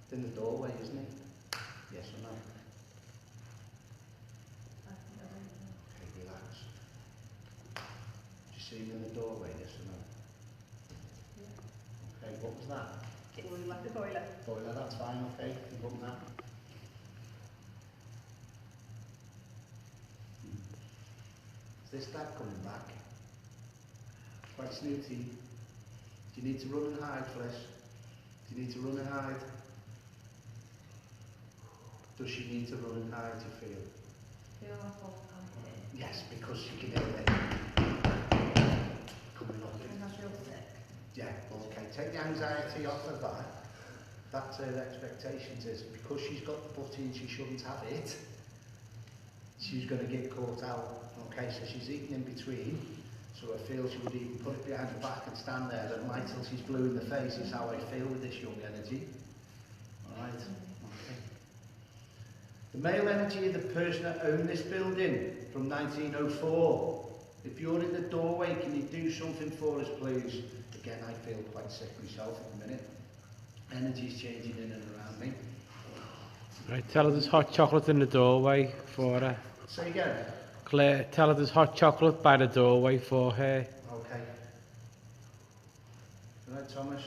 Speaker 2: It's in the doorway, isn't it? Yes or no? Okay, relax. Do you see him in the doorway, yes or no? Yeah. Okay, what was that?
Speaker 3: It was like the boiler.
Speaker 2: Boiler, that's fine, okay, you can put that. Is this dad coming back? Quite snooty. Do you need to run and hide, Fliss? Do you need to run and hide? Does she need to run and hide, do you feel?
Speaker 3: Feel like all I'm here.
Speaker 2: Yes, because she can hear it coming up.
Speaker 3: And I feel sick.
Speaker 2: Yeah, okay, take the anxiety off of that. That's her expectations is because she's got the butty and she shouldn't have it, she's going to get caught out. Okay, so she's eating in between, so I feel she would even put it behind her back and stand there and lie till she's blue in the face is how I feel with this young energy. Alright, okay. The male energy of the person that owned this building from 1904. If you're in the doorway, can you do something for us, please? Again, I feel quite sick myself at the minute. Energy's changing in and around me.
Speaker 1: Right, tell her there's hot chocolate in the doorway for her.
Speaker 2: Say again.
Speaker 1: Claire, tell her there's hot chocolate by the doorway for her.
Speaker 2: Okay. Right, Thomas.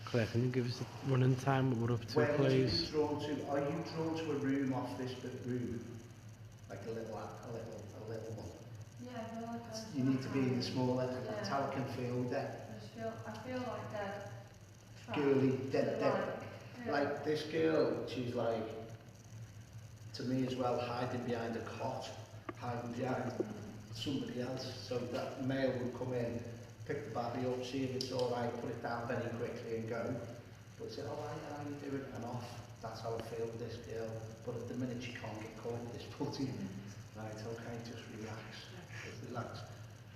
Speaker 1: Claire, can you give us a running time what we're up to,
Speaker 2: Where would you be
Speaker 1: please?
Speaker 2: drawn to? Are you drawn to a room off this room? Like a little one?
Speaker 3: Yeah, I feel like I
Speaker 2: You need to be in the smaller, that's
Speaker 3: Yeah.
Speaker 2: how I can feel with that.
Speaker 3: I feel like they're trapped.
Speaker 2: Girly, dead.
Speaker 3: Yeah.
Speaker 2: Like this girl, she's like, to me as well, hiding behind a cot, hiding behind somebody else. So that male would come in, pick the baby up, see if it's all right, put it down very quickly and go. But say, all right, how are you doing? And off. That's how I feel with this girl. But at the minute she can't get caught with this putty. Right, okay, just relax. Just relax.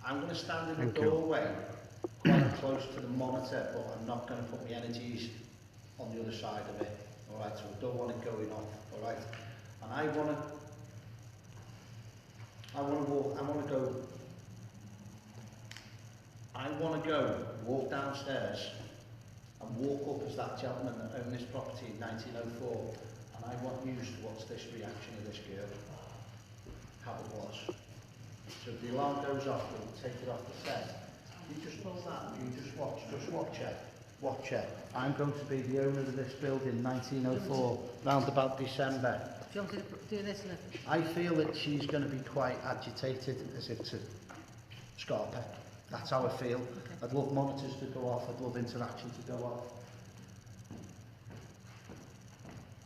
Speaker 2: I'm going to stand in the doorway, quite close to the monitor, but I'm not going to put my energies on the other side of it. All right, so I don't want it going off. All right, and I want to walk downstairs and walk up as that gentleman that owned this property in 1904, and I want you to watch this reaction of this girl, how it was. So if the alarm goes off, we'll take it off the set. You just hold that, you just watch it. Watch it. I'm going to be the owner of this building, 1904, round about December.
Speaker 5: Do you want to do this a little?
Speaker 2: I feel that she's going to be quite agitated, as if to scarp her. That's how I feel.
Speaker 5: Okay.
Speaker 2: I'd love monitors to go off, I'd love interaction to go off.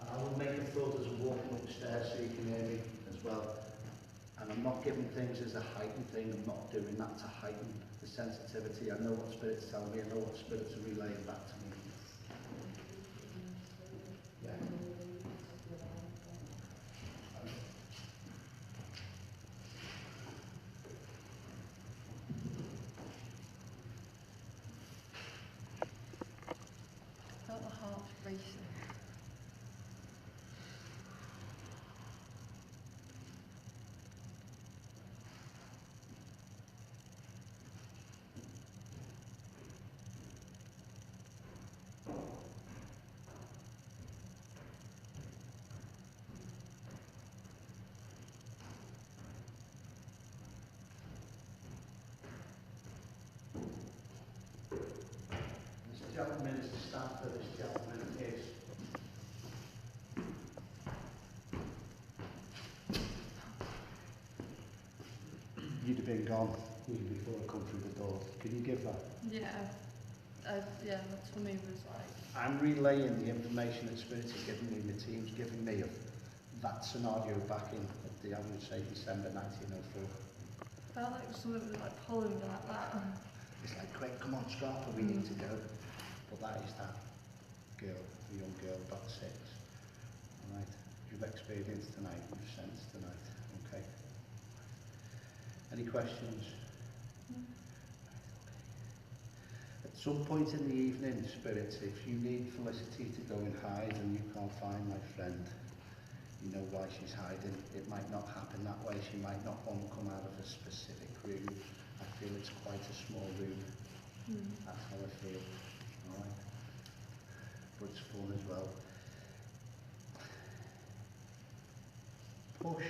Speaker 2: And I will make a thud as I'm walking upstairs so you can hear me as well. And I'm not giving things as a heightened thing, I'm not doing that to heighten the sensitivity. I know what spirits tell me, I know what spirits are relaying back to me. Yeah.
Speaker 3: I felt the heart racing.
Speaker 2: This gentleman is the staff that this gentleman is. You'd have been gone even before I come through the door. Can you give that?
Speaker 3: Yeah. Yeah, that's for me was like.
Speaker 2: I'm relaying the information that spirits are giving me, the team's giving me of that scenario back in, I would say, December 1904.
Speaker 3: Felt like something was like pulling me like that.
Speaker 2: It's like, quick, come on, Scarpa, we need to go. But that is that girl, the young girl, about 6. All right, you've experienced tonight, you've sensed tonight, okay? Any questions? At some point in the evening, spirits, if you need Felicity to go and hide and you can't find my friend, you know why she's hiding. It might not happen that way. She might not want to come out of a specific room. I feel it's quite a small room. That's how I feel. All right. But it's fun as well. Push.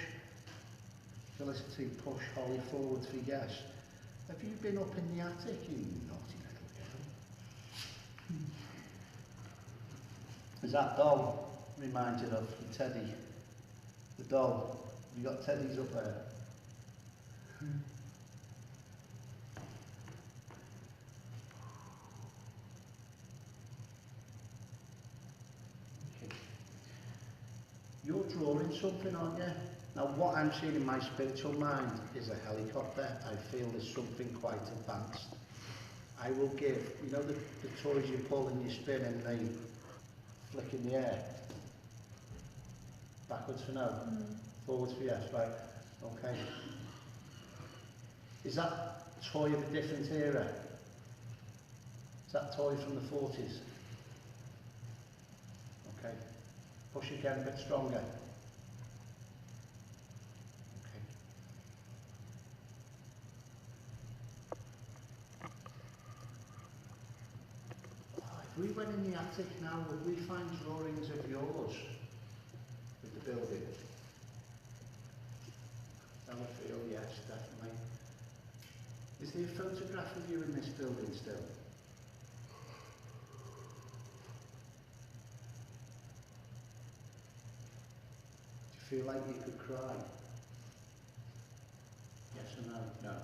Speaker 2: Felicity, push Holly forward for yes. Have you been up in the attic, you naughty little girl? Is that doll remind you of Teddy? The doll. You got Teddy's up there. Okay. You're drawing something, aren't you? Now what I'm seeing in my spiritual mind is a helicopter. I feel there's something quite advanced. I will give, you know the toys you pull and you spin and they flick in the air? Backwards for no? Forwards for yes, right. Okay. Is that toy of a different era? Is that toy from the 40s? Okay. Push again a bit stronger. Okay. Oh, I If we went in the attic now, would we find drawings of yours with the building? I would feel yes, definitely. Is there a photograph of you in this building still? Do you feel like you could cry? Yes or no? No.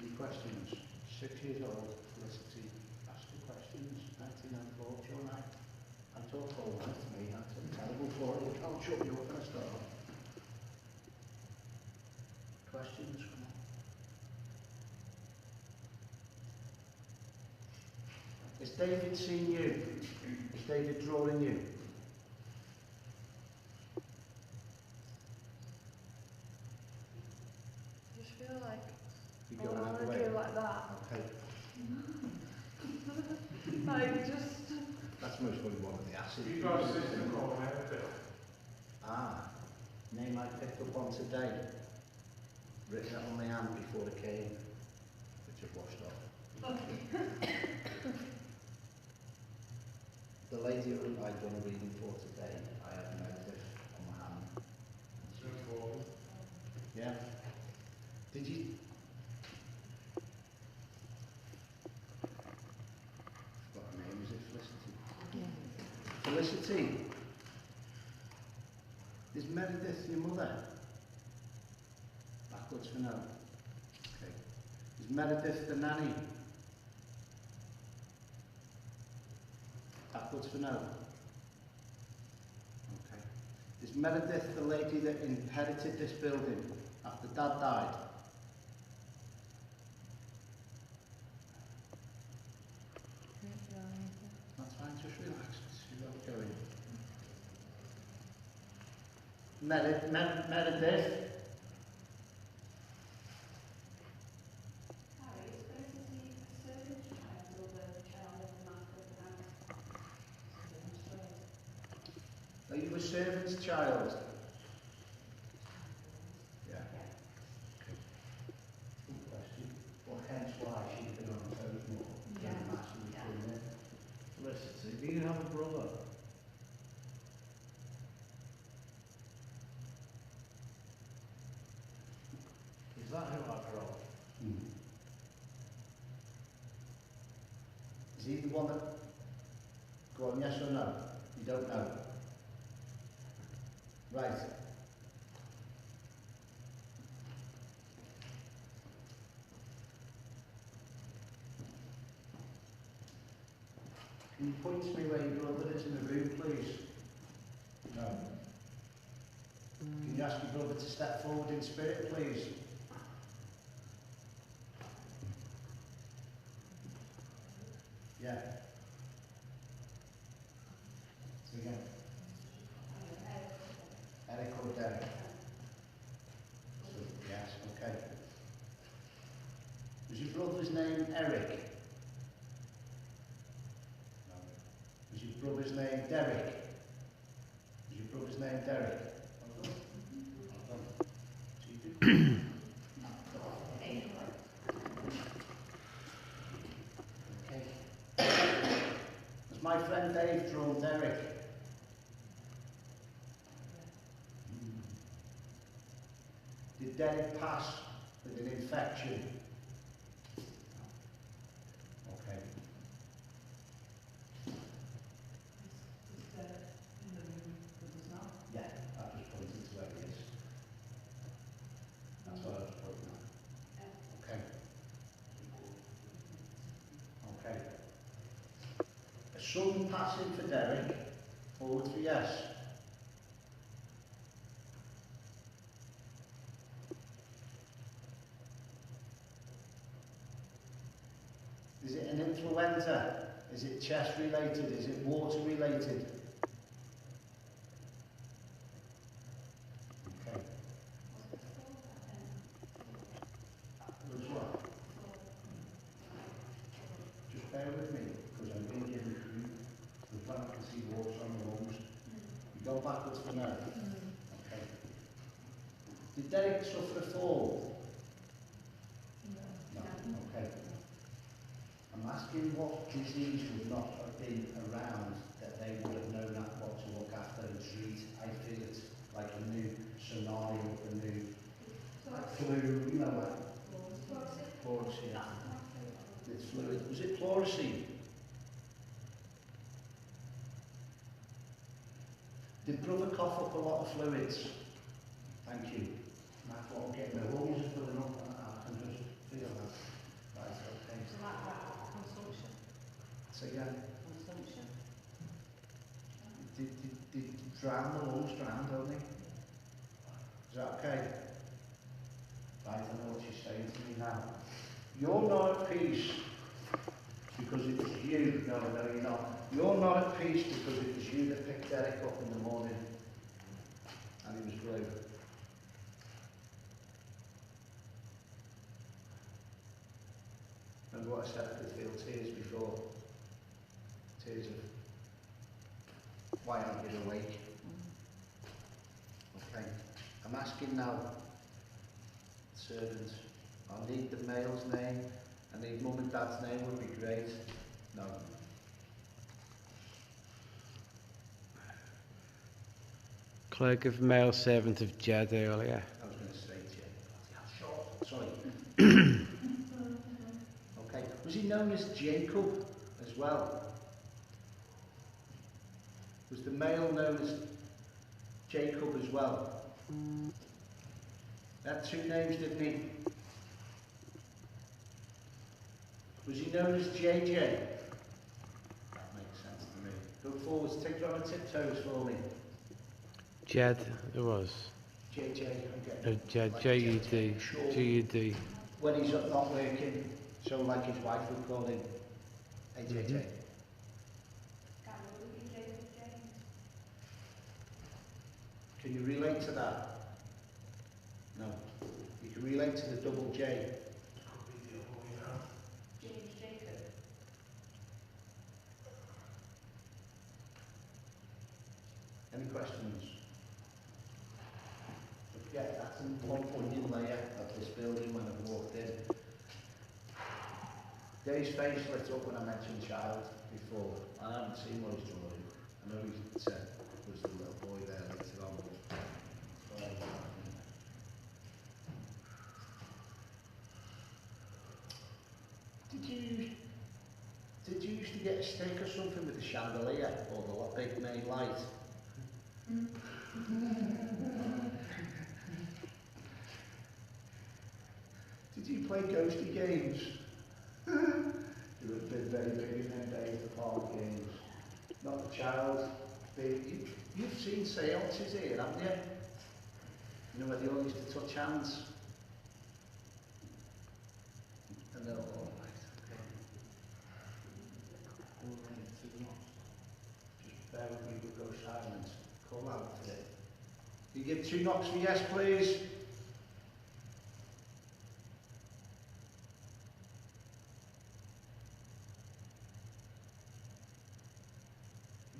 Speaker 2: Any questions? 6 years old, Felicity, ask the questions. 1904, John, I talk all right to me, that's terrible for you. I'll shut you up and start. Questions? Come on. Has David seen you? Is David drawing you?
Speaker 3: I just feel like
Speaker 2: You
Speaker 3: I
Speaker 2: going out
Speaker 3: want
Speaker 2: the
Speaker 3: to
Speaker 2: way?
Speaker 3: do like that.
Speaker 2: Okay.
Speaker 3: Like, just...
Speaker 2: That's most probably one of the acid.
Speaker 7: You got a sister called Antwerp.
Speaker 2: Ah, name I picked up on today. Written it on my hand before it came, which I've washed off. The lady who I'd done a reading for today, I had a notice on my hand. Yeah. Did you? What her name is it? Felicity. Felicity. Is Meredith your mother? Backwards for no. Okay. Is Meredith the nanny? Backwards for no. Okay. Is Meredith the lady that inherited this building after Dad died? That's fine, just relax. See where we're going. Meredith? Are you a servant's child? Yeah. Okay. Good question. Well, hence why she's been on her toes more.
Speaker 4: Felicity, do you have a brother? Is that who I've got?
Speaker 2: Is he the one that... Go on, yes or no? You don't know? Right. Can you point to me where your brother is in the room, please? No. Can you ask your brother to step forward in spirit, please? Yeah. So again. Eric or Derek? So, yes, okay. Was your brother's name Eric? No. Was your brother's name Derek? Was your brother's name Derek? Well done. Well done. So you did. Has my friend Dave drawn Derek? Did Derek pass with an infection? Okay. Yeah, I've just pointed to where he is. That's what I was pointing at. Okay. Okay. A sudden passing for Derek. Forward for yes. Is it an influenza? Is it chest related? Is it water related? Okay. As what? Just bear with me, because I'm being given you the plan to see water on the lungs. You go backwards for now. Okay. Did Derek suffer a fall? No. Okay. I'm asking what disease would not have been around that they would have known that what to look after and treat. I feel it's like a new scenario, a new flu, you know, like pleurisy. It's fluid. Was it pleurisy? Did brother cough up a lot of fluids? Thank you. That's what I'm getting. The lungs are filling up and I can just feel that. Right, okay.
Speaker 3: So like that, consumption.
Speaker 2: So again,
Speaker 3: Consumption.
Speaker 2: did drown the lungs drown, don't they? Is that okay? Right, I know what you're saying to me now. You're not at peace because it was you. No, you're not. You're not at peace because it was you that picked Derek up in the morning and he was blue. Remember what I said, I could feel tears before. Tears of why aren't you awake? Okay. I'm asking now, servants, I need the male's name, I need mum and dad's name would be great. No.
Speaker 1: Clerk of male servant of Jed earlier.
Speaker 2: I was going to say Jed. Sorry. Okay. Was he known as Jacob as well? Was the male known as Jacob as well? Had two names, didn't he? Was he known as JJ? That makes sense to me. Go forwards, take you on the tiptoes for me.
Speaker 1: Jed, there was.
Speaker 2: JJ, I'm getting
Speaker 1: Jed,
Speaker 2: like
Speaker 1: J-U-D,
Speaker 2: Sure.
Speaker 1: G-U-D.
Speaker 2: When he's not working, so like his wife would call him, hey JJ. Can you relate to that? No. You can relate to the double J.
Speaker 3: James Jacob.
Speaker 2: Any questions? Yeah, that's an onion layer of this building when I walked in. Dave's face lit up when I mentioned child before. I haven't seen what he's drawing. I know he said was the little boy there later on. Did you used to get a stick or something with the chandelier or the big main light? Did you play ghosty games? You would have been very big in them days, the park games. Not the child. You've seen seances here, haven't you? You know where they all used to touch hands? And they're all right, okay. All right, two knocks. Just bear with me, we'll go silent. Call out for it. You give 2 knocks for yes, please.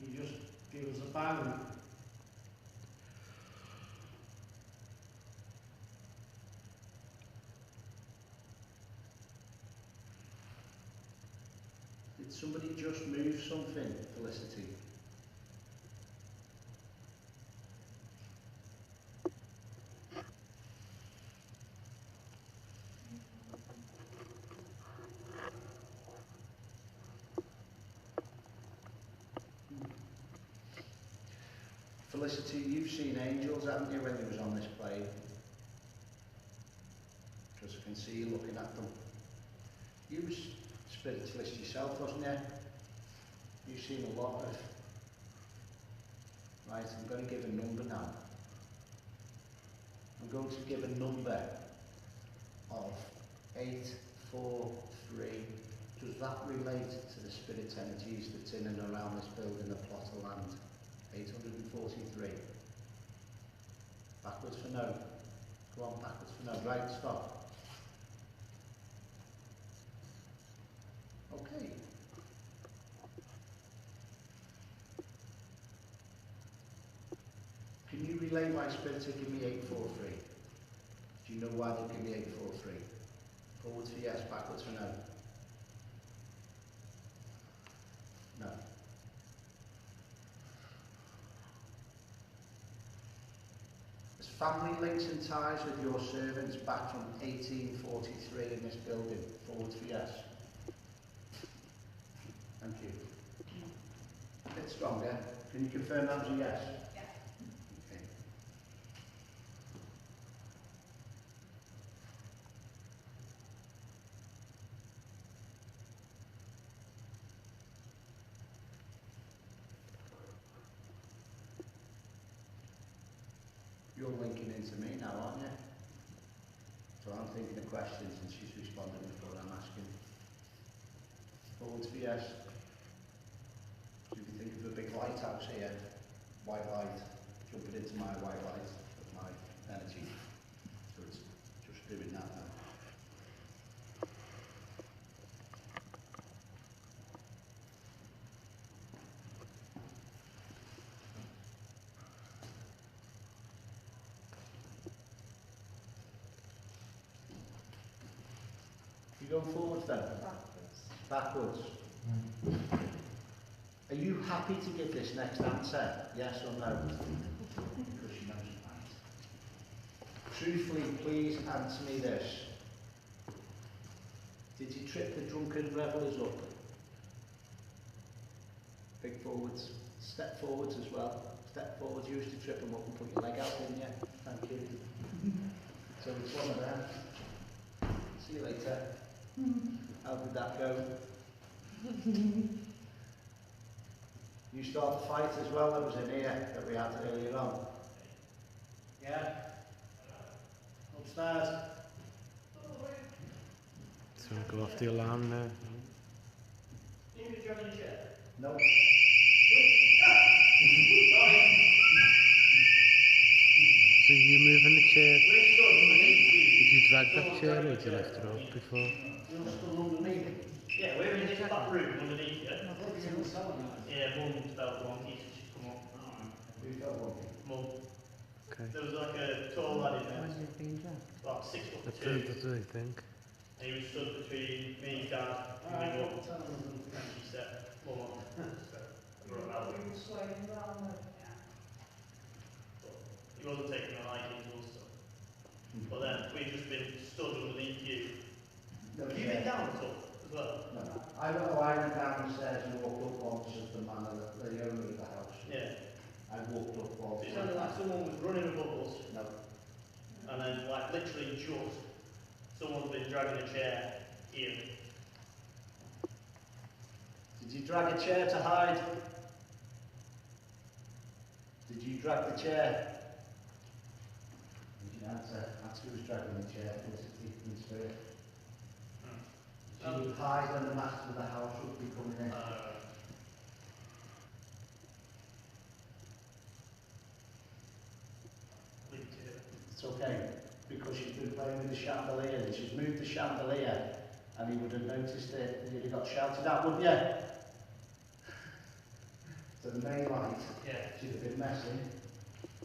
Speaker 4: You just give us a bang.
Speaker 2: Did somebody just move something, Felicity? Felicity, you've seen angels, haven't you, when you was on this plane? Because I can see you looking at them. You was spiritualist yourself, wasn't you? You've seen a lot of... Right, I'm going to give a number now. I'm going to give a number of 843. Does that relate to the spirit entities that's in and around this building, the plot of land? 843. Backwards for no. Go on, backwards for no. Right, stop. Okay. Can you relay why spirit to give me 843? Do you know why they give me 843? Forwards for yes, backwards for no. family links and ties with your servants back from 1843 in this building? Forward for yes. Thank you. A bit stronger. Can you confirm that was a yes?
Speaker 3: Yeah.
Speaker 2: Okay. You're linking into me now, aren't you? So I'm thinking of questions and she's responding with what I'm asking. Forward for yes. So if you think of a big lighthouse here, white light, jumping into my white light of my energy. So it's just doing that now. You going forwards then? Backwards. Are you happy to give this next answer? Yes or no? Because she knows it right. Truthfully, please answer me this. Did you trip the drunken revellers up? Big forwards. Step forwards as well. Step forwards. You used to trip them up and put your leg out, didn't you? Thank you. So it's one of them. See you later. How did that go? You start the fight as well that was in here that we had earlier on. Yeah? Upstairs.
Speaker 1: So go off the alarm now.
Speaker 2: No.
Speaker 1: So you moving the chair? Did you drag that chair or did you lift it up before?
Speaker 2: You're still underneath.
Speaker 9: Yeah, we're in this back room underneath you. Yeah, Mum's felt wonky, so she's come up.
Speaker 2: Who felt wonky?
Speaker 9: Mum.
Speaker 1: Okay.
Speaker 9: There was like a tall lad in there, about 6 foot
Speaker 1: That's
Speaker 9: 2.
Speaker 1: what I think.
Speaker 9: And he was stood between me and Dad and my mum. And she said, Mum, so we were about it. He wasn't taking a liking to us. But then we've just been stood underneath you.
Speaker 2: No,
Speaker 9: Have you been down at all as well?
Speaker 2: No. I went down the stairs and walked up once as the man, the owner of the house.
Speaker 9: Yeah.
Speaker 2: I walked up
Speaker 9: So
Speaker 2: once.
Speaker 9: it sounded like someone was running above us.
Speaker 2: No.
Speaker 9: And then, like, literally just, someone's been dragging a chair here.
Speaker 2: Did you drag a chair to hide? Did you drag the chair? Did you answer? That's who was dragging the chair. Was it in spirit? She would hide when the master of the house would be coming in. It's okay, because she's been playing with the chandelier and she's moved the chandelier and he would have noticed it and you'd have got shouted at, wouldn't you? So the main light, she'd have been messing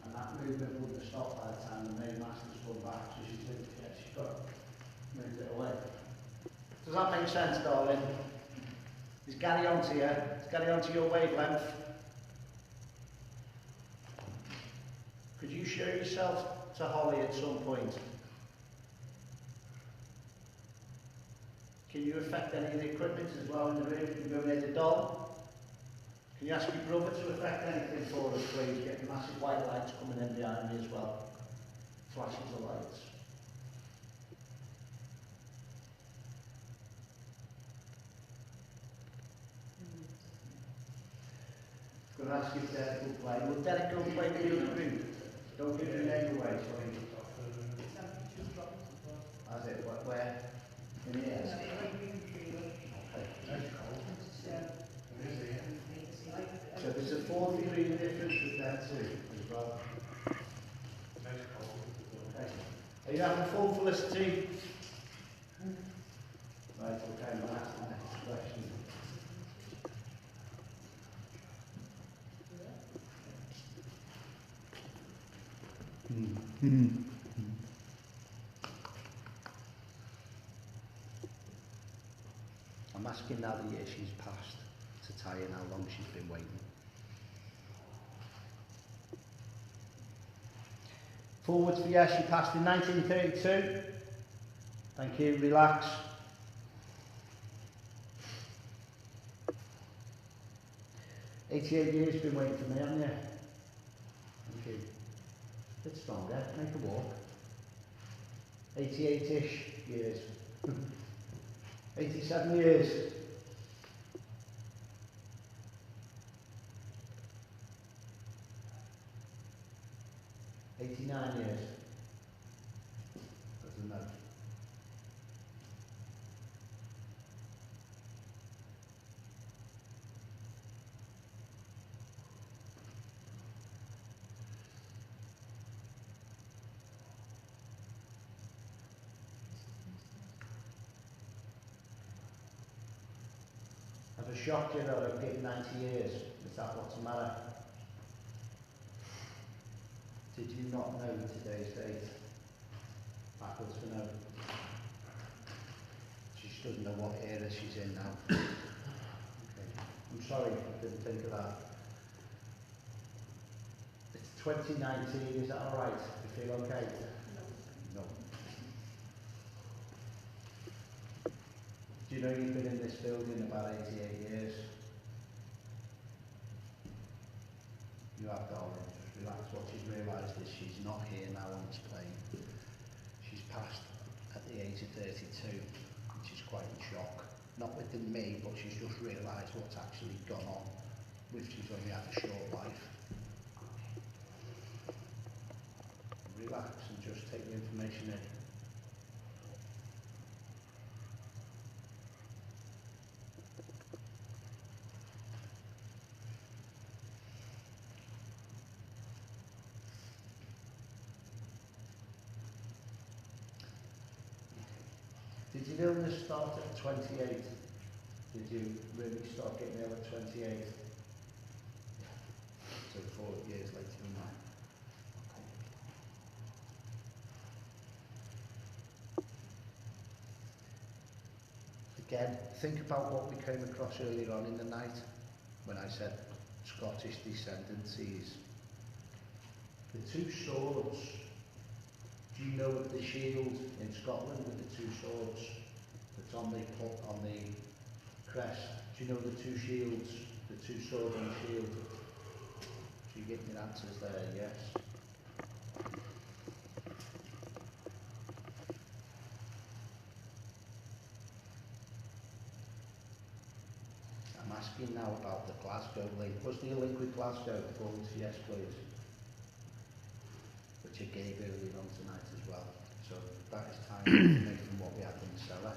Speaker 2: and that movement wouldn't have stopped by the time the main master's come back, so she's got moved it away. Does that make sense, darling? Is Gary on to you? Is Gary on to your wavelength? Could you show yourself to Holly at some point? Can you affect any of the equipment as well in the room? Can you go near the doll? Can you ask your brother to affect anything for us, please? Get massive white lights coming in behind me as well. Flashes of lights. I'm going to ask you if Derek will play. Will Derek go and play with you in the room? Don't give your name away, sorry. Has it? Where? In here? Okay. So there's a 4-degree difference with that too, as well. Okay. Are you having fun, Felicity? Right, okay, I'm going to ask the next question. I'm asking now the year she's passed to tie in how long she's been waiting. Forwards for yes, you passed in 1932. Thank you, relax. "88 years been waiting for me, haven't you?" Thank you. A bit stronger, make a walk. 88-ish years. 87 years. "89 years. Doesn't know. Have I shocked you that I've given 90 years? Is that what's the matter? Did you not know today's date? Backwards for no. She just doesn't know what era she's in now. Okay. I'm sorry, I didn't think of that. It's 2019, is that alright? You feel okay? No. Do you know you've been in this building about 88 years? You have, darling. Just relax. What she's realised is she's not here now on this plane. She's passed at the age of 32, which is quite in shock. Not within me, but she's just realised what's actually gone on with she's only had a short life. Relax and just take the information in. Did your illness start at 28? Did you really start getting ill at 28? So 4 years later than that. Again, think about what we came across earlier on in the night when I said Scottish descendancies. The two swords. Do you know of the shield in Scotland with the two swords that's on the crest? Do you know the two shields, the two swords on the shield? Do you get your answers there? Yes. I'm asking now about the Glasgow link. Was there a link with Glasgow? Forward to yes, please. Which I gave earlier on tonight as well. So that is time from what we had in the cellar.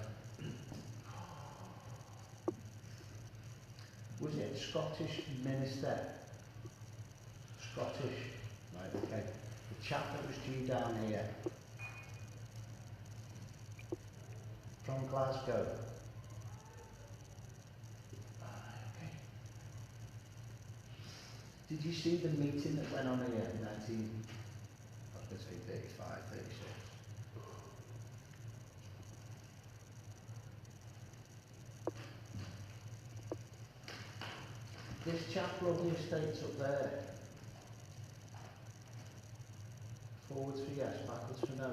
Speaker 2: Was it a Scottish minister? Scottish, right, okay. The chap that was due down here from Glasgow. Okay. Did you see the meeting that went on here in 19... I was going to say 35, 36. This chap wrote the estates up there. Forwards for yes, backwards for no.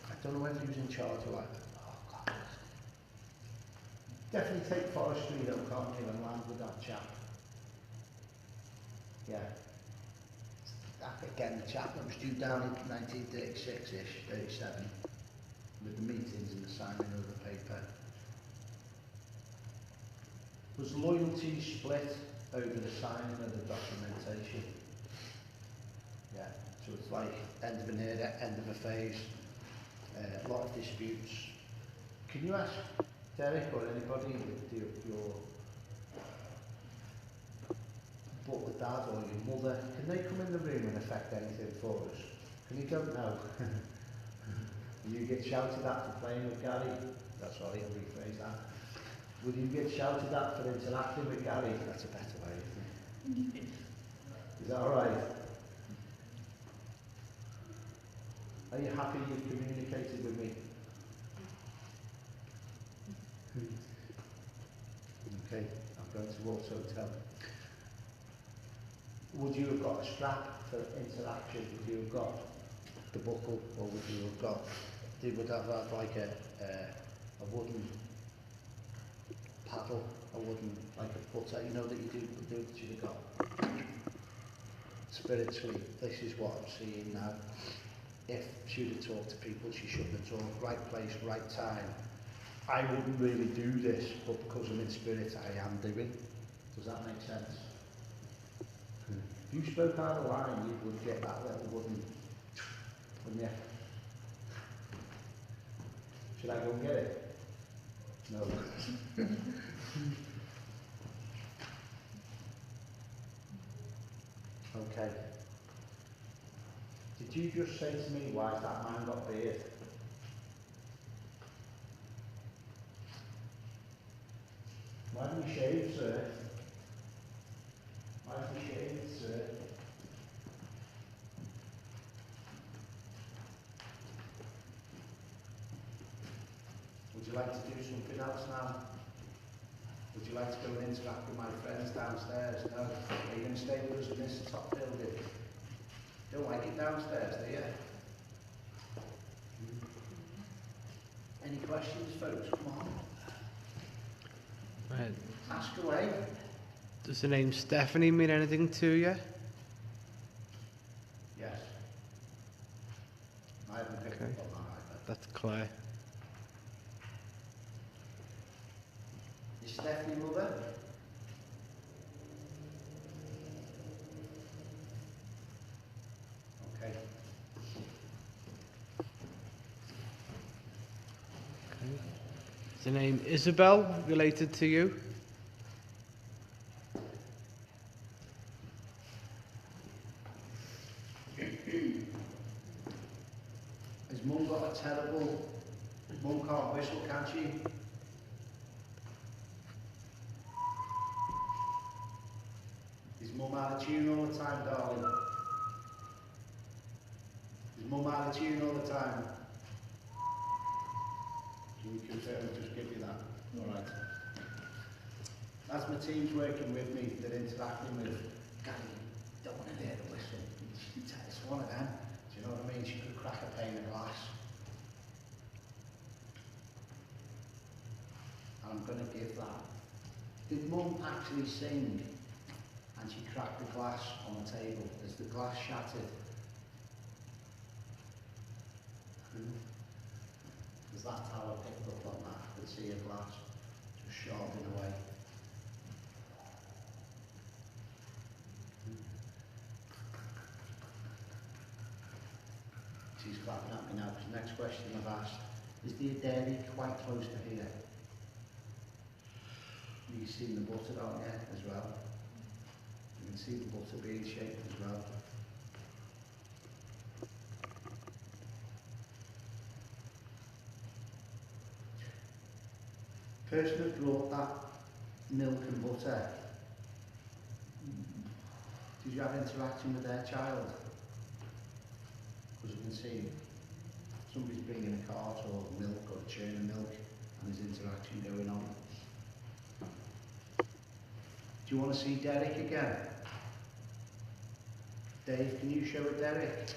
Speaker 2: I don't know whether he was in charge of like, oh God. Definitely take forestry though, can't you, and land with that chap. Yeah. Again, the chap that was due down in 1936-ish, 37, with the meetings and the signing of the paper. Was loyalty split over the signing of the documentation? Yeah, so it's like end of an era, end of a phase, a lot of disputes. Can you ask Derek or anybody with your butler dad or your mother, can they come in the room and affect anything for us? Can you go? No. Will you get shouted at for playing with Gary? That's sorry, I'll rephrase that. Will you get shouted at for interacting with Gary? That's a better way, isn't it? Is that alright? Are you happy you've communicated with me? Okay, I'm going towards hotel. Would you have got a strap for interaction? Would you have got the buckle, or would you have got? They would have had like a wooden paddle, a wooden like a putter, you know, that you do that you'd have got. Spiritually, this is what I'm seeing now. If she'd have talked to people, she shouldn't have talked. Right place, right time. I wouldn't really do this, but because I'm in spirit, I am doing. Does that make sense? If you spoke out of line, you would get that little wooden, wouldn't you? Should I go and get it? No. Okay. Did you just say to me, why's that man got beard? Why didn't you shave, sir? Why didn't you shave, sir? Would you like to do something else now? Would you like to go and interact with my friends downstairs? No? Are you going to stay with us in this top building? Don't like it downstairs, do you? Any questions, folks? Come on.
Speaker 1: Right.
Speaker 2: Ask away.
Speaker 1: Does the name Stephanie mean anything to you?
Speaker 2: Yes. I haven't picked
Speaker 1: Okay.
Speaker 2: up on that either.
Speaker 1: That's Claire.
Speaker 2: Is Stephanie mother? Okay.
Speaker 1: Is the name Isabel related to you?
Speaker 2: Has Mum got a terrible... Mum can't whistle, can she? Is Mum out of tune all the time, darling? Is Mum out of tune all the time? Can you confirm and just give me that? Alright. As my team's working with me, they're interacting with Gary, don't want to hear the whistle. It's one of them. Do you know what I mean? She could crack a pane of glass. And I'm going to give that. Did Mum actually sing and she cracked the glass on the table? Is the glass shattered? Because that's how I picked up on that. I could see a glass just sharding away. She's clapping at me now, because the next question I've asked, is the dairy quite close to here? You've seen the butter on here as well. You can see the butter being shaped as well. Person that brought that milk and butter, did you have interaction with their child? Because you can see somebody's bringing a cart or milk or a churn of milk and there's interaction going on. Do you want to see Derek again? Dave, can you show it Derek?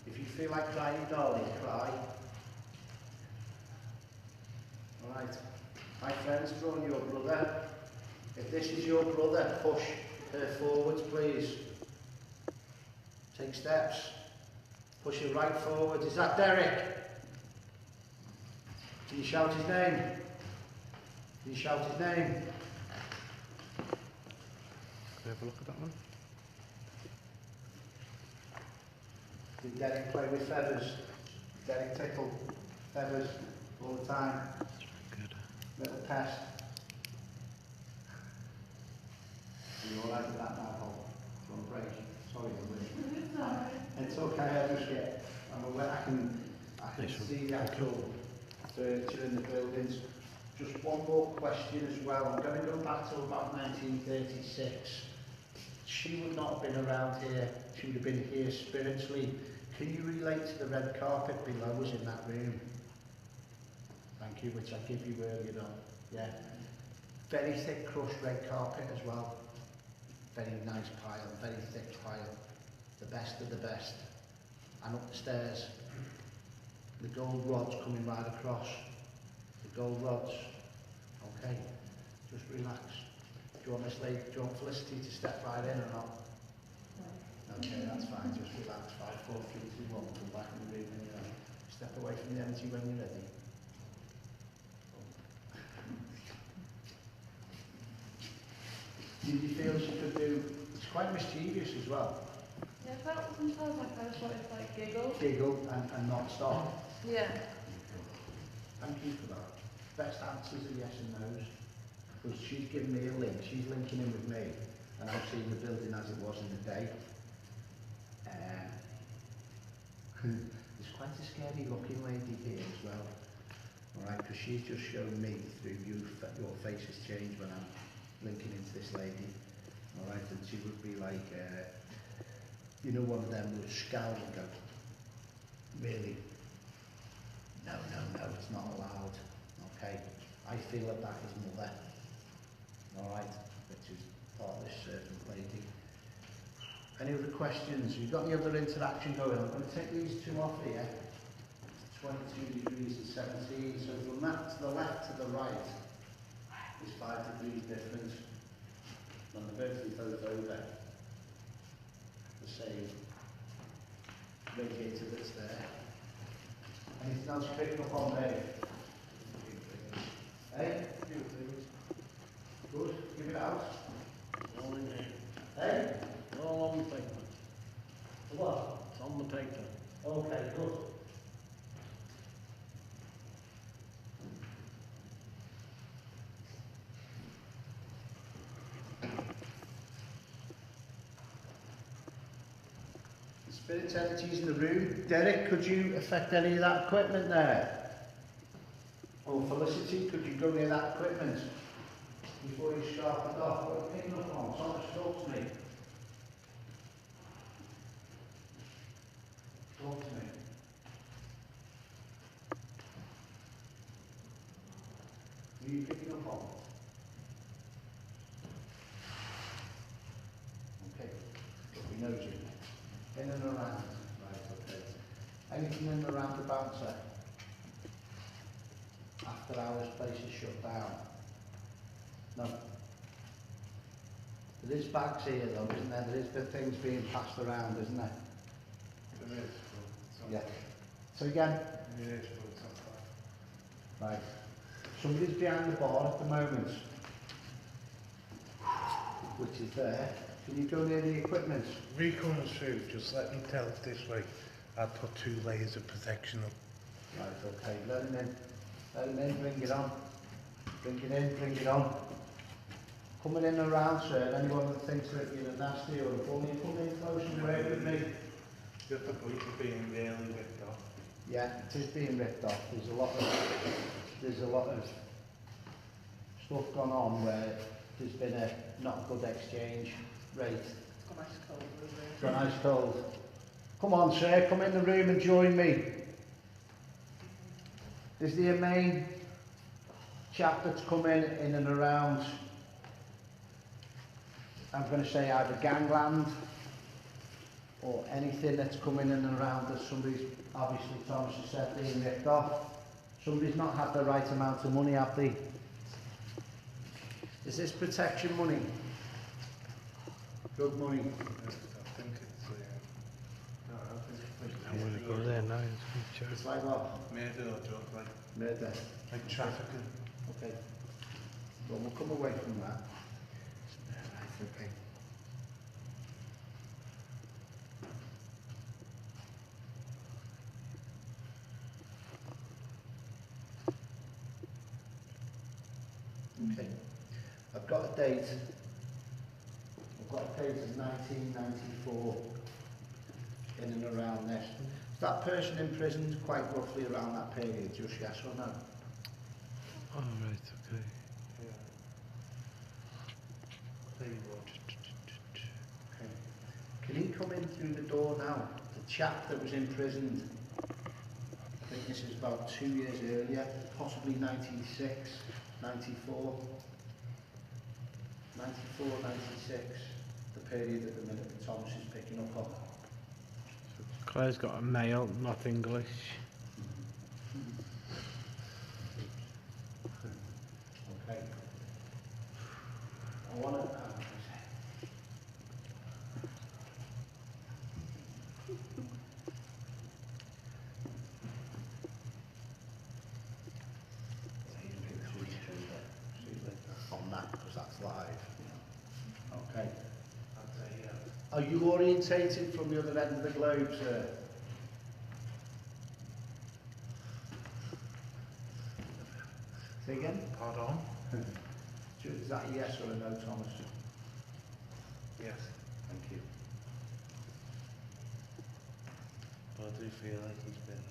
Speaker 2: If you feel like crying, darling, cry. Alright. My friend's drawn your brother. If this is your brother, push her forwards, please. Take steps. Push it right forward. Is that Derek? Can you shout his name? Can you shout his name?
Speaker 1: Can we have a look at that one?
Speaker 2: Did Derek play with feathers? Derek tickle feathers all the time?
Speaker 1: Good.
Speaker 2: Little pest. Are you alright with that now, Paul? Do you want a break? Sorry, I'm late. It's okay, I just get, I'm aware, I can see the actual furniture in the buildings. Just one more question as well. I'm going to go back to about 1936. She would not have been around here. She would have been here spiritually. Can you relate to the red carpet below us in that room? Thank you, which I give you earlier on. Yeah. Very thick crushed red carpet as well. Very nice pile, very thick pile. The best of the best. And up the stairs, the gold rods coming right across. The gold rods. Okay, just relax. Do you want this lady, do you want Felicity to step right in or not? Okay, that's fine, just relax. 5, 4, 3, 2, 1, come back in the room when you're ready. Step away from the empty when you're ready. Did you feel she could do, it's quite mischievous as well.
Speaker 3: Yeah, I felt sometimes like I just wanted to like giggle.
Speaker 2: Giggle and not stop.
Speaker 3: Yeah.
Speaker 2: Thank you for that. Best answers are yes and no's. Because she's given me a link, she's linking in with me, and I've seen the building as it was in the day. There's quite a scary looking lady here as well. Alright, because she's just shown me through you, your face has changed when I'm linking into this lady. Alright, and she would be like, you know, one of them would scowl and go, really? No, it's not allowed. Okay, I feel that is mother. Alright, which is part of this certain lady. Any other questions? You've got any other interaction going on? I'm going to take these two off here. 22 degrees and 17, so from that to the left to the right is 5 degrees difference. And the virtually both over the same radiator that's there. Anything else picking up on there? Hey? Good, give it out.
Speaker 4: All in here.
Speaker 2: Hey?
Speaker 4: All on the paper.
Speaker 2: What?
Speaker 4: It's on the paper.
Speaker 2: Okay, good. Spirit entities in the room. Derek, could you affect any of that equipment there? Or Felicity, could you go near that equipment before you sharpen it off? What are you picking up on? Someone talk to me. Talk to me. What are you picking up on? Okay, we know you. In and around, right, okay. Anything in and around the bouncer? After hours, place is shut down. No. There is bags here though, isn't there? There is the things being passed around, isn't there?
Speaker 7: There is, but it's on
Speaker 2: Yeah. So again?
Speaker 7: There is, but it's on fire.
Speaker 2: Right. Somebody's behind the bar at the moment, which is there. Can you go near the equipment?
Speaker 7: If he comes through, just let me tell it this way. I'd put 2 layers of protection up.
Speaker 2: Right, okay. Let him in. Let him in, bring it on. Bring it in, bring it on. Coming in and around, sir, anyone that thinks that you're nasty or a bully, come in close and work with me.
Speaker 7: Just the police are being really ripped off.
Speaker 2: Yeah, it is being ripped off. There's a lot of stuff gone on where there's been a not good exchange rate.
Speaker 5: It's got ice cold, isn't it?
Speaker 2: It's gone ice cold. Come on, sir, come in the room and join me. Is there a main chap that's come in and around, I'm going to say either gangland or anything that's coming in and around that somebody's, obviously Thomas has said, being ripped off. Somebody's not had the right amount of money, have they? Is this protection money? Good money.
Speaker 7: I think it's, no, I think it's
Speaker 1: I'm going to go there now. It's good
Speaker 2: It's like what?
Speaker 7: murder or drug, like
Speaker 2: Murder.
Speaker 7: trafficking.
Speaker 2: Okay. Well, we'll come away from that. Right, okay. Okay. I've got a date. I've got a date of 1994 in and around this. Is that person imprisoned quite roughly around that period, just yes or no?
Speaker 1: Oh, right, okay.
Speaker 7: Yeah. Tell you what.
Speaker 2: Okay. Can he come in through the door now? The chap that was imprisoned, I think this is about 2 years earlier, possibly 96, 94. 94, 96, the period at the minute that Thomas is picking up on.
Speaker 1: Claire's got a male, not English.
Speaker 2: Okay. I want to... on that, because that's live. Okay. Are you orientated from the other end of the globe, sir? Say again?
Speaker 7: Pardon?
Speaker 2: Is that a yes or a no, Thomas?
Speaker 7: Yes.
Speaker 2: Thank you.
Speaker 7: But I do feel like he's been...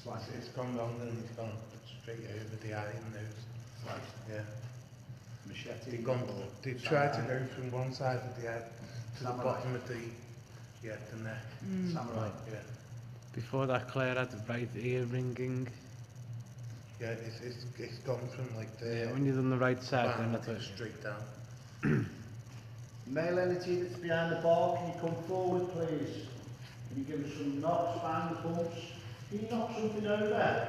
Speaker 2: Sliced.
Speaker 7: It's gone wrong and he's gone straight over the eye and nose.
Speaker 2: Sliced.
Speaker 7: Yeah.
Speaker 2: Machete.
Speaker 7: They tried to go from one side of the head to the
Speaker 2: Samurai.
Speaker 7: bottom of the neck.
Speaker 2: Samurai.
Speaker 7: Yeah.
Speaker 1: Before that, Claire had the right ear ringing.
Speaker 7: Yeah, it's gone from like the...
Speaker 1: Yeah, when you're on the right side, then
Speaker 7: band
Speaker 1: that's it.
Speaker 7: straight down.
Speaker 2: Male entity that's behind the bar, can you come forward, please? Can you give us some knocks, bangs, bumps? Can you knock something over?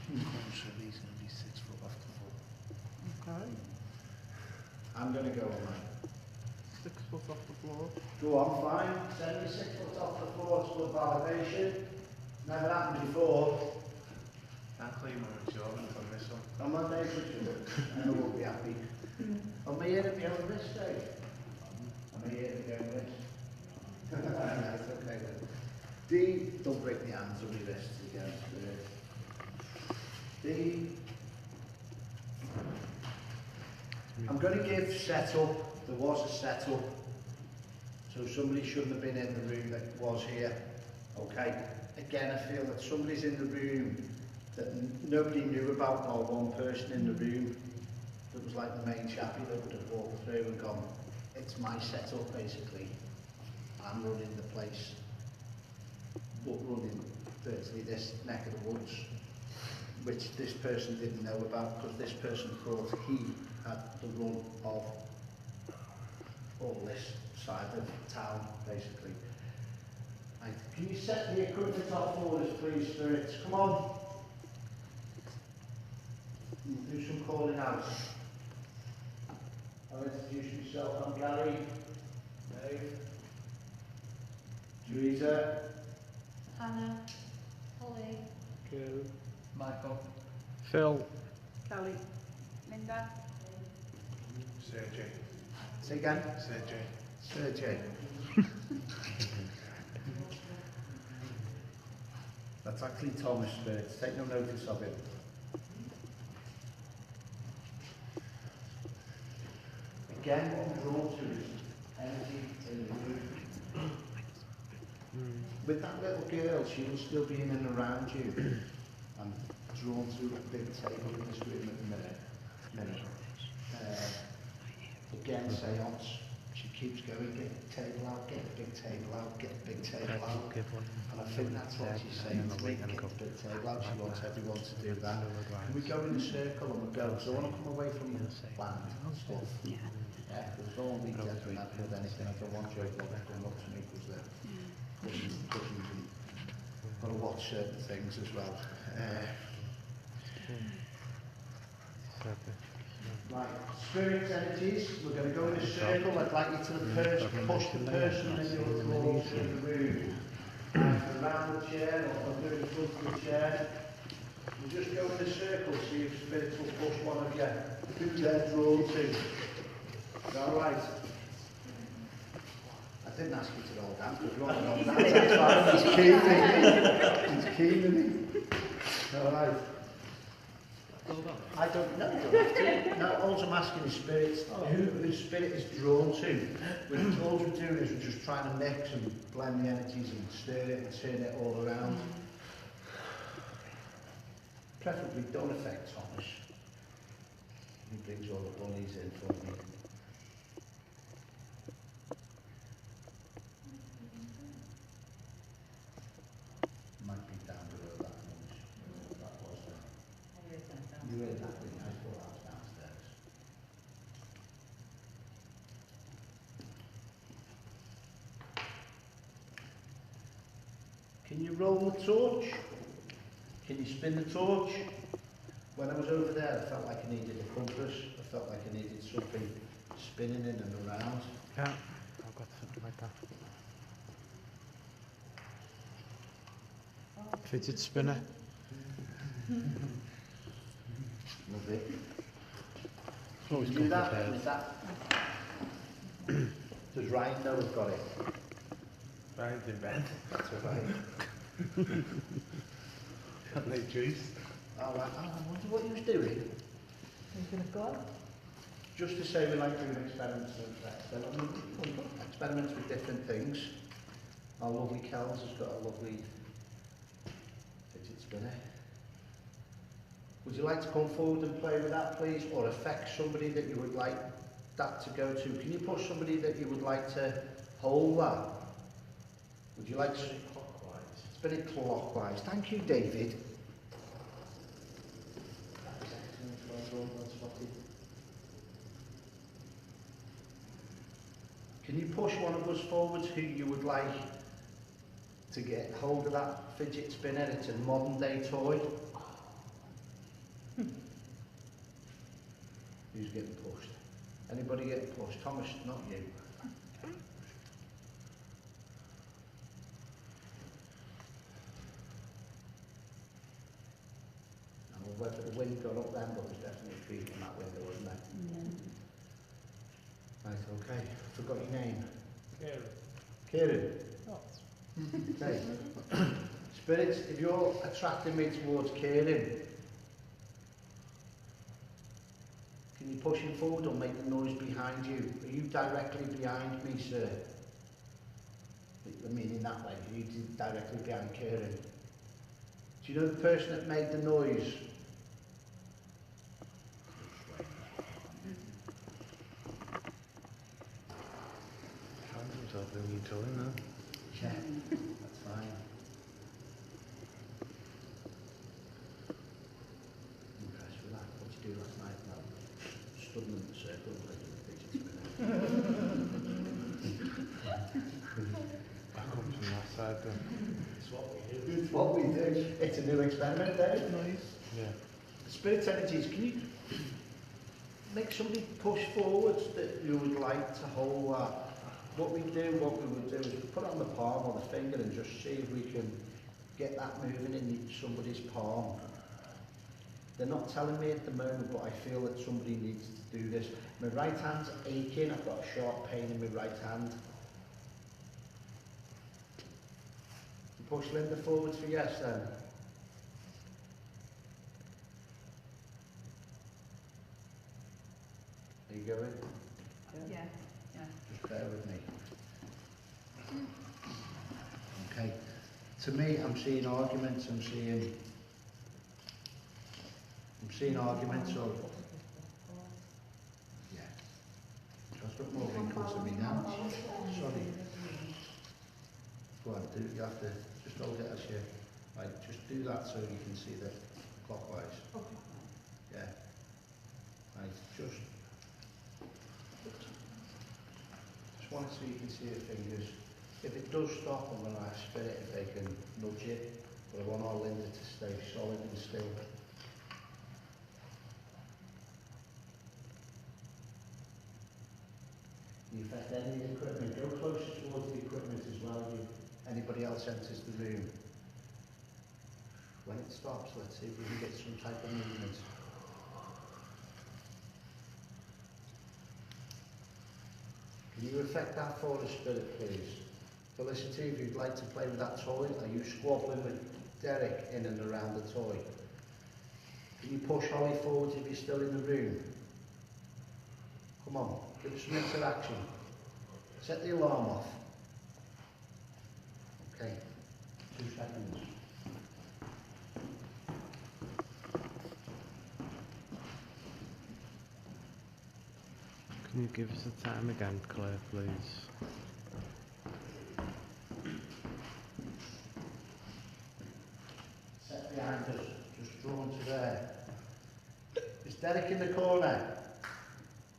Speaker 7: So he's going to be 6 foot off the floor.
Speaker 5: Okay.
Speaker 2: I'm going to go on mine.
Speaker 5: 6 foot off the floor.
Speaker 2: Go on, fine. Send me 6 foot off the floor, it's good validation. Never happened before.
Speaker 7: Can't claim on insurance on this one.
Speaker 2: On Monday for sure. And I won't be happy. On my ear to be on this day. On my ear to be on this. That's okay then. D, don't break the hands or my wrists again. D. I'm going to give setup. There was a setup. So somebody shouldn't have been in the room that was here. Okay. Again, I feel that somebody's in the room that nobody knew about, or one person in the room that was like the main chappie that would have walked through and gone, it's my setup basically. I'm running the place, but running virtually this neck of the woods, which this person didn't know about because this person thought he had the run of all this side of town basically. Right. Can you set the equipment off for us, please, spirits? Come on. Do some calling out. I'll introduce myself. I'm Gary. Dave. Teresa.
Speaker 3: Hannah, Holly,
Speaker 6: Michael.
Speaker 1: Phil.
Speaker 5: Kelly.
Speaker 3: Linda.
Speaker 7: Sergey.
Speaker 2: Say again.
Speaker 7: Sergey.
Speaker 2: Sergey. That's actually Thomas Spirits. Take no notice of him. Again, what I'm drawn to is energy in the room. With that little girl, she will still be in and around you. I'm drawn to a big table in this room at the minute. Again, seance. She keeps going, get the table out, get the big table out, get the big table out. And I think that's what she's saying to me, get the big table out. She wants everyone to do that. Can we go in a circle and we go? So I want to come away from the band and stuff. Yeah, because don't want me getting that with anything. I don't want Joe to come up to me because they're pushing me. Got to watch certain things as well. Right, spirit entities, we're going to go in a circle. I'd like you to push the person in your throat through the room. Around the chair or through the front of the chair. We'll just go in a circle, see if spirits will push one of you. Who they're drawn to. Is that alright? I didn't ask you to all dance, but you're all dance. That's fine. He's keen, isn't he? Alright. I don't know. You don't have to. No, all I'm asking is spirits. Who the spirit is drawn to. All we're doing is we're just trying to mix and blend the energies and stir it and turn it all around. Preferably don't affect Thomas. He brings all the bunnies in for me. Might be down below that much. That was there. You ready? Can you roll the torch? Can you spin the torch? When I was over there, I felt like I needed a compass. I felt like I needed something spinning in and around.
Speaker 1: Yeah, I've got something like that. Fidget spinner.
Speaker 2: Love it.
Speaker 1: It's always
Speaker 2: Do
Speaker 1: come
Speaker 2: that
Speaker 1: prepared.
Speaker 2: with that. Does Ryan know we've got it?
Speaker 7: Ryan's in bed.
Speaker 2: That's all right.
Speaker 7: Got no juice.
Speaker 2: All right. Oh, I wonder what he was doing.
Speaker 5: Thinking of God.
Speaker 2: Just to say we like doing experiments experiments with different things. Our lovely Kel's has got a lovely fidget spinner. Would you like to come forward and play with that, please, or affect somebody that you would like that to go to? Can you push somebody that you would like to hold that? Would you like to spin it clockwise? Spin it clockwise. Thank you, David. That's excellent. Well done, well spotted. Can you push one of us forwards who you would like to get hold of that fidget spinner? It's a modern day toy. Who's getting pushed? Anybody getting pushed? Thomas, not you. Now, whether the wind got up then, but there's definitely a tree in that window, wasn't there? Right, okay. Forgot your name. Kieran. Okay. Spirits, if you're attracting me towards Kieran, can you push him forward or make the noise behind you? Are you directly behind me, sir? I mean in that way, are you directly behind Kieran? Do you know the person that made the noise?
Speaker 7: Found himself in your toe now.
Speaker 2: Yeah, that's fine. Impressed with that. What did you do last night? No, stood in the circle like a fidget spinner.
Speaker 7: That comes from that side then.
Speaker 4: It's what we do.
Speaker 2: It's what we do. It's a new experiment, Dave. Nice.
Speaker 7: Yeah.
Speaker 2: Spirit energies, can you make somebody push forwards that you would like to hold that? What we would do is put it on the palm or the finger and just see if we can get that moving in somebody's palm. They're not telling me at the moment, but I feel that somebody needs to do this. My right hand's aching, I've got a sharp pain in my right hand. Push Linda forward for yes then. Are you going?
Speaker 3: Yeah.
Speaker 2: Just bear with me. Okay. To me, I'm seeing arguments, I'm seeing arguments or... Yeah. Just got more wrinkles in me now. Sorry. Go on, you have to just hold it as you... Right, just do that so you can see the clockwise.
Speaker 5: Okay.
Speaker 2: Yeah. Right, just want it so you can see your fingers. If it does stop, I'm going to ask Spirit if they can nudge it, but I want our Linda to stay solid and still. Can you affect any of the equipment? Go closer towards the equipment as well. Anybody else enters the room. When it stops, let's see if we can get some type of movement. Can you affect that for us, Spirit, please? Felicity, if you'd like to play with that toy, are you squabbling with Derek in and around the toy? Can you push Holly forward if you're still in the room? Come on, give us some interaction. Set the alarm off. Okay, 2 seconds.
Speaker 1: Can you give us the time again, Claire, please?
Speaker 2: Set behind us, just drawn to there. Is Derek in the corner?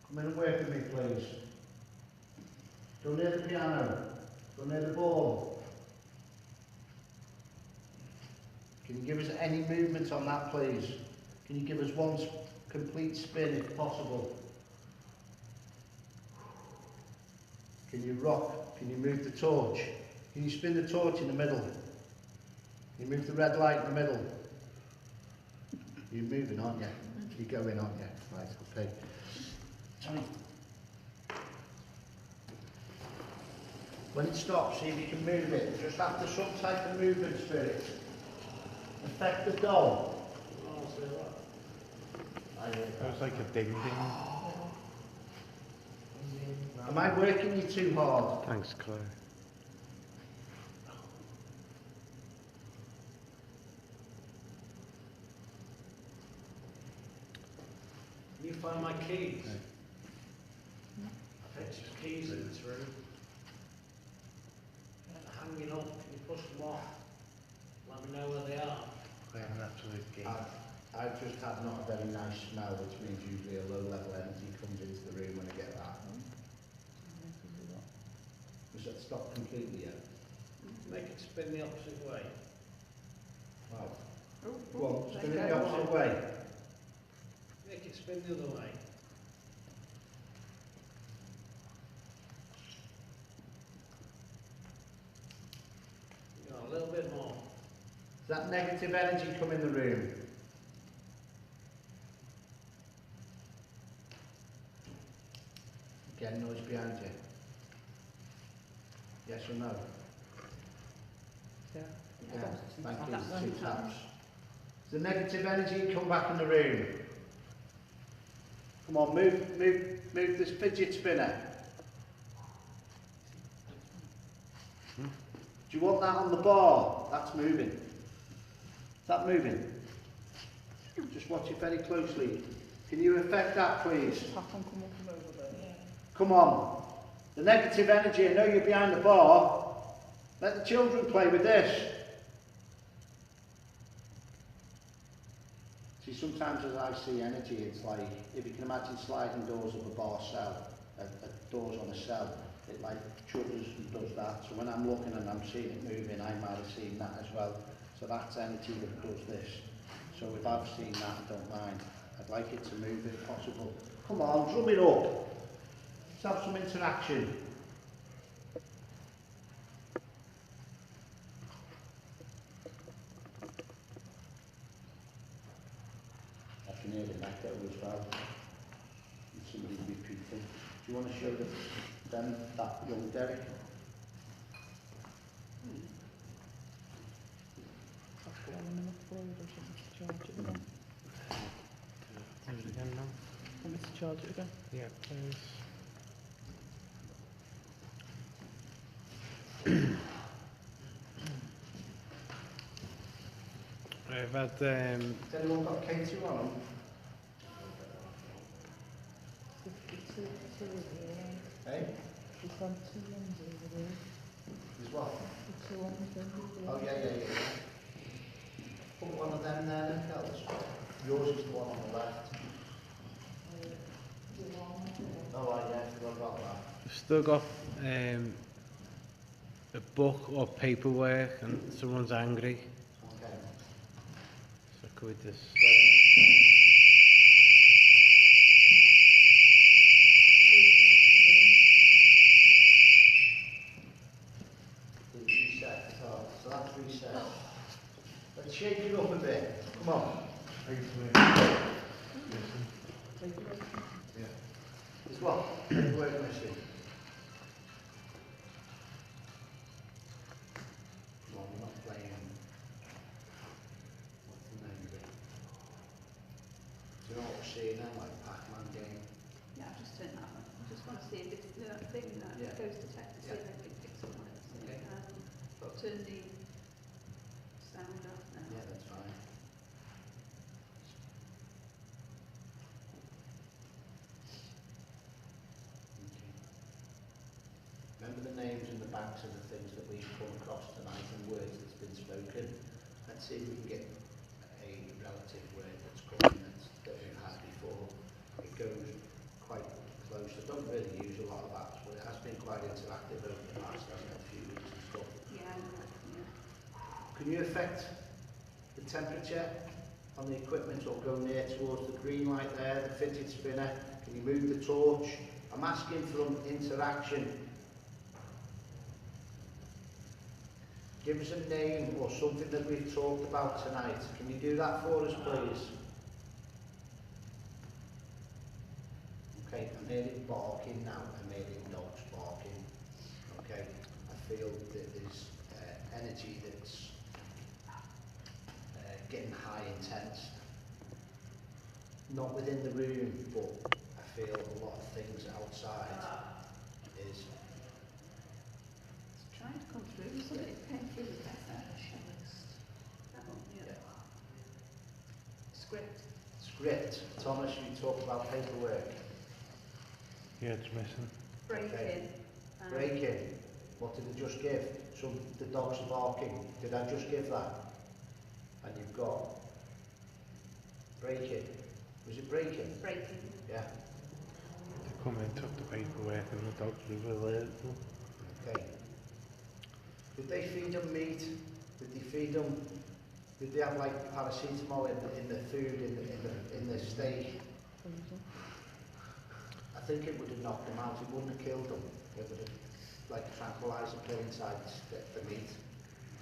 Speaker 2: Come in and work with me, please. Go near the piano. Go near the ball. Can you give us any movement on that, please? Can you give us one complete spin if possible? Can you rock? Can you move the torch? Can you spin the torch in the middle? Can you move the red light in the middle? You're moving, aren't you? You're going, aren't you? Right, okay. Tony. When it stops, see if you can move it. Just after some type of movement, Spirit. Affect the doll.
Speaker 1: That was like a ding ding.
Speaker 2: Am I working you too hard?
Speaker 1: Thanks, Claire.
Speaker 4: Can you find my keys? I think there's keys in this room. They're hanging up. Can you push them off? Let me know where they are.
Speaker 1: I have an absolute game.
Speaker 2: I've just had not a very nice smell, which means usually a low level energy comes into the room when I get that. Was that stopped completely yet?
Speaker 4: Make it spin the opposite way.
Speaker 2: Wow. Go on, spin it the opposite way.
Speaker 4: Make it spin the other way. A little bit more.
Speaker 2: Does that negative energy come in the room? Again, noise behind you. Yes or no?
Speaker 5: Yeah.
Speaker 2: Yeah. Thank you. 2 taps. Does the negative energy come back in the room? Come on, move this fidget spinner. Do you want that on the bar? That's moving. Is that moving? Just watch it very closely. Can you affect that, please? Come on. The negative energy, I know you're behind the bar. Let the children play with this. See, sometimes as I see energy, it's like, if you can imagine sliding doors of a bar cell, doors on a cell, it like shudders and does that. So when I'm looking and I'm seeing it moving, I might have seen that as well. So that's energy that does this. So if I've seen that, I don't mind. I'd like it to move if possible. Come on, drum it up. Let's have some interaction. I can hear the echo as well. And somebody repeating. Do you want to show them that young Derek?
Speaker 1: Do it again now.
Speaker 5: Want me to charge it again?
Speaker 1: Yeah, please. I've had
Speaker 2: Has anyone got K2 on them?
Speaker 5: 52
Speaker 2: Hey?
Speaker 5: There's one 2 ones over there.
Speaker 2: There's what?
Speaker 5: The 2 ones over there.
Speaker 2: Oh, yeah. Put one of them there then, Kels. Yours is the one on the left. Oh, right, yeah, I forgot about that.
Speaker 1: I've still got a book or paperwork and someone's angry.
Speaker 2: Okay.
Speaker 1: So could we just...
Speaker 2: Reset, so that's reset. Let's shake it up a bit. Come on. As well, paperwork machine. Come on, we're not playing. What's the name of it? Do you know what we're seeing then, like Pac-Man game?
Speaker 3: Yeah, I've just turned that on. I just want to see if it's the thing that
Speaker 2: Yeah.
Speaker 3: goes to text to see
Speaker 2: Yeah.
Speaker 3: if anything picks up on it. So,
Speaker 2: Okay.
Speaker 3: turn the sound off now.
Speaker 2: Yeah, that's fine. Remember the names and the backs of the things that we've come across tonight and words that's been spoken. Let's see if we can get a relative word that's come in that we've had before. It goes quite close. I don't really use a lot of that, but it has been quite interactive over the past, hasn't it, a few weeks and stuff.
Speaker 3: Yeah.
Speaker 2: Can you affect the the temperature on the equipment will go near towards the green light there, the fidget spinner. Can you move the torch? I'm asking for interaction. Give us a name or something that we've talked about tonight. Can you do that for us, please? Okay, I'm hearing barking now. I'm hearing dogs barking. Okay, I feel that there's energy that's getting high intense. Not within the room, but I feel a lot of things outside is
Speaker 3: It's trying to come through, so that it came through the better. That one, yeah. Script.
Speaker 2: script. Thomas, you talk about paperwork.
Speaker 1: Yeah, it's missing.
Speaker 3: Break
Speaker 2: Okay.
Speaker 3: in.
Speaker 2: Breaking. What did I just give? The dogs are barking. Did I just give that? And you've got breaking. Was it breaking?
Speaker 3: Breaking.
Speaker 2: Yeah.
Speaker 1: They come in, took the paperwork and the dogs were there.
Speaker 2: Okay. Did they feed them meat? Did they feed them? Did they have like paracetamol in the food in the steak? I think it would have knocked them out. It wouldn't have killed them. It would have like a tranquilizer pill inside the meat.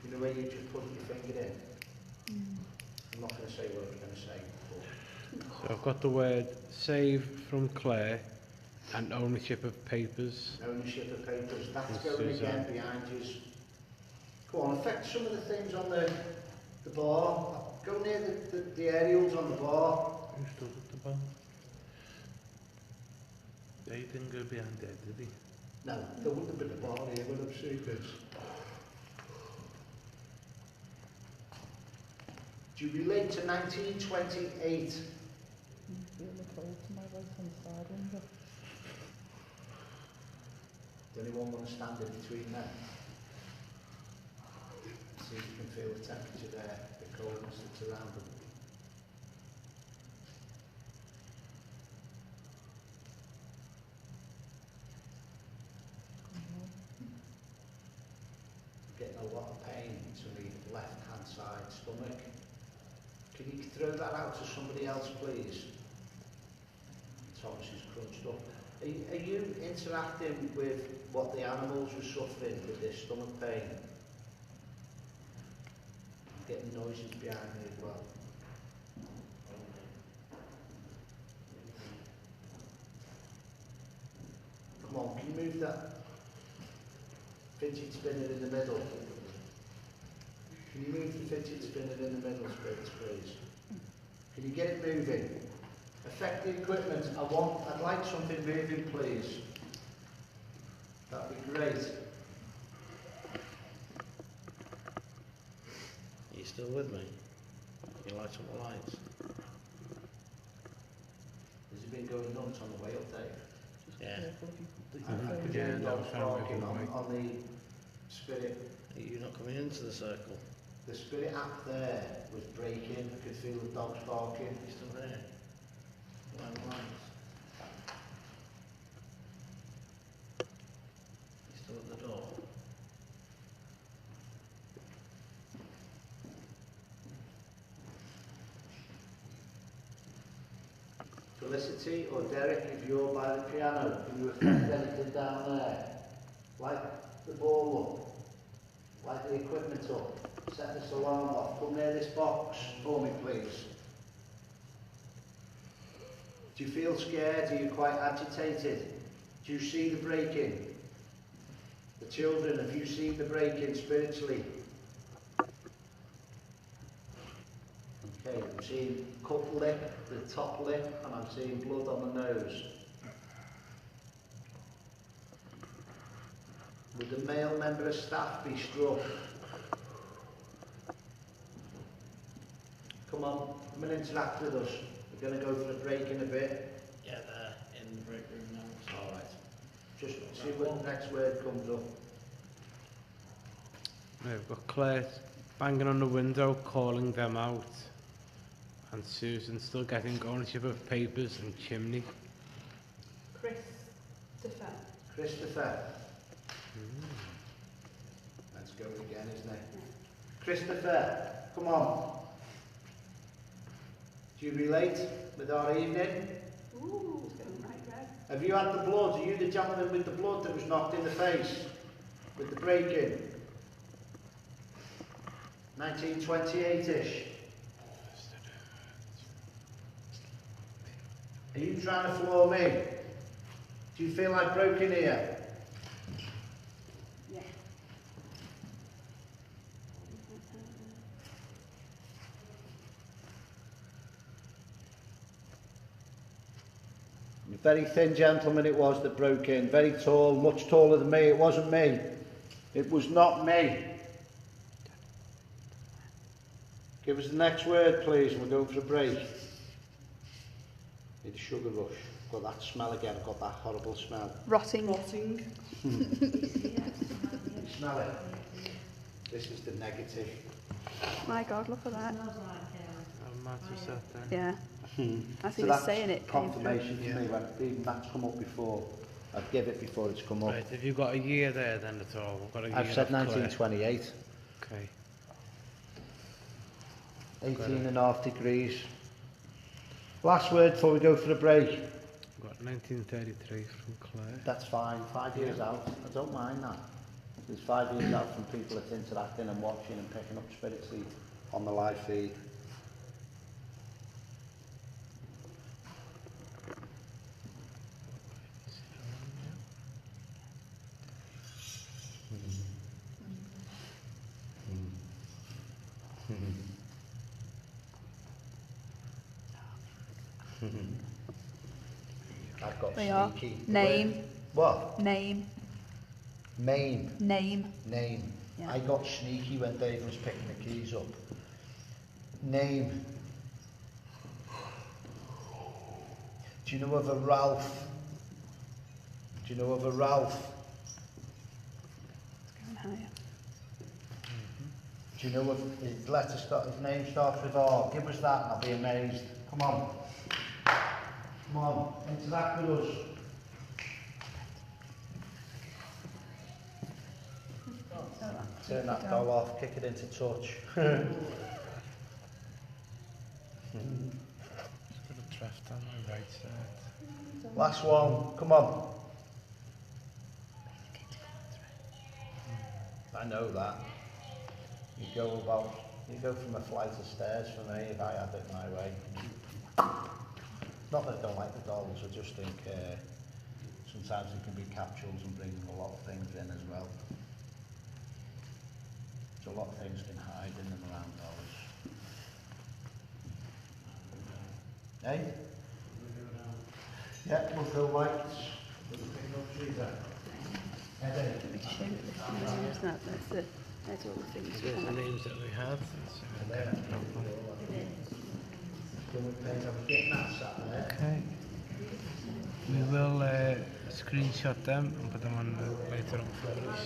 Speaker 2: You know where you just put your finger in. I'm not going to say what I'm going to say. But
Speaker 1: So I've got the word save from Claire and ownership of papers.
Speaker 2: ownership of papers. That's
Speaker 1: Yes,
Speaker 2: going
Speaker 1: Suzanne.
Speaker 2: again behind you. Go on, affect some of the things on the bar. Go near the aerials on the bar.
Speaker 1: Who stood at the bar? They didn't go behind there, did he?
Speaker 2: No, there wouldn't have been a bar here, would have seen this. Do you relate to 1928?
Speaker 5: Feel the cold to my right hand side window.
Speaker 2: Does anyone want to stand in between them? See if you can feel the temperature there, the coldness that's around them. I'm getting a lot of pain to the left hand side stomach. Can you throw that out to somebody else, please? Thomas is crunched up. Are you interacting with what the animals were suffering with their stomach pain? I'm getting noises behind me as well. Come on, can you move that fidget spinner in the middle? Can you move the fidget spinner in the middle, Spirits, please? Can you get it moving? Affect the equipment. I'd like something moving, please. That'd be great.
Speaker 4: Are you still with me? You light up the lights?
Speaker 2: Has it been going nuts on the way up, Dave?
Speaker 4: Yeah.
Speaker 5: Careful if you put
Speaker 2: I
Speaker 5: the
Speaker 2: can
Speaker 1: Yeah,
Speaker 2: hear
Speaker 1: no,
Speaker 2: dogs
Speaker 1: sound
Speaker 2: barking
Speaker 1: like
Speaker 2: on the spirit.
Speaker 4: Are you not coming into the circle?
Speaker 2: The spirit app there was breaking. I could feel the dogs barking.
Speaker 4: Are you still there? Light the lights. You still at the door?
Speaker 2: Felicity or Derek, if you're by the piano, can you affect anything down there? Light the ball up. Light the equipment up. Set this alarm off. Come near this box for me, please. Do you feel scared? Are you quite agitated? Do you see the break-in? The children, have you seen the break-in spiritually? Okay, I'm seeing cut lip, the top lip, and I'm seeing blood on the nose. Would the male member of staff be struck? Come on, come and interact with us. We're going to go for a break in a bit.
Speaker 4: Yeah, they're in the break room now.
Speaker 2: All right. Just see what the next word comes up.
Speaker 1: Yeah, we've got Claire banging on the window, calling them out. And Susan still getting ownership of papers and chimney.
Speaker 3: Christopher.
Speaker 2: Christopher. Let's go again, isn't it? Christopher, come on. Do you relate with our evening?
Speaker 3: Ooh, it's going right red.
Speaker 2: Have you had the blood? Are you the gentleman with the blood that was knocked in the face with the break-in? 1928-ish. Are you trying to floor me? Do you feel like broken here?
Speaker 3: Yeah.
Speaker 2: A very thin gentleman it was that broke in, very tall, much taller than me. It wasn't me. It was not me. Give us the next word, please, and we're going for a break. Need a sugar rush. Got that smell again. I've got that horrible smell.
Speaker 10: Rotting.
Speaker 5: Rotting.
Speaker 2: Smell it. This is the negative.
Speaker 10: My God, look at that.
Speaker 1: Yeah.
Speaker 10: Yeah. I
Speaker 2: So
Speaker 10: think
Speaker 2: that's
Speaker 10: he's saying it.
Speaker 2: confirmation to me when even that's come up before. I'd give it before it's come up.
Speaker 1: Right, have you got a year there then at all? We've got a year
Speaker 2: I've said
Speaker 1: off Claire.
Speaker 2: 1928.
Speaker 1: Okay.
Speaker 2: 18 and a half degrees. Last word before we go for a break.
Speaker 1: We've got 1933 from Claire.
Speaker 2: That's fine. 5 years out. I don't mind that. There's 5 years out from people that's interacting and watching and picking up spirit sleep on the live feed. I've got
Speaker 10: They are.
Speaker 2: sneaky.
Speaker 10: Name.
Speaker 2: What?
Speaker 10: Name.
Speaker 2: Name.
Speaker 10: Name.
Speaker 2: Name.
Speaker 10: Yeah.
Speaker 2: I got sneaky when Dave was picking the keys up. Name. Do you know of a Ralph? Do you know of a Ralph?
Speaker 10: It's going higher.
Speaker 2: Do you know of his letter start? His name starts with R. Give us that, and I'll be amazed. Come on. Come on. Interact with us. Turn that doll off. Kick it into touch.
Speaker 1: Just got a draft on my right side.
Speaker 2: Last one. Come on. I know that. You go from a flight of stairs for me if I had it my way. Not that I don't like the dolls, I just think sometimes it can be capsules and bring a lot of things in as well. So a lot of things can hide in and around dolls. Hey? Yeah, we'll go lights. We'll pick up trees there. Head in.
Speaker 10: That's all the things.
Speaker 1: There's the names that we had. Okay. We will screenshot them and put them on later on photos.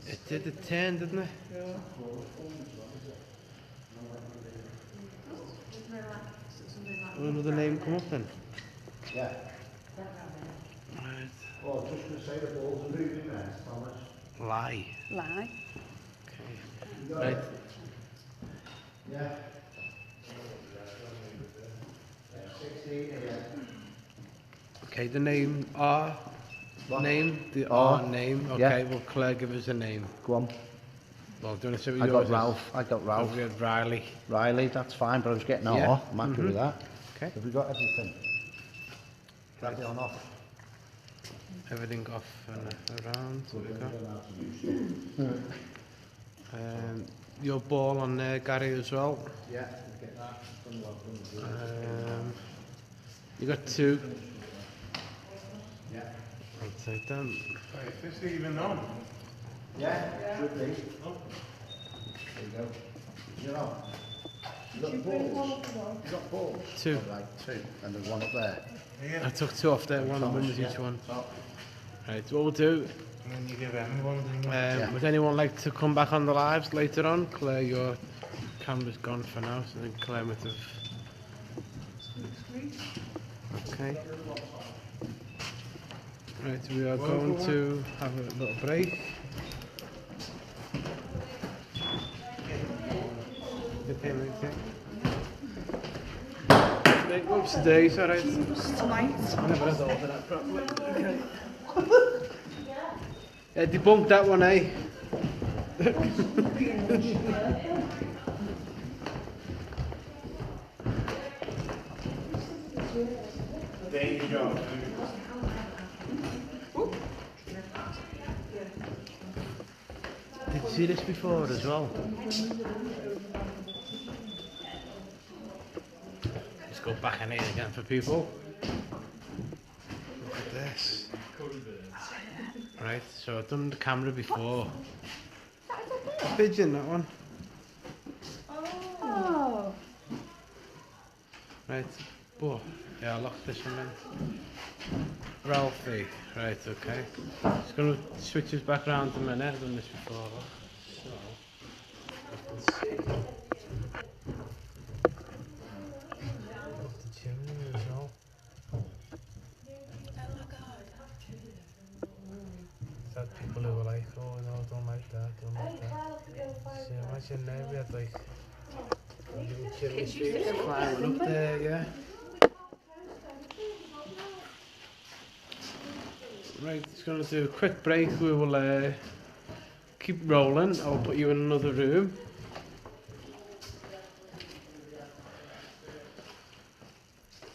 Speaker 1: It did a 10, didn't it? Will another name come up then?
Speaker 2: Yeah.
Speaker 1: Right.
Speaker 2: Oh, just going to say the balls are moving there, Thomas.
Speaker 1: Lie.
Speaker 10: Lie.
Speaker 1: Okay. Right.
Speaker 2: Yeah. 16 here.
Speaker 1: Okay, the name R.
Speaker 2: What?
Speaker 1: Name? The
Speaker 2: R.
Speaker 1: R name. Okay,
Speaker 2: Yeah.
Speaker 1: well, Claire, give us a name.
Speaker 2: Go on.
Speaker 1: Well, do you want to say what
Speaker 2: I
Speaker 1: yours
Speaker 2: got
Speaker 1: is?
Speaker 2: Ralph. I got Ralph.
Speaker 1: We had Riley.
Speaker 2: Riley, that's fine, but I was getting
Speaker 1: Yeah.
Speaker 2: R. I'm happy with that.
Speaker 1: Okay.
Speaker 2: Have we got everything? Right on off.
Speaker 1: Everything off and around. What we got? Your ball on there, Gary, as well.
Speaker 2: Yeah, get that.
Speaker 1: You got 2.
Speaker 2: Yeah.
Speaker 1: I'll take them.
Speaker 7: Is this even on?
Speaker 2: Yeah, should be. There you go. You're on. You got balls? You got balls?
Speaker 1: 2.
Speaker 2: Oh, right, 2. And there's one up there.
Speaker 1: I took 2 off there, one wins each one. Right, what we'll do,
Speaker 7: And then you give everyone.
Speaker 1: would anyone like to come back on the lives later on? Claire, your camera's gone for now, so I think Claire might have... Okay. Right, we are going to have a little break. Okay, okay. Make ups today, it's alright.
Speaker 5: Tonight.
Speaker 1: I never had ordered that properly. Okay. Yeah, debunk that one, eh?
Speaker 7: Danger.
Speaker 1: Did you see this before as well? Let's go back in here again for people. Look at this. Right, so I've done the camera before. Pigeon, that one.
Speaker 3: Oh.
Speaker 1: Right, but yeah, I'll lock this one in. Ralphie, right, okay. Just gonna switch us back around a minute. I've done this before. So, you can see. The chimney as well. Sad people who were like, oh no, don't like that, don't like that. So imagine now we had like little chimney sweeps climbing up there, yeah. Right, just going to do a quick break. We will keep rolling. I'll put you in another room.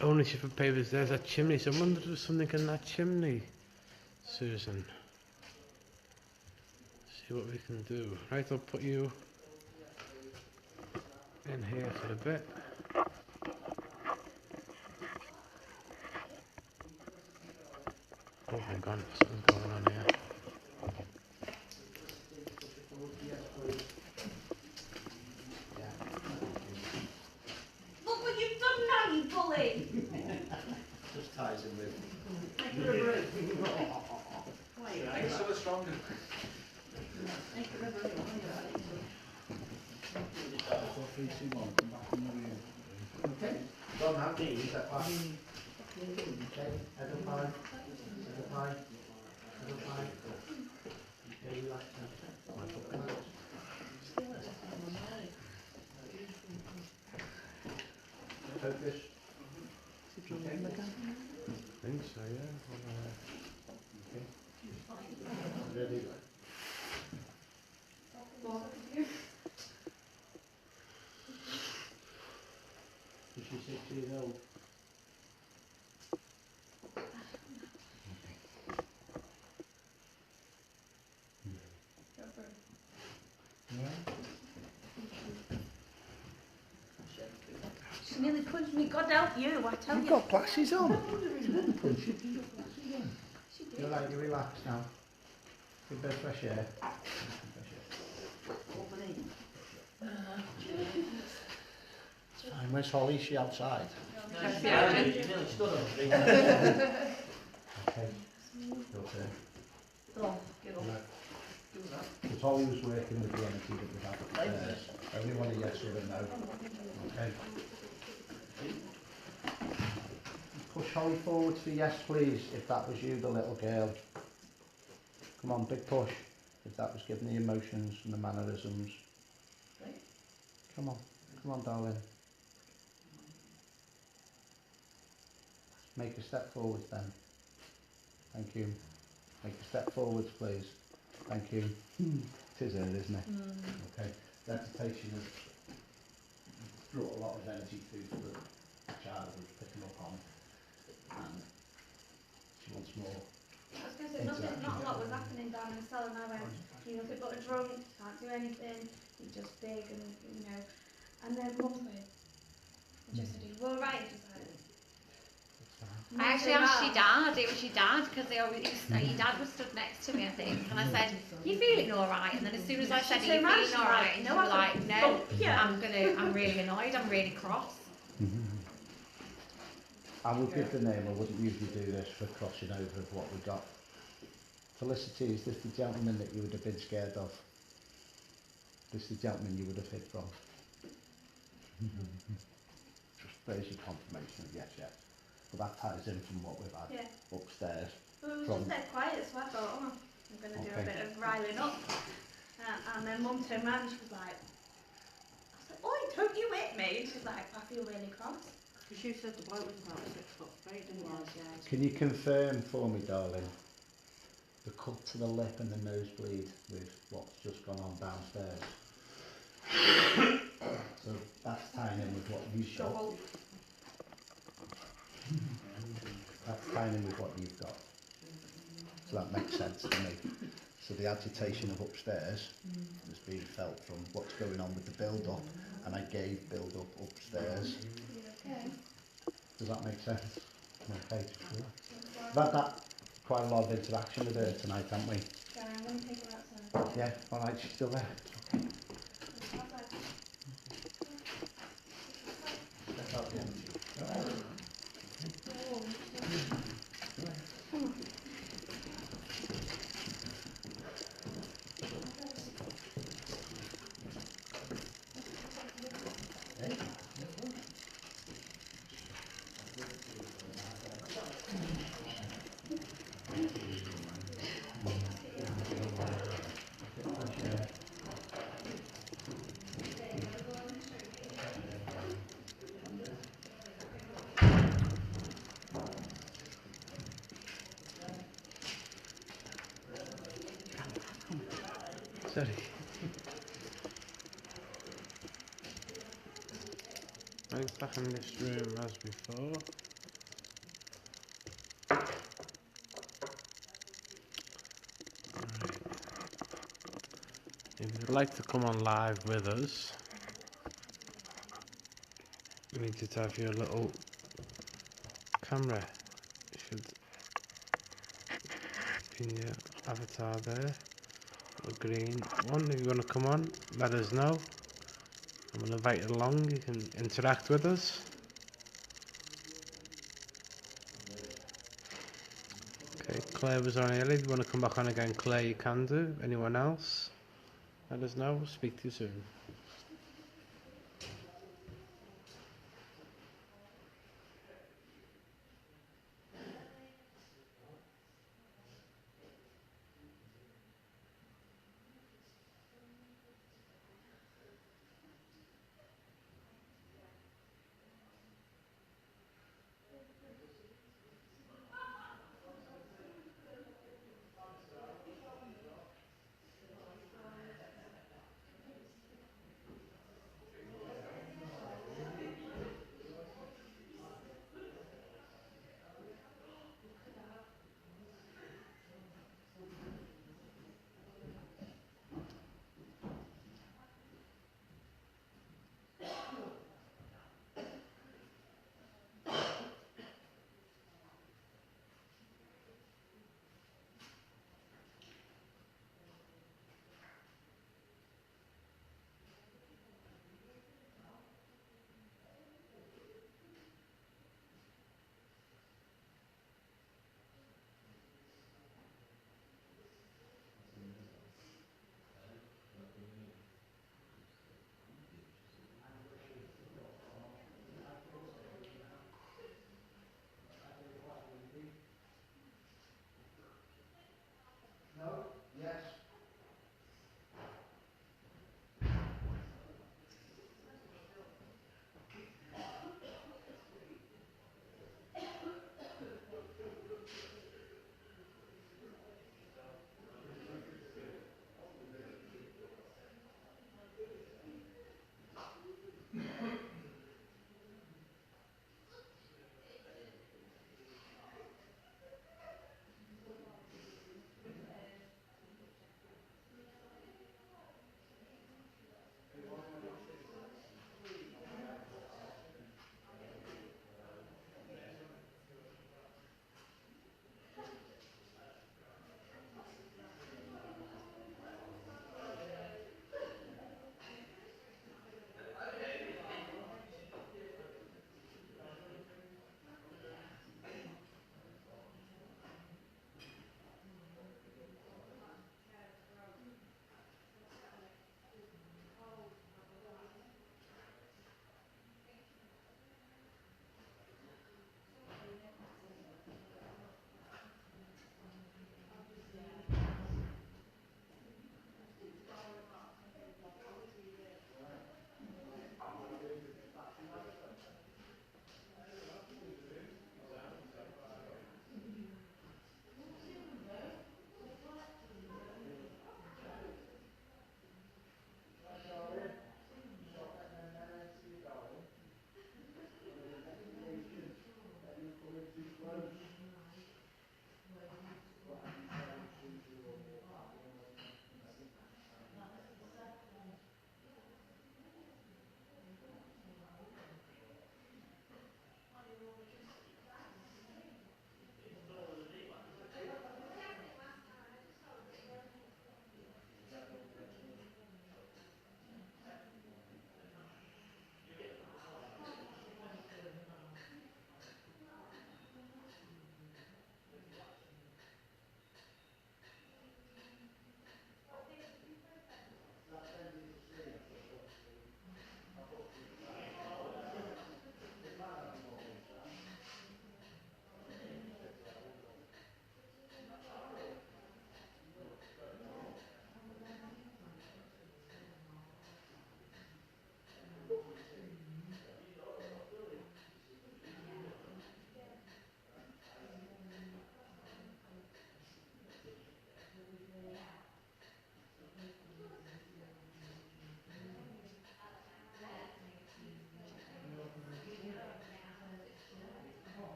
Speaker 1: Ownership of papers. There's that chimney. So I wonder if there's something in that chimney, Susan. See what we can do. Right, I'll put you in here for a bit. Oh my god, something's going on here.
Speaker 3: Look what you've done now, you bully!
Speaker 2: Just ties in with.
Speaker 6: Thanks so strong.
Speaker 2: Okay. Don't have these, that one. Okay, head up high. Head up high. Head up high. Okay, relax now. Focus. Okay.
Speaker 1: I think so, yeah.
Speaker 2: Okay. Ready? Is she 6 years old?
Speaker 3: She nearly punched me. God help you, I tell
Speaker 2: You've
Speaker 3: you.
Speaker 2: got glasses on. She wouldn't punch you. You've got glasses on.
Speaker 3: She did.
Speaker 2: You're like, you relax now. Good bit of fresh air. It's fine. Where's Holly? Is she outside?
Speaker 6: You nearly stood on the
Speaker 2: Okay. Your turn.
Speaker 3: Oh, get off.
Speaker 2: Because Holly was working with the energy that we have upstairs. Only want a yes or a no. Okay. Push Holly forward for yes, please. If that was you, the little girl. Come on, big push. If that was giving the emotions and the mannerisms. Come on, darling. Make a step forward then. Thank you. Make a step forwards, please. Thank you. It is her, isn't it? Okay. Meditation has brought a lot of energy through for the child who's picking up on, and she wants more.
Speaker 3: I was going to say, not a lot was happening down in the cellar, and I went, you know, but a drunk, can't do anything, he's just big, and, you know, and then Mum went, just said, well, right, just like,
Speaker 11: I actually asked your dad, it was your dad, because your dad was stood next to me, I think, and I said, you feeling alright? And then as soon as I said, are you feeling alright? And you were like, no, I'm really annoyed, I'm really cross.
Speaker 2: I would give the name, I wouldn't usually do this for crossing over of what we got. Felicity, is this the gentleman that you would have been scared of? This the gentleman you would have hid from? Just there's your confirmation of yes. But that ties in from what we've had upstairs.
Speaker 3: Well, it was just dead quiet, so I thought, oh, I'm going to do a bit of riling up. And then Mum turned around and she was like, I was like, oi, don't you hit me. And she's like, I feel really cross.
Speaker 5: Because you said the bloke was about 6'3", didn't you?
Speaker 3: Yeah.
Speaker 2: Can you confirm for me, darling, the cut to the lip and the nosebleed with what's just gone on downstairs? So that's tying in with what you've got.
Speaker 5: Shovel.
Speaker 2: That's tying in with what you've got. So that makes sense to me. So the agitation of upstairs has been felt from what's going on with the build-up, and I gave build-up upstairs.
Speaker 3: Okay.
Speaker 2: Does that make sense? Okay, sure. We've had that quite a lot of interaction with her tonight, haven't we?
Speaker 3: Yeah, I'm going to take her outside.
Speaker 2: Yeah, alright, she's still there.
Speaker 3: Outside.
Speaker 2: Check out the energy.
Speaker 1: Sorry. I'm stuck in this room as before. Right. If you'd like to come on live with us, you need to have your little camera. It should be in your avatar there. The green one. If you want to come on, let us know. I'm going to invite you along. You can interact with us. Okay, Claire was on earlier. If you want to come back on again, Claire, you can do. Anyone else? Let us know. We'll speak to you soon.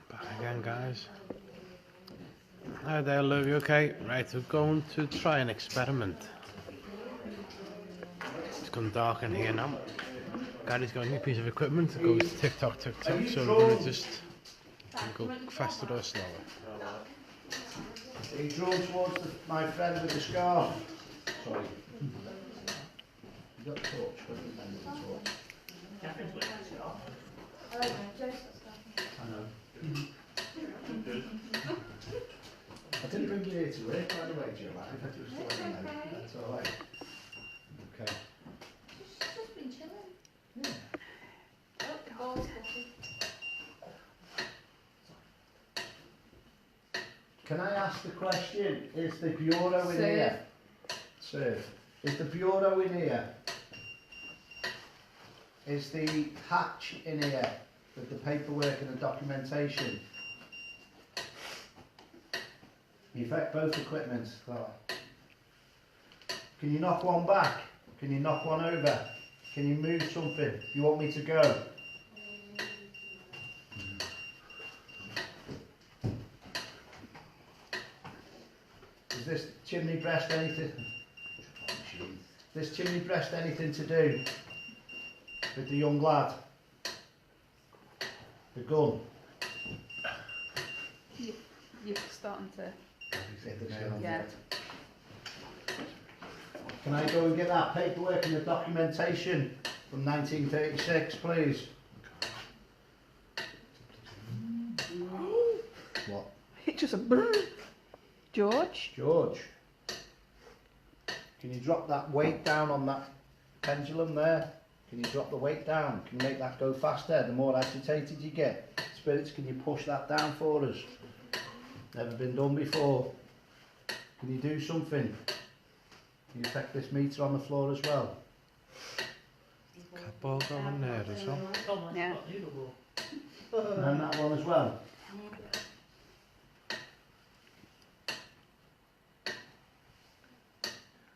Speaker 1: Back again, guys. Hi there, love you okay? Right, we're going to try an experiment. It's gone dark in here now. Gary's got a new piece of equipment that goes tick tock, so we're going to just go faster or slower.
Speaker 2: Are you drawn towards my friend with the scarf? Sorry. You got the torch, got the friend with the torch. I know. I didn't bring you here to work, by the way, Jill. I just thought you know. That's all right. Okay.
Speaker 3: She's just been chilling.
Speaker 2: Yeah.
Speaker 3: Oh, the ball's fluffy.
Speaker 2: Can I ask the question? Is the bureau in here? Serve. Is the bureau in here? Is the hatch in here with the paperwork and the documentation? You affect both equipment. Oh. Can you knock one back? Can you knock one over? Can you move something? You want me to go? Is this chimney breast anything? This chimney breast anything to do with the young lad? The gun?
Speaker 10: You're starting to...
Speaker 2: Hit the nail on the
Speaker 10: Yeah.
Speaker 2: head. Can I go and get that paperwork and the documentation from 1936, please? What?
Speaker 10: It's just a brrr. George?
Speaker 2: George, can you drop that weight down on that pendulum there? Can you drop the weight down? Can you make that go faster? The more agitated you get. Spirits, can you push that down for us? Never been done before. Can you do something? Can you affect this meter on the floor as well?
Speaker 1: Cat ball going there as well.
Speaker 10: Yeah.
Speaker 2: And that one as well.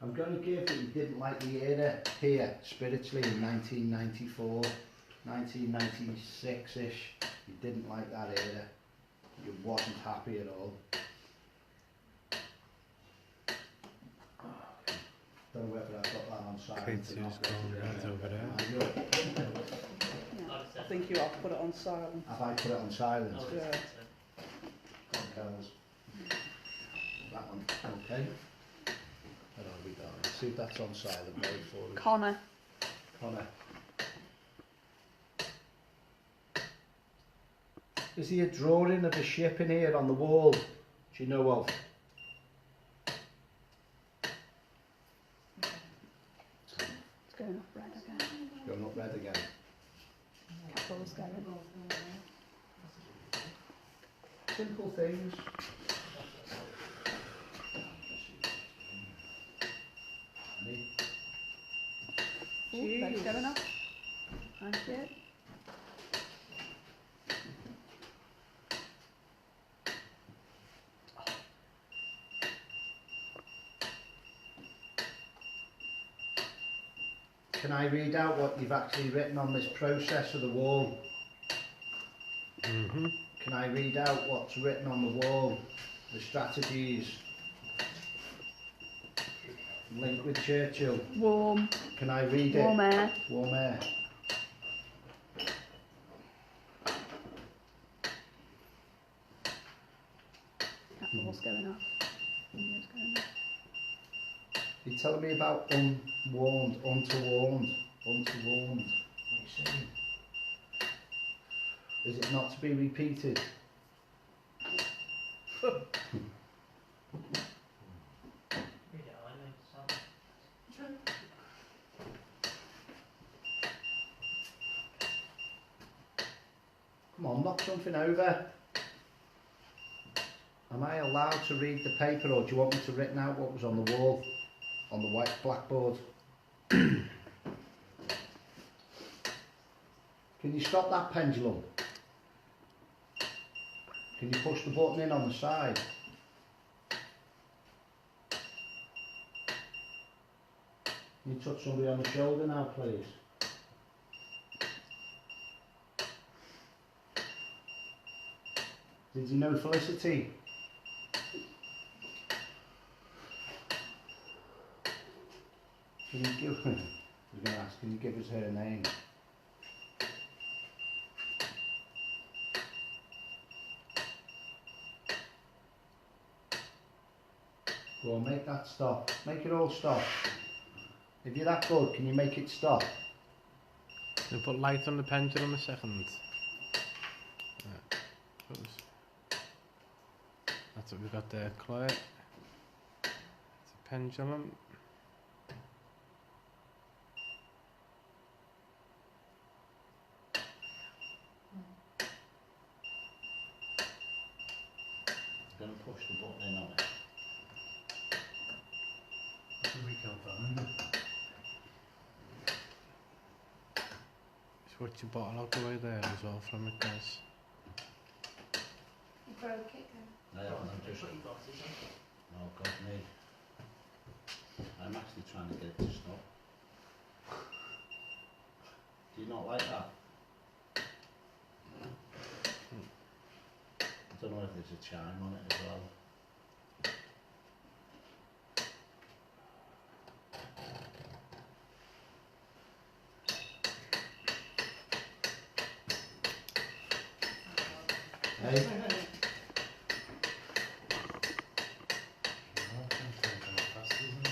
Speaker 2: I'm going to give that you didn't like the era here, spiritually, in 1994, 1996-ish. You didn't like that era. You wasn't happy at all. Don't know whether I've got that on silent.
Speaker 1: K2's going right over there.
Speaker 10: Yeah. I think you have to put it on silent.
Speaker 2: Have I put it on silent?
Speaker 10: Yeah.
Speaker 2: That one, okay. Where are we going? See if that's on silent mode for us.
Speaker 10: Connor.
Speaker 2: Connor. Is there a drawing of a ship in here on the wall? Do you know of?
Speaker 10: It's going up red again.
Speaker 2: Going up red again.
Speaker 10: Capital's going.
Speaker 2: Simple things.
Speaker 10: Ooh, red's going up. Thank you.
Speaker 2: Can I read out what you've actually written on this process of the wall?
Speaker 1: Mm-hmm.
Speaker 2: Can I read out what's written on the wall? The strategies. Linked with Churchill.
Speaker 10: Warm.
Speaker 2: Can I read it?
Speaker 10: Warm air.
Speaker 2: Warm air.
Speaker 10: That wall's going off. Window's going off.
Speaker 2: You're telling me about unwarned, untowarned, untowarned. What are you saying? Is it not to be repeated? Come on, knock something over. Am I allowed to read the paper, or do you want me to written out what was on the wall, on the white blackboard? Can you stop that pendulum? Can you push the button in on the side? Can you touch somebody on the shoulder now, please? Did you know Felicity? Can you give, I was going to ask, can you give us her name? Go on, make that stop. Make it all stop. If you're that good, can you make it stop?
Speaker 1: Can you put light on the pendulum a second? Yeah. That's what we've got there, Chloe. It's a pendulum.
Speaker 2: Going to push the button in on it.
Speaker 1: Switch your bottle out the way there as well from it, guys.
Speaker 3: You broke it,
Speaker 2: No, I'm just... Oh God, me. I'm actually trying to get it to stop. Do you not like that? I don't know if there's a chime on it as well. Hey?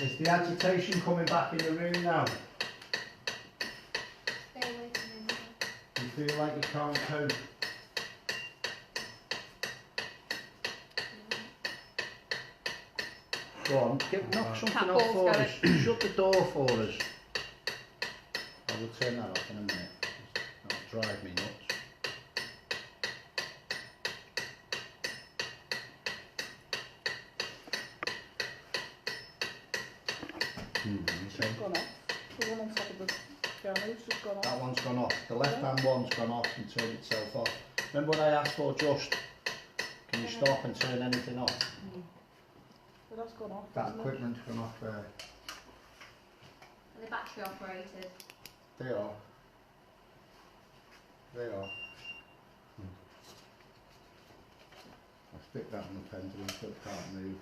Speaker 2: Is the agitation coming back in the room now?
Speaker 3: Stay away from him.
Speaker 2: You feel like you can't cope? Go on, knock something off for us. Shut the door for us. I will turn that off in a minute. That'll drive me nuts.
Speaker 5: It's gone off. The one on top of the piano's just gone off.
Speaker 2: That one's gone off. The left hand one's gone off and turned itself off. Remember what I asked for, just? Can you stop and turn anything off?
Speaker 5: But that's gone off.
Speaker 2: That
Speaker 5: hasn't it?
Speaker 2: equipment's gone off there.
Speaker 11: Are they battery operated?
Speaker 2: They are. They are. I'll stick that on the pendulum so it can't move.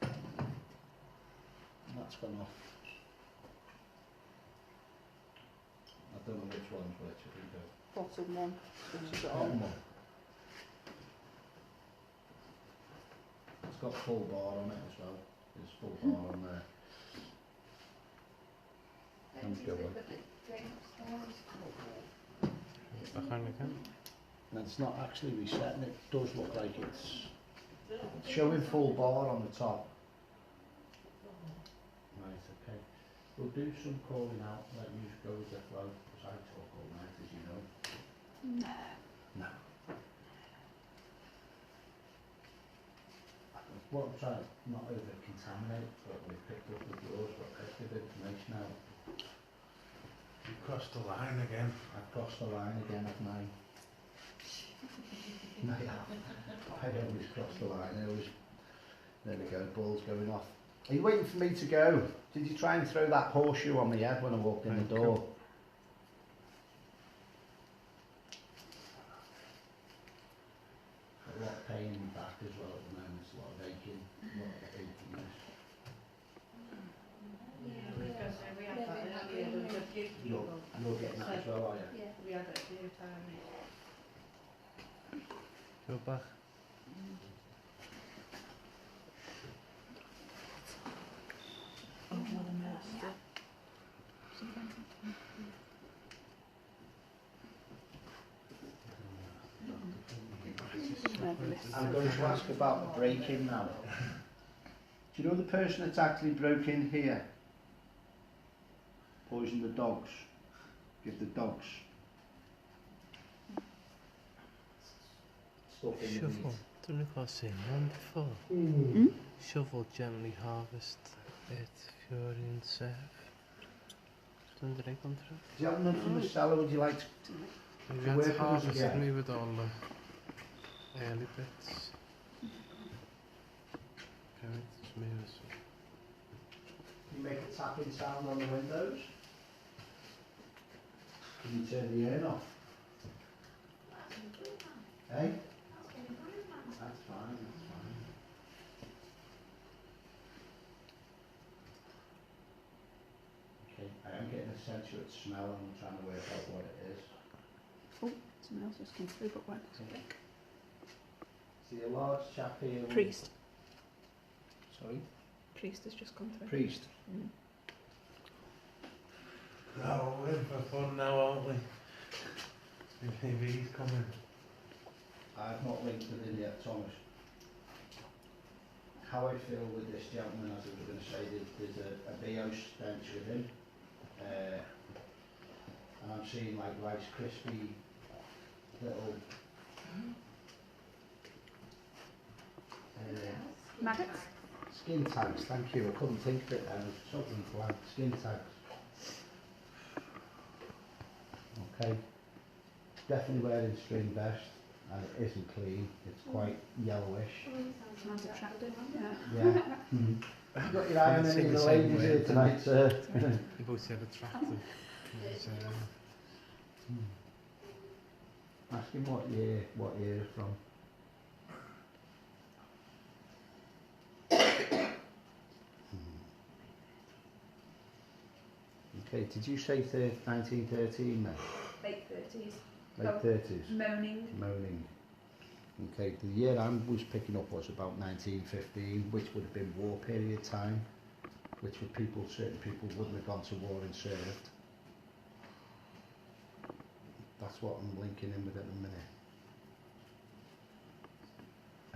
Speaker 2: And that's gone off. I don't know which one's which, I think the
Speaker 5: Bottom one. Switches it
Speaker 2: bottom
Speaker 5: on.
Speaker 2: one. It's got full bar on it as well. There's full bar on there. Thank you.
Speaker 1: Back on again.
Speaker 2: And it's not actually resetting, it does look like it's showing full bar on the top. Right, okay. We'll do some calling out, let you go with the flow, because I talk all night, as you know.
Speaker 10: No.
Speaker 2: No. What I'm trying to not over-contaminate what we've picked up with yours, but plenty of information out.
Speaker 7: You crossed the line again.
Speaker 2: I've crossed the line again, haven't I? No, I always cross the line, I always... There we go, ball's going off. Are you waiting for me to go? Did you try and throw that horseshoe on my head when I walked in the door? back as well at the moment. It's a lot of aching,
Speaker 5: Because we had that earlier, there was a few people.
Speaker 2: You're getting that as well, are you?
Speaker 5: Yeah, we had it a few times.
Speaker 1: Go back.
Speaker 5: Oh, well, I'm still.
Speaker 2: I'm going to ask about the break-in now. Do you know the person that's actually broke in here? Poisoned the dogs. Give the dogs stuff in the
Speaker 1: Shovel.
Speaker 2: meat.
Speaker 1: Don't recall seeing one before. Shovel gently harvest it, fury and serve. Don't they come through?
Speaker 2: Gentlemen from the cellar, would you like to
Speaker 1: Maybe
Speaker 2: work
Speaker 1: that's
Speaker 2: with us
Speaker 1: harvested
Speaker 2: again?
Speaker 1: me with all the early bits. Okay, it's me this one.
Speaker 2: Can you make a tapping sound on the windows? Can you turn the urn off? Hey? That's fine, that's fine. Okay, I am getting a sensuous smell and I'm trying to work out what it is.
Speaker 10: Oh, someone else just came through, but when?
Speaker 2: See a large chap here. with-
Speaker 10: Priest.
Speaker 2: Sorry?
Speaker 10: Priest has just come through.
Speaker 2: Priest.
Speaker 10: Mm.
Speaker 7: No, we're in for fun now, aren't we? Maybe he's coming.
Speaker 2: I've not linked with him yet, Thomas. How I feel with this gentleman, as I was going to say, there's a BO stench with him. And I'm seeing like Rice Krispie little
Speaker 10: Maggots?
Speaker 2: skin tags, thank you. I couldn't think of it then, it was something blank. Skin tags. Okay. Definitely wearing string vest and it isn't clean, it's quite yellowish.
Speaker 10: Sounds attractive, yeah.
Speaker 2: Yeah. You got your eye on any of the ladies here tonight, sir?
Speaker 1: You both said attractive. It's,
Speaker 2: Ask him what year from. Okay, did you say 1913 then?
Speaker 10: Late 30s.
Speaker 2: Late 30s?
Speaker 10: Moaning.
Speaker 2: Moaning. Okay, the year I was picking up was about 1915, which would have been war period time, which would certain people wouldn't have gone to war and served. That's what I'm linking in with at the minute.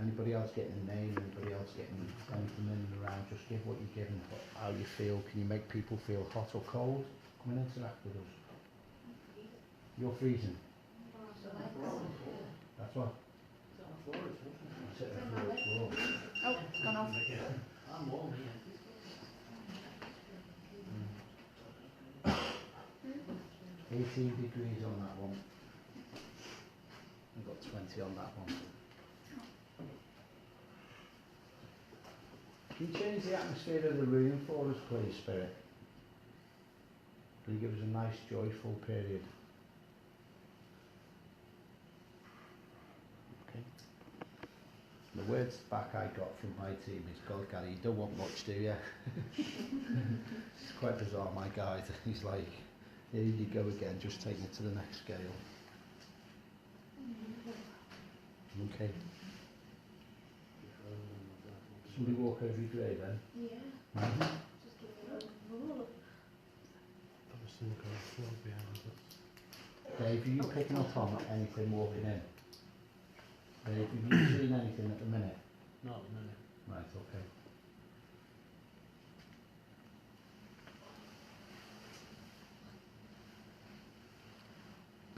Speaker 2: Anybody else getting a name, anybody else getting anything in and around, just give what you're giving, how you feel. Can you make people feel hot or cold? Come and interact with us. You're freezing. That's what? Sitting on the floor.
Speaker 10: Oh, it's gone off.
Speaker 6: I'm warm here.
Speaker 2: 18 degrees on that one. I've got 20 on that one. Can you change the atmosphere of the room for us, please, Spirit? Can you give us a nice, joyful period? Okay. The words back I got from my team is, God, Gary, you don't want much, do you? It's quite bizarre, my guy. He's like, here you go again, just taking it to the next scale. Okay. Somebody walk over your grave then?
Speaker 3: Yeah.
Speaker 2: Mm-hmm.
Speaker 3: Just give it a roll.
Speaker 1: that was in the ground floor behind us.
Speaker 2: Dave, are you picking up on anything walking in? Dave, have you seen anything at the minute?
Speaker 4: Not at the minute.
Speaker 2: Right, okay.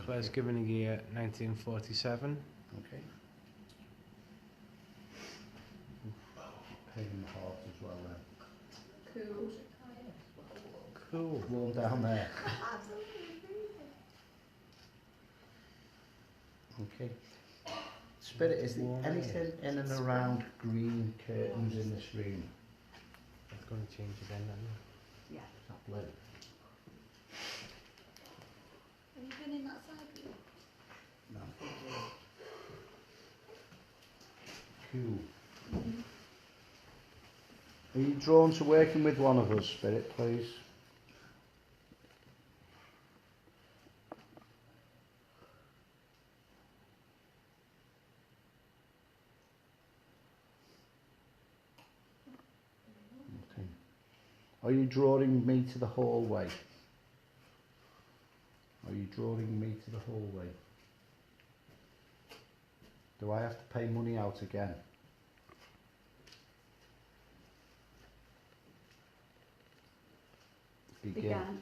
Speaker 1: Claire's given a year 1947.
Speaker 2: Okay. Pain in the heart as well then.
Speaker 10: Cool.
Speaker 1: Cool.
Speaker 2: Warm down there. Okay. Spirit, is there anything in and around green curtains in this room?
Speaker 1: It's going to change again, isn't it?
Speaker 10: Yeah.
Speaker 2: Is that blue?
Speaker 3: Have you been in that side view?
Speaker 2: No. Cool. Are you drawn to working with one of us, Spirit, please? Okay. Are you drawing me to the hallway? Are you drawing me to the hallway? Do I have to pay money out again? Began.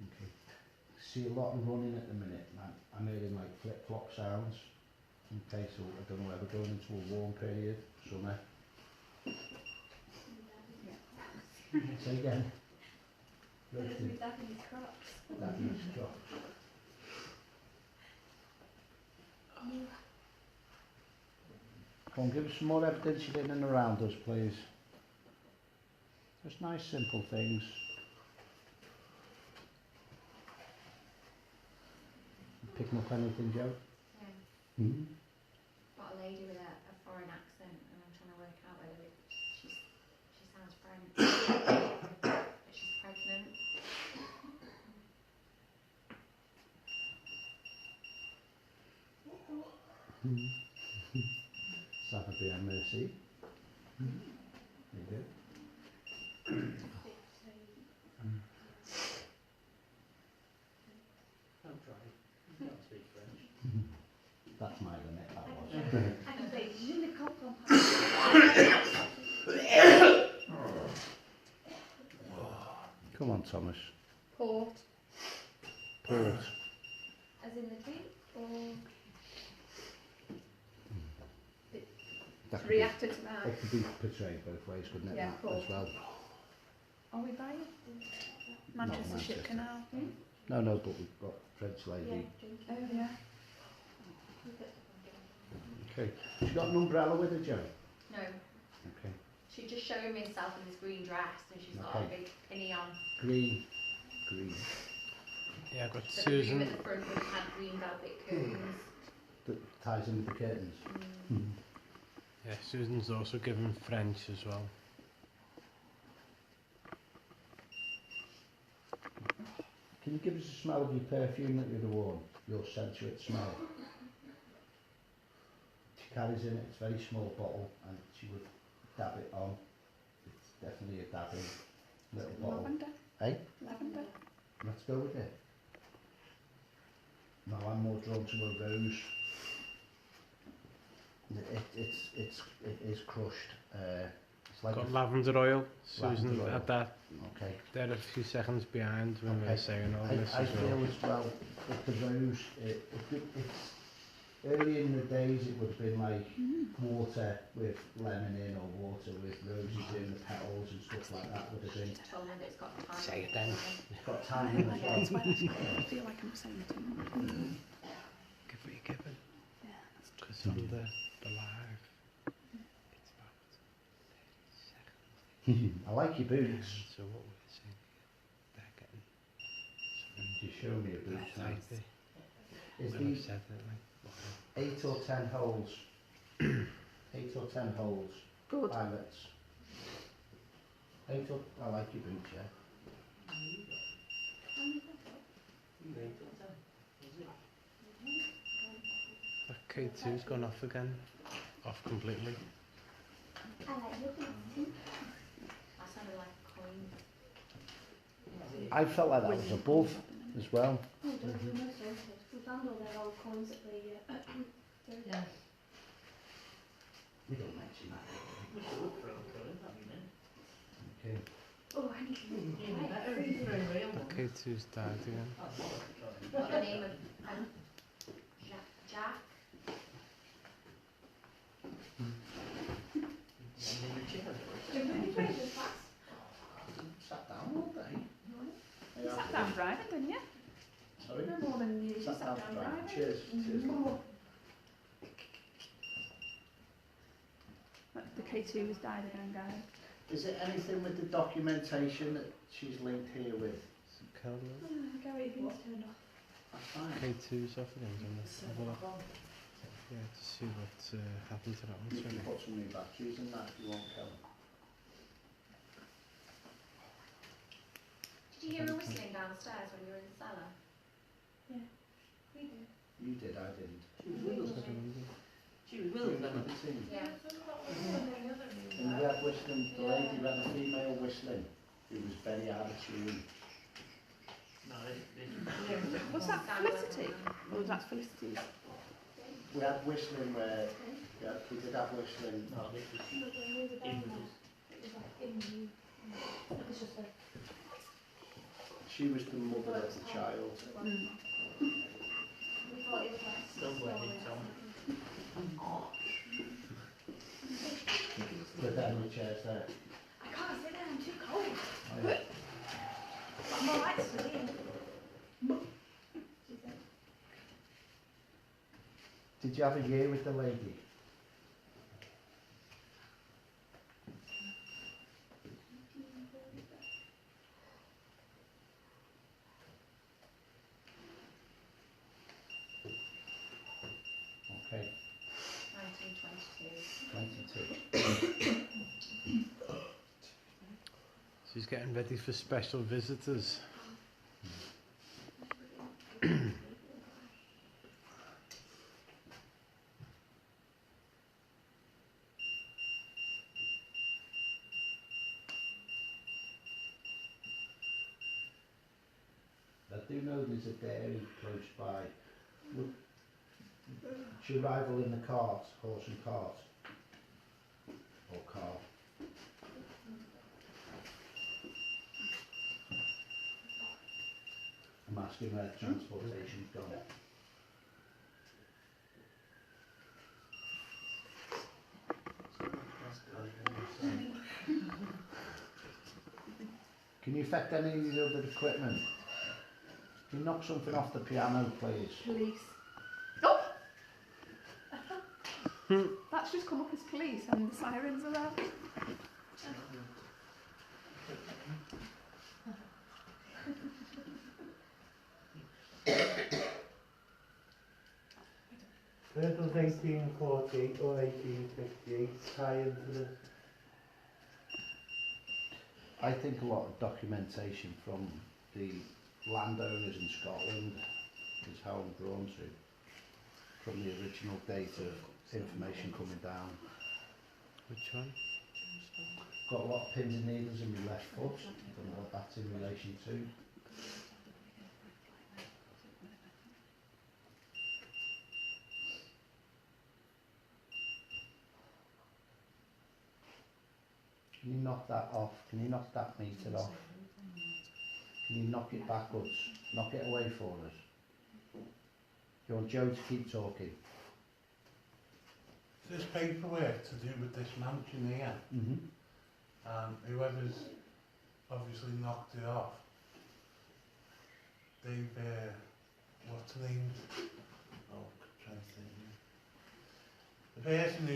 Speaker 2: Okay. See a lot of running at the minute. I'm hearing like flip-flop sounds. Okay, so I don't know whether we're going into a warm period, summer. Say again.
Speaker 3: That means crops.
Speaker 2: That means crops. Come on, give us some more evidence you're in and around us, please. Just nice, simple things. Picking up anything, Joe?
Speaker 11: Yeah.
Speaker 2: Mm-hmm.
Speaker 11: Got a lady with a foreign accent, and I'm trying to work out whether she sounds French, but she's pregnant.
Speaker 2: Suffer behind mercy. You do.
Speaker 9: I'm trying. I can't speak French.
Speaker 2: That's my limit, that was.
Speaker 3: I can say, je ne comprends pas.
Speaker 2: Come on, Thomas.
Speaker 3: Port.
Speaker 2: Port.
Speaker 3: As in the drink, or
Speaker 2: That could
Speaker 10: Reacted to that.
Speaker 2: It could be portrayed both ways, couldn't it?
Speaker 10: Yeah,
Speaker 2: that
Speaker 10: cool.
Speaker 2: as well.
Speaker 10: Are we by Manchester
Speaker 2: Manchester.
Speaker 10: Ship Canal?
Speaker 2: No, but we've got French lady.
Speaker 10: Oh yeah.
Speaker 2: Okay. She got an umbrella with her, Joe?
Speaker 11: No,
Speaker 2: Okay.
Speaker 11: she's just showing me herself in this green dress, and she's got a
Speaker 2: Okay.
Speaker 11: big pinny on.
Speaker 2: Green.
Speaker 1: Yeah, I've got
Speaker 11: So the room
Speaker 1: Susan.
Speaker 11: at the front would have had green velvet curtains.
Speaker 2: That ties in with the curtains.
Speaker 1: Yeah, Susan's also given French as well.
Speaker 2: Can you give us a smell of your perfume that you'd have worn? Your sensuous smell. She carries in it, it's a very small bottle, and she would dab it on. It's definitely a dabbing little bottle.
Speaker 10: Lavender.
Speaker 2: Hey?
Speaker 10: Lavender.
Speaker 2: Let's go with it. No, I'm more drawn to a rose. It is crushed. It's like
Speaker 1: Got lavender oil.
Speaker 2: Lavender
Speaker 1: Susan
Speaker 2: oil.
Speaker 1: had that
Speaker 2: Okay.
Speaker 1: there a few seconds behind when we were saying all this
Speaker 2: I
Speaker 1: as well.
Speaker 2: feel as well that the rose, it's early in the days it would have been like water with lemon in or water with roses in, the petals and stuff like that would have been.
Speaker 11: Told me that it's got time.
Speaker 1: Say it then.
Speaker 2: It's got time in as well.
Speaker 10: That's why I feel like I'm saying it.
Speaker 1: Give what you're given.
Speaker 10: Yeah, that's true.
Speaker 1: Because on the live, it's about 30 seconds.
Speaker 2: I like your boots.
Speaker 1: So what we're saying here, they're getting
Speaker 2: You show me your boots now.
Speaker 1: like the,
Speaker 2: Is
Speaker 1: when I've
Speaker 2: these
Speaker 1: said it, like,
Speaker 2: 8 or 10 holes? 8 or 10 holes.
Speaker 10: Good.
Speaker 2: Pilots. 8 or, I like your boots, yeah.
Speaker 1: that K2's gone off again. Off completely.
Speaker 3: I like your boots too.
Speaker 11: That sounded like a coin.
Speaker 2: I felt like that was above as well.
Speaker 3: Oh, don't you know so? We found all their old coins at the
Speaker 11: Yeah.
Speaker 2: We don't mention that.
Speaker 9: We should look for a coin, that'd be nice.
Speaker 2: Okay.
Speaker 3: Oh, I need to
Speaker 9: Even better, it's very real.
Speaker 1: That K2's died again.
Speaker 9: That's what I'm trying.
Speaker 11: What's the name of Jack?
Speaker 2: Sat down all day.
Speaker 10: You sat down driving, didn't you?
Speaker 2: Sorry?
Speaker 10: No more than you
Speaker 2: Sat
Speaker 10: sat
Speaker 2: down
Speaker 10: down
Speaker 2: driving.
Speaker 10: driving.
Speaker 2: Cheers. Cheers.
Speaker 10: The K2 has died again, guys.
Speaker 2: Is it anything with the documentation that she's linked here with?
Speaker 3: Gary, everything's turned off.
Speaker 2: That's fine.
Speaker 1: K2's off again, have a look. Yeah, to see what happened to that one.
Speaker 2: You can put some new batteries in that if you want, Kevin.
Speaker 11: Did you hear her whistling downstairs when you were in the cellar?
Speaker 3: Yeah, we did.
Speaker 2: You did, I didn't.
Speaker 5: She was willing them.
Speaker 11: Yeah.
Speaker 2: And we had whistling, the lady we had a female whistling who was very out of tune.
Speaker 6: No,
Speaker 10: Was that Felicity? Oh, that's Felicity's.
Speaker 2: We had whistling where, yeah, we did have whistling.
Speaker 6: no, this was in the
Speaker 2: She was the mother of the child.
Speaker 6: still blaming Tom.
Speaker 2: Put that in the chairs there.
Speaker 3: I can't sit there, I'm too cold.
Speaker 2: Oh, yeah.
Speaker 3: I'm alright sleeping.
Speaker 2: Did you have a year with the lady? Okay,
Speaker 11: 1922.
Speaker 2: 22.
Speaker 1: She's getting ready for special visitors.
Speaker 2: I do know there's a dairy close by. She rival in the cart, horse and cart. Or car. I'm asking where transportation's gone. Can you affect any of the other equipment? Can you knock something off the piano, please?
Speaker 10: Police. Oh! That's just come up as police and the sirens are out.
Speaker 7: Hurdles 1848 or 1858 tie into the...
Speaker 2: I think a lot of documentation from the landowners in Scotland is how I'm drawn to, from the original date of information coming down.
Speaker 1: Which one?
Speaker 2: Got a lot of pins and needles in my left foot, don't know what that's in relation to. Can you knock that off? Can you knock that meter off? Can you knock it backwards? Knock it away for us. Do you want Joe to keep talking?
Speaker 7: There's paperwork to do with this mansion here, and whoever's obviously knocked it off, they've, what's the name? Oh, I'm trying to think. The person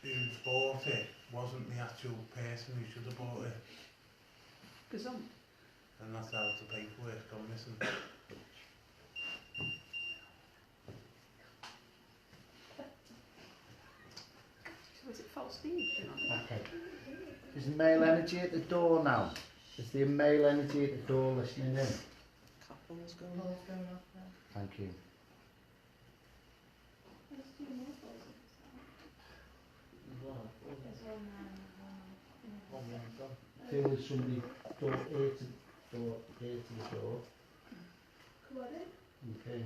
Speaker 7: who bought it wasn't the actual person who should have bought it,
Speaker 10: Gazump.
Speaker 7: and that's how the paperwork's gone missing.
Speaker 10: So is it false deed?
Speaker 2: Okay. Is the male energy at the door now? Is the male energy at the door listening in?
Speaker 5: Couples going off there.
Speaker 2: Thank you. Feel there's somebody door here to the door. Okay.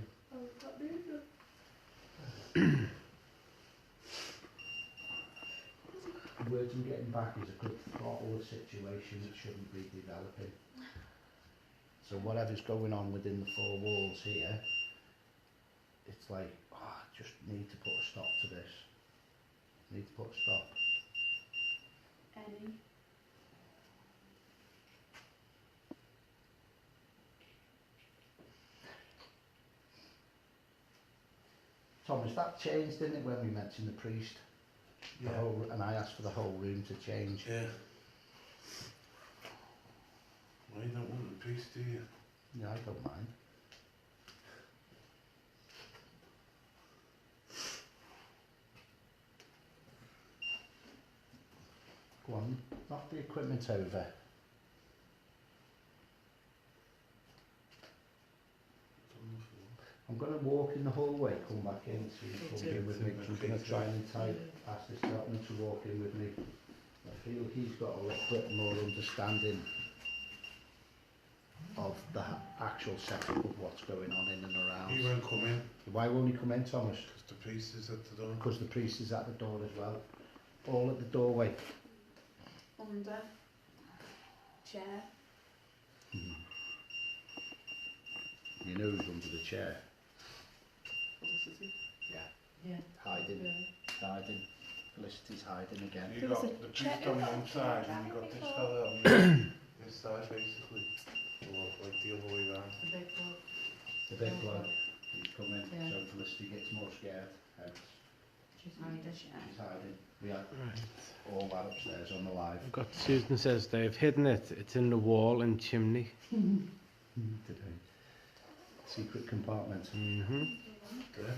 Speaker 2: The words I'm getting back is a good throttle a situation that shouldn't be developing. So whatever's going on within the four walls here, it's like, I just need to put a stop to this. Need to put a stop.
Speaker 10: Any.
Speaker 2: Thomas, that changed, didn't it, when we mentioned the priest? The
Speaker 7: Yeah.
Speaker 2: whole, and I asked for the whole room to change.
Speaker 7: Yeah. Well, you don't want the priest, do you?
Speaker 2: Yeah, I don't mind. Go on, knock the equipment over. I'm going to walk in the hallway, come back in, so you come in with me. I'm going to try and ask this gentleman to walk in with me. I feel he's got a little bit more understanding of the actual setup of what's going on in and around.
Speaker 7: He won't come in.
Speaker 2: Why won't he come in, Thomas?
Speaker 7: Because the priest is at the door.
Speaker 2: Because the priest is at the door as well. All at the doorway.
Speaker 10: Under. Chair.
Speaker 2: You know who's under the chair?
Speaker 5: Felicity.
Speaker 2: Yeah.
Speaker 5: Yeah.
Speaker 2: Hiding. Hiding. Felicity's hiding again.
Speaker 7: You got the priest on one side and you got this fella on this side basically. Or like the other way round.
Speaker 5: The big bloke.
Speaker 2: The big bloke. He's coming,
Speaker 5: Yeah.
Speaker 2: so Felicity gets more scared.
Speaker 5: She's hiding.
Speaker 2: She's hiding. We had all that upstairs on the live.
Speaker 1: I've got Susan says they've hidden it. It's in the wall and chimney.
Speaker 2: Today. Secret compartment.
Speaker 7: There.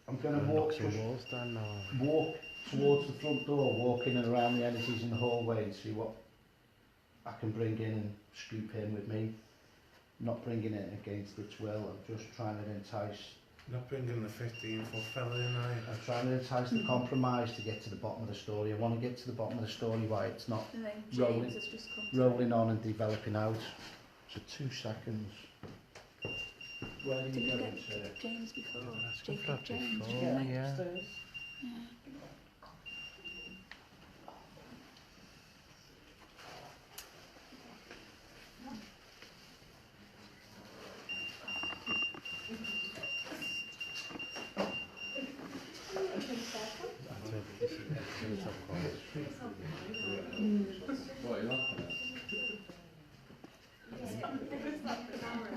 Speaker 2: I'm going to walk towards the front door, walking around the energies in the hallway and see what I can bring in and scoop in with me. Not bringing it against its will, I'm just trying to entice.
Speaker 7: Not bringing the 15-foot fella in, are you?
Speaker 2: I'm trying to entice the compromise to get to the bottom of the story. I want to get to the bottom of the story why it's not
Speaker 10: And then
Speaker 2: rolling,
Speaker 10: James has just come
Speaker 2: rolling on and developing out. So 2 seconds. Where are
Speaker 10: Did
Speaker 2: you
Speaker 10: you
Speaker 2: going,
Speaker 10: get
Speaker 2: sir?
Speaker 10: James before?
Speaker 1: That's
Speaker 10: Jacob
Speaker 1: got
Speaker 10: James.
Speaker 1: before,
Speaker 10: Yeah.
Speaker 1: yeah.
Speaker 5: Upstairs.
Speaker 10: Yeah.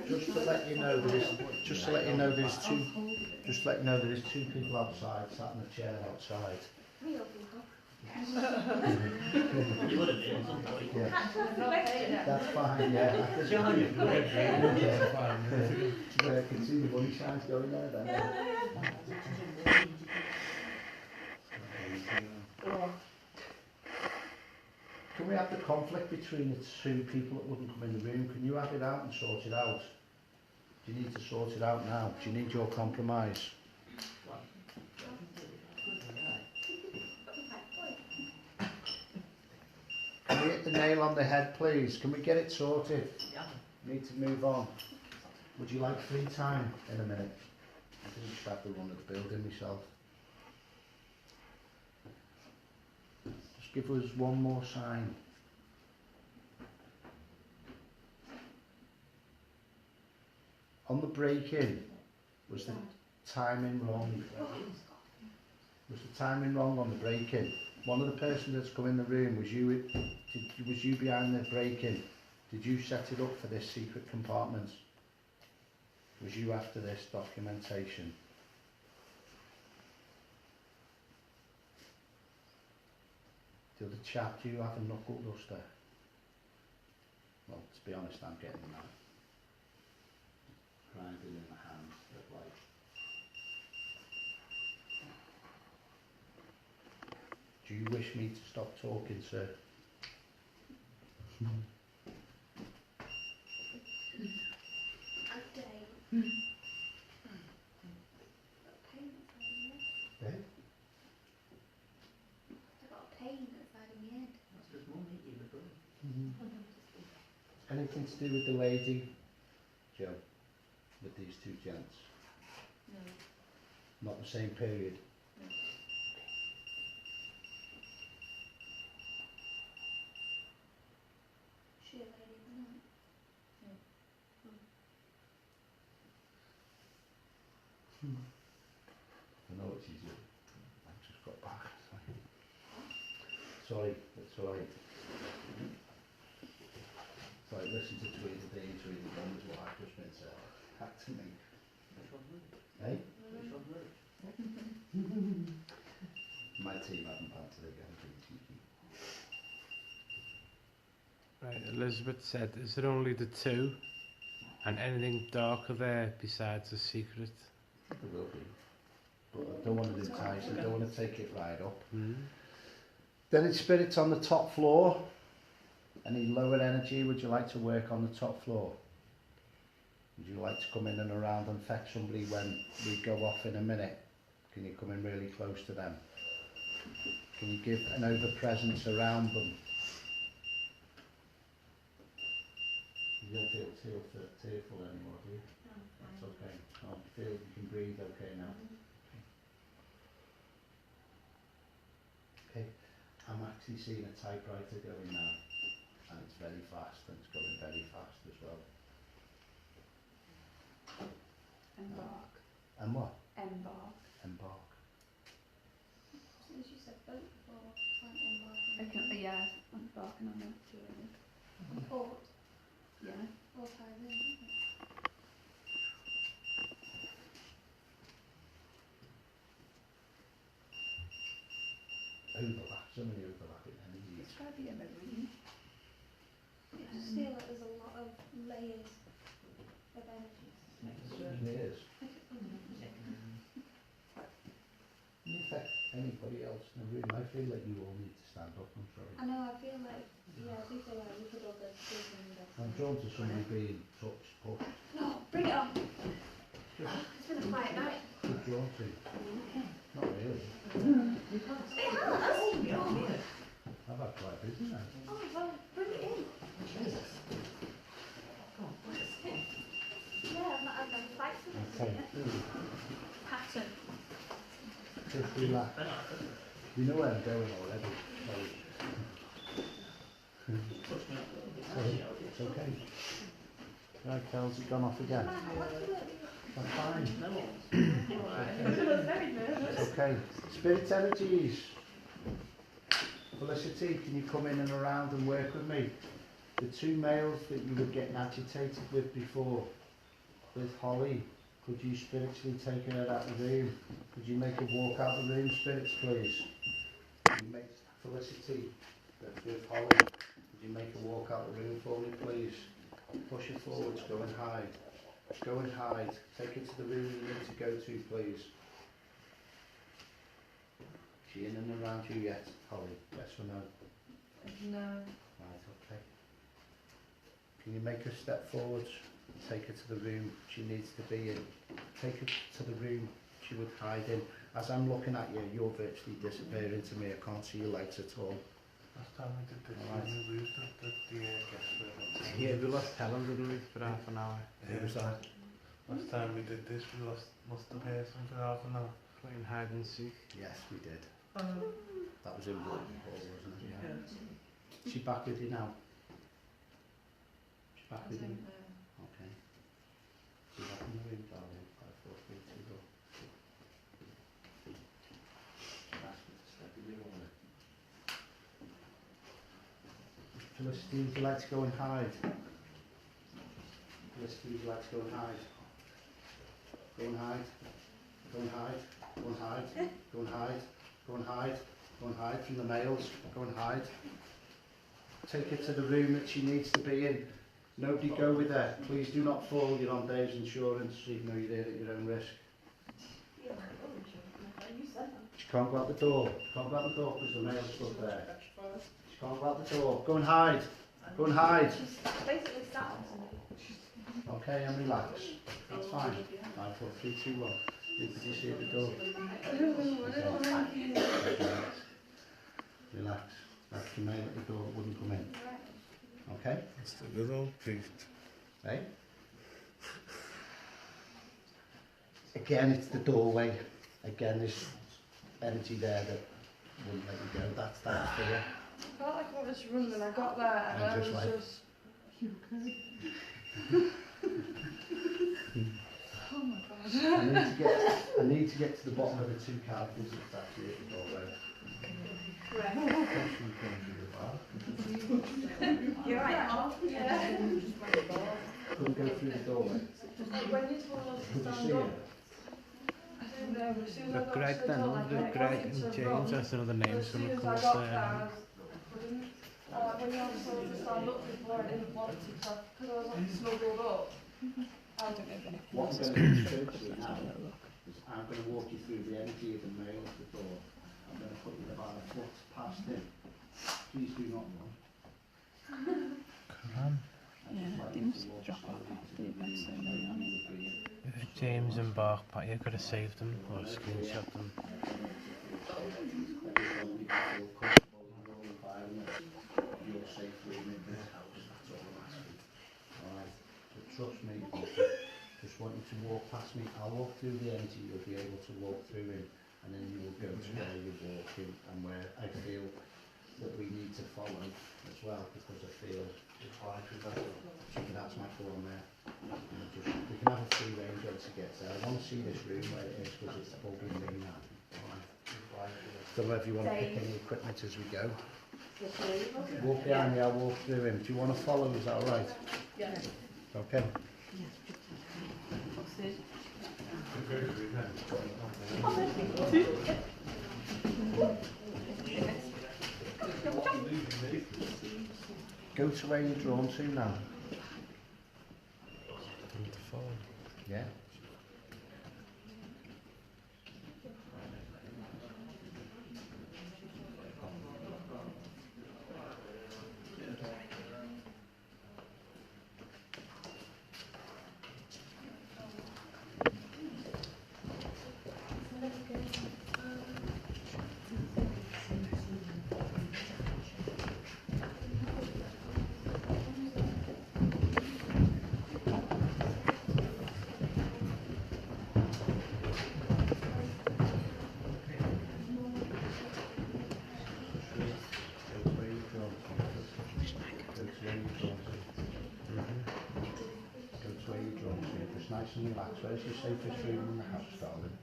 Speaker 2: Just to let you know, there's two people outside, sat in a chair outside. Yeah. That's fine, yeah. I can see the money signs going there then. Can we have the conflict between the 2 people that wouldn't come in the room? Can you have it out and sort it out? Do you need to sort it out now? Do you need your compromise? Can we hit the nail on the head, please? Can we get it sorted? Need to move on. Would you like free time in a minute? I think just have to run of the building myself. Just give us one more sign. On the break-in, was the timing wrong? Was the timing wrong on the break-in? One of the persons that's come in the room, was you behind the break-in? Did you set it up for this secret compartment? Was you after this documentation? The other chap, do you have a knuckle duster? Well, to be honest, I'm getting that. Grinding in the hand, but like. Do you wish me to stop talking, sir? Yeah?
Speaker 3: I've got a pain inside of my head.
Speaker 2: Anything to do with the lady, Joe, with these 2 gents?
Speaker 5: No.
Speaker 2: Not the same period?
Speaker 3: She a lady or not?
Speaker 2: I know it's easier. I've just got back. Sorry, that's alright. Sorry, listen to Tweety D and Tweety Bum is what I've just been said. Back to me. Hey? My team haven't battered again, being cheeky.
Speaker 1: Right, Elizabeth said, is there only the two? And anything darker there besides the secret?
Speaker 2: There will be. But I don't want to entice you, I don't want to take it right up. Then it's spirits on the top floor. Any lower energy, would you like to work on the top floor? Would you like to come in and around and affect somebody when we go off in a minute? Can you come in really close to them? Can you give an over-presence around them? You don't feel tearful anymore, do you? No. That's okay. Oh, feel you can breathe okay now. Okay, I'm actually seeing a typewriter going now, and it's very fast, and it's going very fast as well.
Speaker 10: Embark.
Speaker 2: And what?
Speaker 10: Embark.
Speaker 2: Embark.
Speaker 3: Since you said boat before, like embarking.
Speaker 10: Yeah, embarking on that too.
Speaker 3: Port.
Speaker 10: Yeah.
Speaker 3: All ties in, isn't it?
Speaker 2: Overlap, so many overlapping energies.
Speaker 10: It's got to be a marine.
Speaker 3: I just feel like there's a lot of layers of energies.
Speaker 2: It certainly is. In fact, anybody else in the room, I feel like you all need to stand up, I'm sorry.
Speaker 3: I know, I feel like, yeah, I do feel like we could all go to
Speaker 2: I'm drawn to somebody being touched, pushed.
Speaker 3: No, bring it on. It's been a quiet night.
Speaker 2: Good drawn to. Not really.
Speaker 3: It has.
Speaker 2: I've had quite a busy night.
Speaker 3: Oh, well, bring it in. Yeah, I've not had any fights with this
Speaker 2: Okay.
Speaker 3: yet. Pattern.
Speaker 2: Just relax. You know where I'm going already. So it's okay. Right, Kel's it gone off again? That's fine. It's okay. Spirit energies. Felicity, can you come in and around and work with me? The two males that you were getting agitated with before, with Holly, could you spiritually take her out of the room? Could you make her walk out the room, spirits, please? Could you make Felicity, with Holly, could you make her walk out the room for me, please? Push her forwards, go and hide. Go and hide. Take her to the room you need to go to, please. Is she in and around you yet, Holly? Yes or no?
Speaker 10: No.
Speaker 2: Right, okay. Can you make her step forwards? Take her to the room she needs to be in. Take her to the room she would hide in. As I'm looking at you, you're virtually disappearing to me. I can't see your legs at all.
Speaker 7: Last time we did this,
Speaker 2: Right.
Speaker 7: we lose the guest room.
Speaker 1: Yeah, we lost Helen, didn't we, for half an hour?
Speaker 2: Who was that?
Speaker 7: Last time we did this, we lost the person for half an hour.
Speaker 1: Playing hide and seek.
Speaker 2: Yes, we did. That was in Wilton Hall, wasn't it? Yeah. Is she back with you now? She's back with you? Okay. She's back in the room, darling. 5, 4, 3, 2, go. Ask me to step in the room. Felicity, would you like to go and hide? Felicity, would you like to go and hide? Go and hide. Go and hide. Go and hide. Go and hide. Go and hide. Go and hide from the males. Go and hide. Take her to the room that she needs to be in. Nobody go with her. Please do not fall. You're on Dave's insurance, even though you're there at your own risk. She can't go out the door. She can't go out the door because the male's stood there. She can't go out the door. Go and hide. Go and hide.
Speaker 3: She's basically sat on somebody.
Speaker 2: Okay, and relax. That's fine. 5, 4, 3, 2, 1. Did you see at the door? Relax. That's the male at the door that wouldn't come in. Okay?
Speaker 7: It's the good old priest.
Speaker 2: Hey? Again, it's the doorway. Again, there's energy there that wouldn't let you go. That's that for you.
Speaker 10: I felt like I was running and I got there and
Speaker 2: And
Speaker 10: I
Speaker 2: just
Speaker 10: was
Speaker 2: like-
Speaker 10: just... Oh my god.
Speaker 2: I need to get to the bottom of the two characters that's actually at the doorway.
Speaker 3: You're right, Mom. Yeah.
Speaker 2: Couldn't go through the doorway.
Speaker 10: When you told us to
Speaker 2: Could you
Speaker 10: stand
Speaker 2: see
Speaker 10: up,
Speaker 2: it?
Speaker 10: I don't know, as soon as I
Speaker 1: Look,
Speaker 10: got
Speaker 1: Greg
Speaker 10: to the
Speaker 1: then,
Speaker 10: door, like,
Speaker 1: look,
Speaker 10: I
Speaker 1: Greg
Speaker 10: wanted
Speaker 1: and
Speaker 10: to
Speaker 1: James,
Speaker 10: run,
Speaker 1: that's another
Speaker 10: but
Speaker 1: name,
Speaker 10: as
Speaker 1: someone
Speaker 10: soon as I
Speaker 1: comes
Speaker 10: got there,
Speaker 1: there.
Speaker 10: I couldn't. When you also just stand up before I didn't want to, because I was like snuggled up. I don't know if anything
Speaker 2: What I'm going to do to you now is I'm going to walk you through the energy of the male at the door. I'm going to put you about a foot past him. Please do not run.
Speaker 10: Yeah, they must drop off after the event so early on it.
Speaker 1: James and Bach, but you could have saved them or screenshot them.
Speaker 2: You're safe room in this house, that's all I'm asking. Alright, so trust me, just want you to walk past me. I'll walk through the energy, you'll be able to walk through him, and then you will go to where you're walking and where I feel that we need to follow as well, because I feel it's like that's my form there. We can have a free range once it gets there. I want to see this room where it is, because it's bugging me now. Alright. Don't know if you want to pick any equipment as we go. Walk behind me, I'll walk through him. Do you want to follow? Is that alright?
Speaker 10: Yeah.
Speaker 2: Okay. Go to where you're drawn to now. Yeah. Nice and relaxed. Where's your safest room in the house, darling?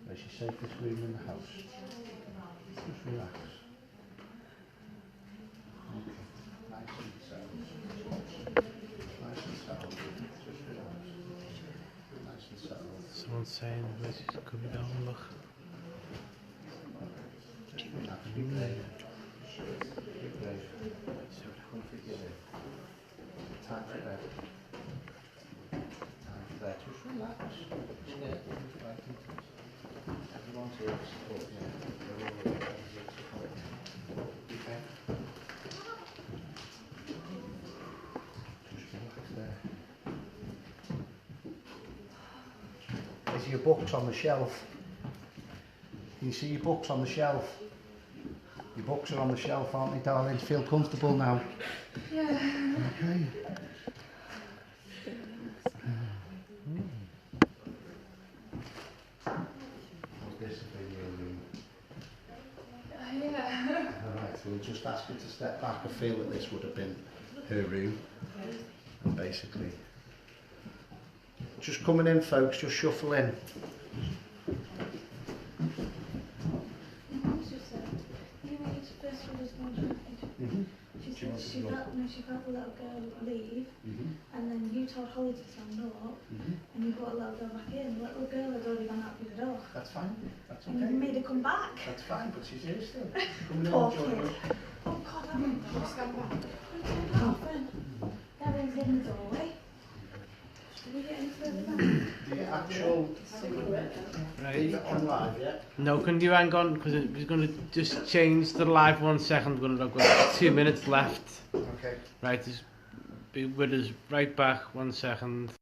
Speaker 2: Where's your safest room in the house? Just relax. Okay. Nice and settled. Nice and settled. Just relax. Nice and settled.
Speaker 1: Someone's saying this could be down, look.
Speaker 2: That can be great. Be great. Comfy sit. Time for bed. Just relax. Yeah, just right into it. Everyone's here to support you. They're all here to support you. Okay? Just relax there. Is your books on the shelf? Can you see your books on the shelf? Your books are on the shelf, aren't they, darling? Feel comfortable now?
Speaker 10: Yeah.
Speaker 2: Okay. Alright, so we'll just ask her to step back. I feel that this would have been her room. And basically, just coming in, folks, just shuffle in.
Speaker 3: She felt the little girl leave, and then you told Holly to stand up, and you brought a little girl back in. The little girl had already gone out through the door.
Speaker 2: That's fine. That's okay.
Speaker 3: And you made her come back.
Speaker 2: That's fine, but she's here still. Come in,
Speaker 3: Poor
Speaker 2: join
Speaker 3: kid.
Speaker 2: us.
Speaker 3: Oh God, I'm stand back. Nothing. Gavin's in the doorway. Did we get any further back?
Speaker 2: The actual... Leave it on live, yeah?
Speaker 1: No, can you hang on? Because we're going to just change the live 1 second. We're going to have got 2 minutes left.
Speaker 2: Okay.
Speaker 1: Right, just be with us right back 1 second.